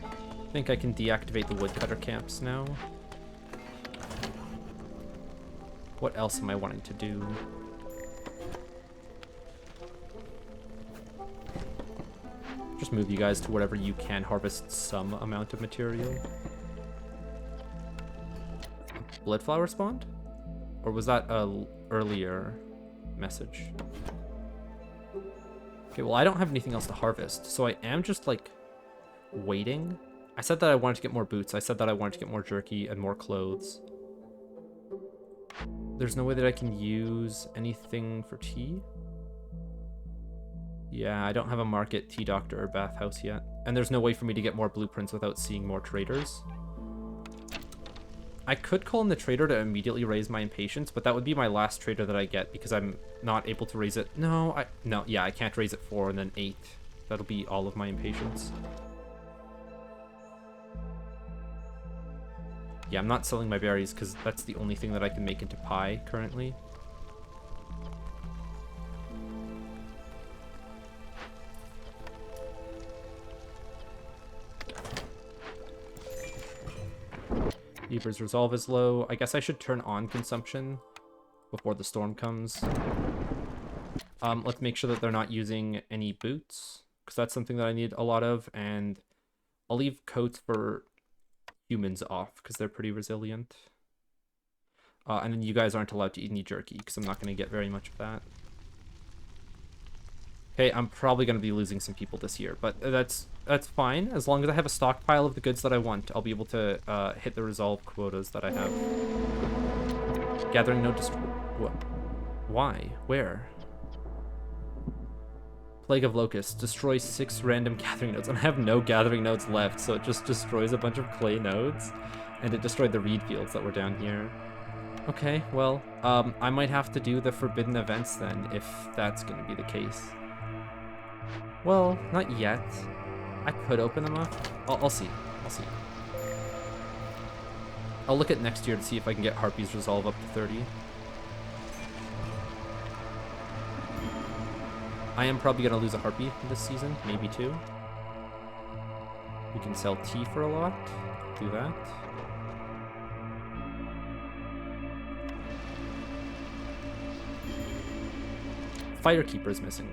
I think I can deactivate the woodcutter camps now. What else am I wanting to do? Just move you guys to wherever you can harvest some amount of material. Bloodflower spawned? Or was that a earlier message? Okay, well I don't have anything else to harvest, so I am just like waiting. I said that I wanted to get more boots. I said that I wanted to get more jerky and more clothes. There's no way that I can use anything for tea. Yeah, I don't have a market, tea doctor, or bathhouse yet. And there's no way for me to get more blueprints without seeing more traders. I could call in the trader to immediately raise my impatience, but that would be my last trader that I get because I'm not able to raise it. No, I can't raise it 4 and then 8. That'll be all of my impatience. Yeah, I'm not selling my berries because that's the only thing that I can make into pie currently. Beaver's resolve is low. I guess I should turn on consumption before the storm comes. Let's make sure that they're not using any boots, because that's something that I need a lot of, and I'll leave coats for humans off, because they're pretty resilient. And then you guys aren't allowed to eat any jerky, because I'm not going to get very much of that. Okay, I'm probably going to be losing some people this year, but that's fine. As long as I have a stockpile of the goods that I want, I'll be able to hit the resolve quotas that I have. Gathering no what? Why? Where? Plague of Locusts. Destroys 6 random gathering nodes. And I have no gathering nodes left, so it just destroys a bunch of clay nodes. And it destroyed the reed fields that were down here. Okay, well, I might have to do the forbidden events then, if that's going to be the case. Well, not yet. I could open them up. I'll see. I'll see. I'll look at next year to see if I can get Harpy's Resolve up to 30. I am probably going to lose a Harpy this season, maybe 2. We can sell tea for a lot. Do that. Firekeeper is missing.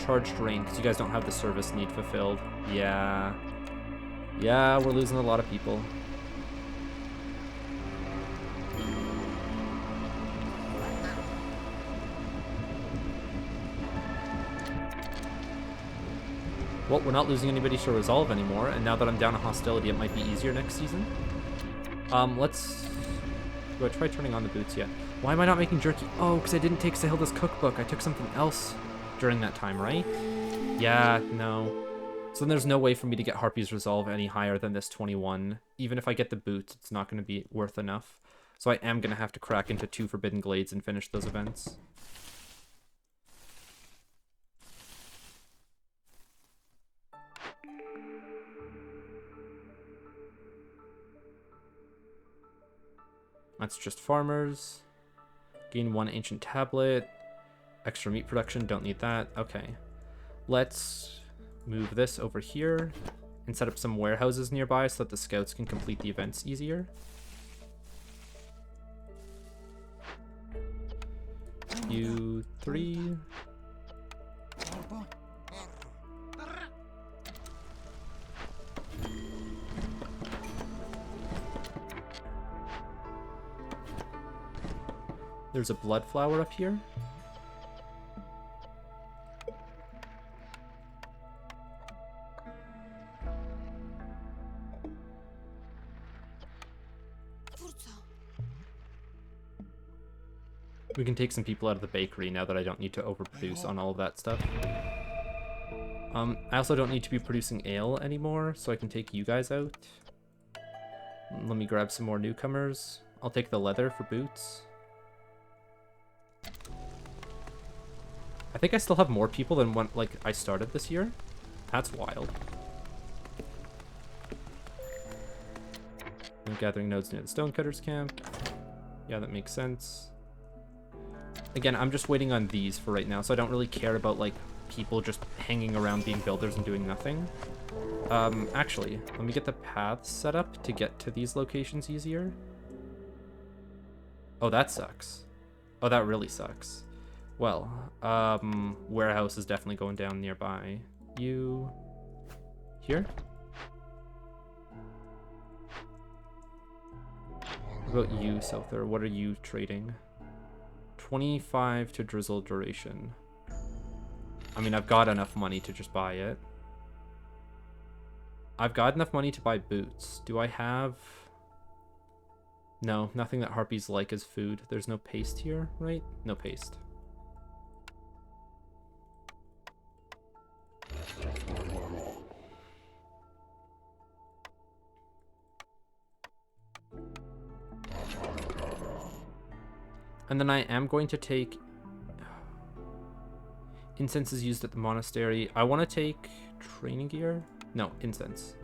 Charged rain, because you guys don't have the service need fulfilled. Yeah. Yeah, we're losing a lot of people. Well, we're not losing anybody to resolve anymore, and now that I'm down a hostility, it might be easier next season. Do I try turning on the boots yet? Why am I not making jerky? Oh, because I didn't take Sahilda's cookbook. I took something else during that time, right? Yeah, no. So then there's no way for me to get Harpy's Resolve any higher than this 21. Even if I get the boots, it's not going to be worth enough. So I am going to have to crack into 2 Forbidden Glades and finish those events. That's just farmers. Gain 1 ancient tablet. Extra meat production, don't need that. Okay. Let's move this over here and set up some warehouses nearby so that the scouts can complete the events easier. You 3. There's a blood flower up here. We can take some people out of the bakery now that I don't need to overproduce on all of that stuff. I also don't need to be producing ale anymore, so I can take you guys out. Let me grab some more newcomers. I'll take the leather for boots. I think I still have more people than when I started this year. That's wild. I'm gathering nodes near the stonecutters camp. Yeah, that makes sense. Again, I'm just waiting on these for right now, so I don't really care about people just hanging around being builders and doing nothing. Actually, let me get the paths set up to get to these locations easier. Oh, that sucks. Oh, that really sucks. Well, warehouse is definitely going down nearby. You here? What about you, Souther? What are you trading? 25 to drizzle duration. I mean, I've got enough money to just buy it. I've got enough money to buy boots. Do I have... No, nothing that harpies like as food. There's no paste here, right? No paste. And then I am going to take... Incense is used at the monastery. I want to take training gear. No, incense.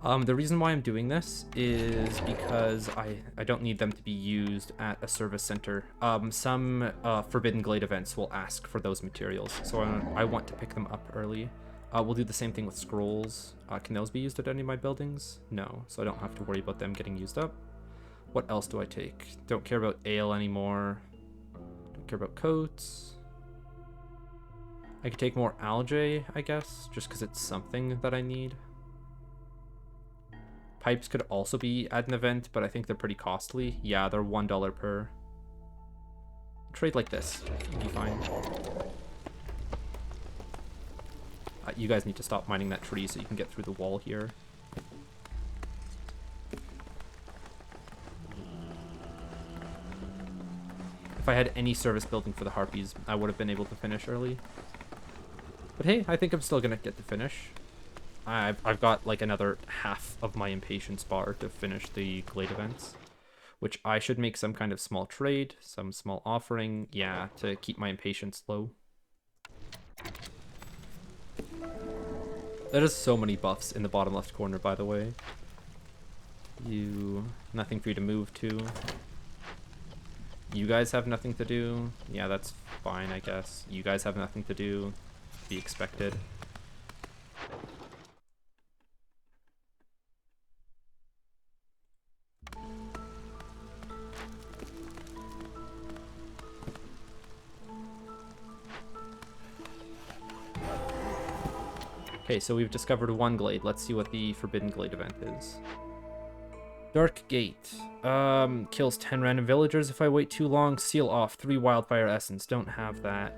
The reason why I'm doing this is because I don't need them to be used at a service center. Some Forbidden Glade events will ask for those materials, so I want to pick them up early. We'll do the same thing with scrolls. Can those be used at any of my buildings? No, so I don't have to worry about them getting used up. What else do I take? Don't care about ale anymore. Don't care about coats. I could take more algae, I guess, just because it's something that I need. Pipes could also be at an event, but I think they're pretty costly. Yeah, they're $1 per. Trade like this. It'd be fine. You guys need to stop mining that tree so you can get through the wall here. If I had any service building for the harpies, I would have been able to finish early. But hey, I think I'm still gonna get to finish. I've got another half of my impatience bar to finish the Glade events, which I should make some kind of small trade, some small offering, yeah, to keep my impatience low. There is so many buffs in the bottom left corner, by the way. Nothing for you to move to. You guys have nothing to do. Yeah, that's fine, I guess. You guys have nothing to do. Be expected. Okay, so we've discovered one glade. Let's see what the Forbidden Glade event is. Dark Gate. Kills 10 random villagers if I wait too long. Seal off 3 wildfire essence. Don't have that.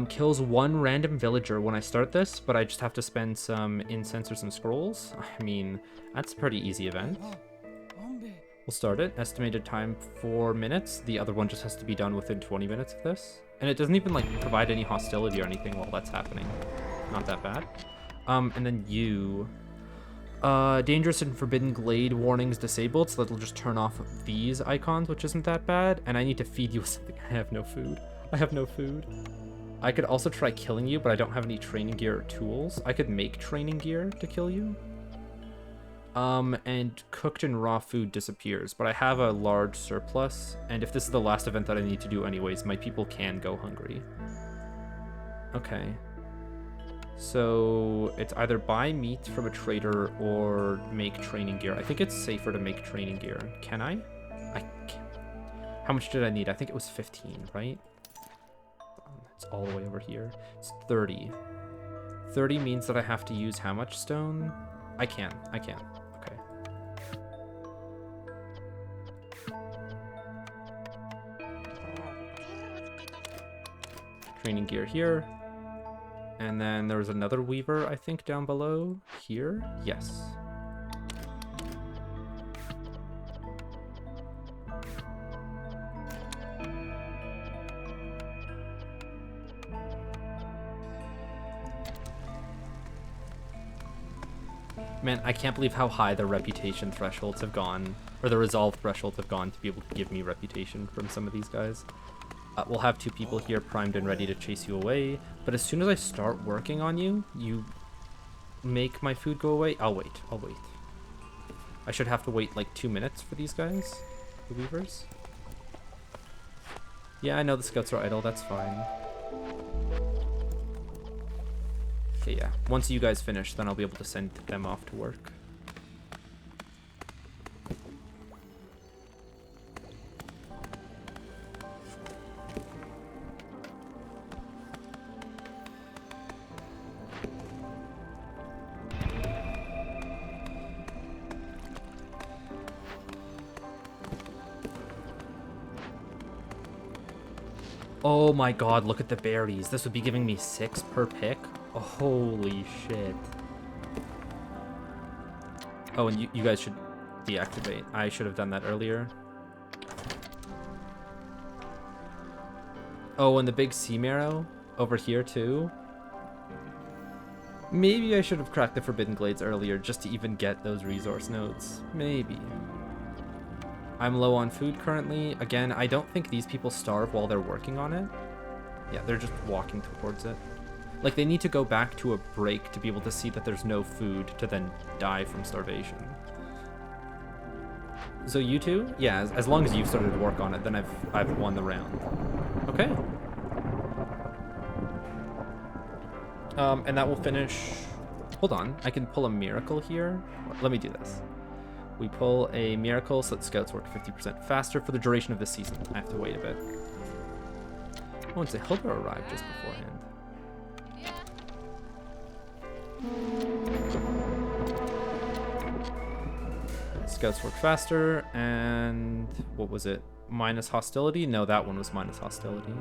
Kills 1 random villager when I start this, but I just have to spend some incense or some scrolls. I mean, that's a pretty easy event. We'll start it. Estimated time 4 minutes. The other one just has to be done within 20 minutes of this. And it doesn't even provide any hostility or anything while that's happening. Not that bad. And then you... dangerous and forbidden glade warnings disabled, so that'll just turn off these icons, which isn't that bad. And I need to feed you with something. I have no food. I have no food. I could also try killing you, but I don't have any training gear or tools. I could make training gear to kill you. And cooked and raw food disappears, but I have a large surplus, and if this is the last event that I need to do anyways, my people can go hungry. Okay. So it's either buy meat from a trader or make training gear. I think it's safer to make training gear. Can I? I can't. How much did I need? I think it was 15, right? It's all the way over here. It's 30. 30 means that I have to use how much stone? I can. Okay. Training gear here. And then there was another weaver, I think, down below here. Yes. Man, I can't believe how high the reputation thresholds have gone, or the resolve thresholds have gone to be able to give me reputation from some of these guys. We'll have 2 people here primed and ready to chase you away, but as soon as I start working on you, you make my food go away. I'll wait. I should have to wait like 2 minutes for these guys, the weavers. Yeah, I know the scouts are idle, that's fine. Okay, yeah. Once you guys finish, then I'll be able to send them off to work. Oh my god, look at the berries. This would be giving me 6 per pick. Oh, holy shit. Oh, and you guys should deactivate. I should have done that earlier. Oh, and the big sea marrow over here too. Maybe I should have cracked the Forbidden Glades earlier just to even get those resource nodes. Maybe. I'm low on food currently. Again, I don't think these people starve while they're working on it. Yeah, they're just walking towards it. Like, they need to go back to a break to be able to see that there's no food to then die from starvation. So you two? Yeah, as long as you've started to work on it, then I've won the round. Okay. And that will finish... Hold on, I can pull a miracle here. Let me do this. We pull a miracle so that scouts work 50% faster for the duration of this season. I have to wait a bit. Oh, and Hilda arrived just beforehand. Scouts work faster, and what was it? Minus hostility? No, that one was minus hostility.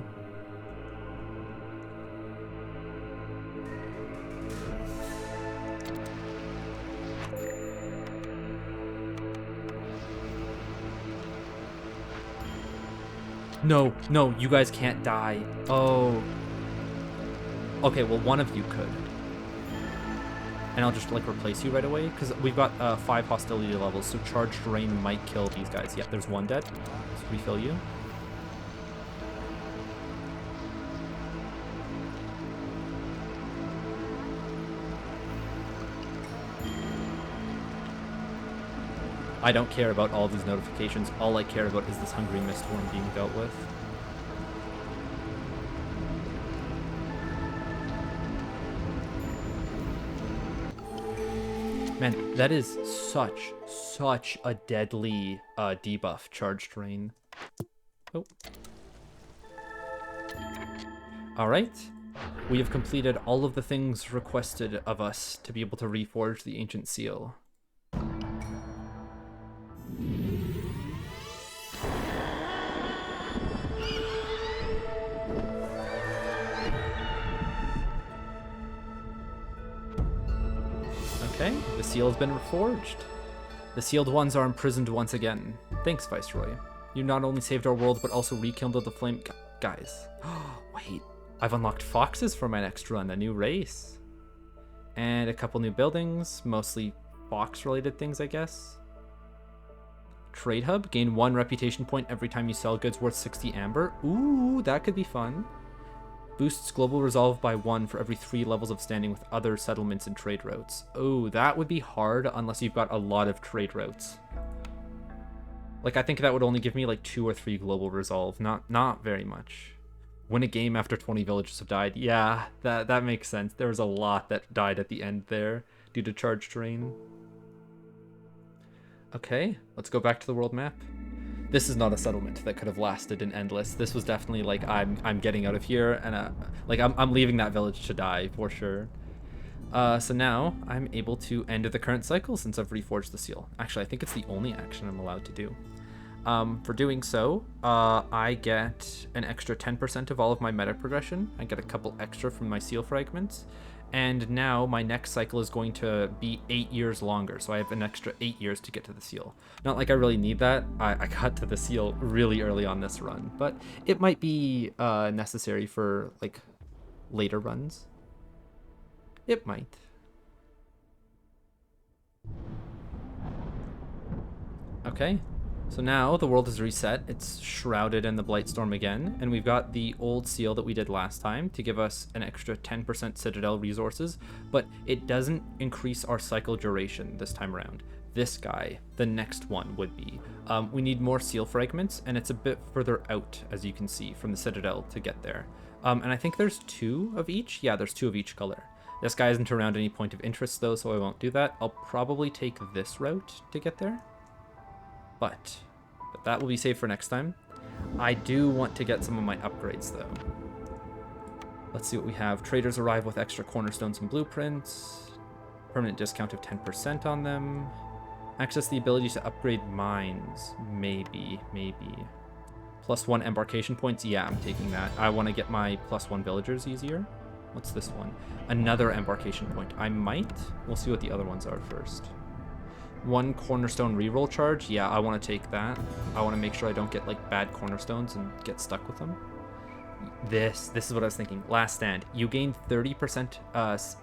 No, no, you guys can't die. Oh. Okay, well, one of you could. And I'll just, like, replace you right away, because we've got 5 hostility levels, so charged rain might kill these guys. Yeah, there's one dead. Let's refill you. I don't care about all these notifications. All I care about is this hungry mist worm being dealt with. Man, that is such a deadly debuff, charged rain. Oh. Alright. We have completed all of the things requested of us to be able to reforge the ancient seal. Okay, the seal has been reforged. The sealed ones are imprisoned once again. Thanks, Viceroy. You not only saved our world, but also rekindled the flame... Guys. Wait. I've unlocked foxes for my next run, a new race. And a couple new buildings, mostly fox-related things, I guess. Trade hub, gain 1 reputation point every time you sell goods worth 60 amber. Ooh, that could be fun. boosts global resolve by 1 for every 3 levels of standing with other settlements and trade routes. Oh, that would be hard unless you've got a lot of trade routes. Like, I think that would only give me like 2 or 3 global resolve, not very much. Win a game after 20 villages have died. Yeah, that makes sense. There was a lot that died at the end there due to charge terrain. Okay, let's go back to the world map. This is not a settlement that could have lasted an endless. This was definitely like, I'm getting out of here, and like I'm leaving that village to die for sure. So now I'm able to end the current cycle since I've reforged the seal. Actually, I think it's the only action I'm allowed to do. For doing so, I get an extra 10% of all of my meta progression. I get a couple extra from my seal fragments. And now my next cycle is going to be 8 years longer, so I have an extra 8 years to get to the seal. Not like I really need that. I got to the seal really early on this run, but it might be necessary for like later runs. It might. Okay. So now the world is reset. It's shrouded in the blightstorm again, and we've got the old seal that we did last time to give us an extra 10% Citadel resources, but it doesn't increase our cycle duration this time around. This guy, the next one, would be. We need more seal fragments, and it's a bit further out, as you can see, from the Citadel to get there. And I think there's 2 of each. Yeah, there's 2 of each color. This guy isn't around any point of interest, though, so I won't do that. I'll probably take this route to get there. But that will be saved for next time. I do want to get some of my upgrades, though. Let's see what we have. Traders arrive with extra cornerstones and blueprints. Permanent discount of 10% on them. Access the ability to upgrade mines. Maybe. +1 embarkation points. Yeah, I'm taking that. I want to get my +1 villagers easier. What's this one? Another embarkation point. I might. We'll see what the other ones are first. 1 cornerstone reroll charge. Yeah, I want to take that. I want to make sure I don't get like bad cornerstones and get stuck with them. This is what I was thinking. Last stand. You gain 30%,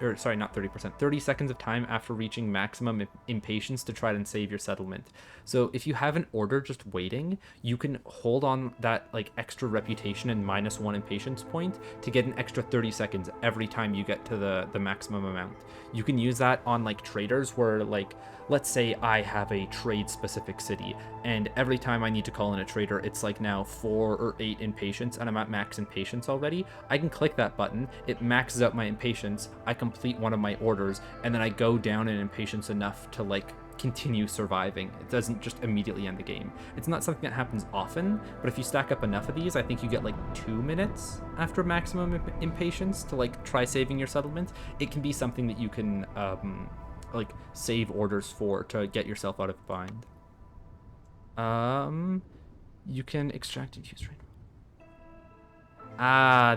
or sorry, not 30%, 30 seconds of time after reaching maximum impatience to try and save your settlement. So if you have an order just waiting, you can hold on that like extra reputation and -1 impatience point to get an extra 30 seconds every time you get to the maximum amount. You can use that on like traders where like, let's say I have a trade specific city and every time I need to call in a trader, it's like now 4 or 8 impatience and I'm at max impatience already. I can click that button, it maxes out my impatience, I complete one of my orders, and then I go down in impatience enough to like continue surviving. It doesn't just immediately end the game. It's not something that happens often, but if you stack up enough of these, I think you get like 2 minutes after maximum impatience to like try saving your settlement. It can be something that you can like save orders for to get yourself out of a bind. You can extract and use rain.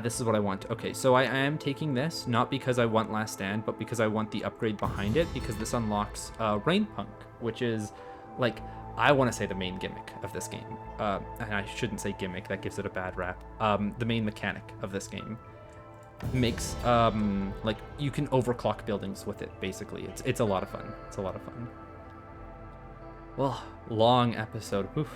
This is what I want. Okay, so I am taking this, not because I want Last Stand, but because I want the upgrade behind it, because this unlocks Rain Punk, which is, like, I want to say the main gimmick of this game. And I shouldn't say gimmick, that gives it a bad rap. The main mechanic of this game. Makes, like, you can overclock buildings with it, basically. It's a lot of fun. It's a lot of fun. Well, long episode. Oof.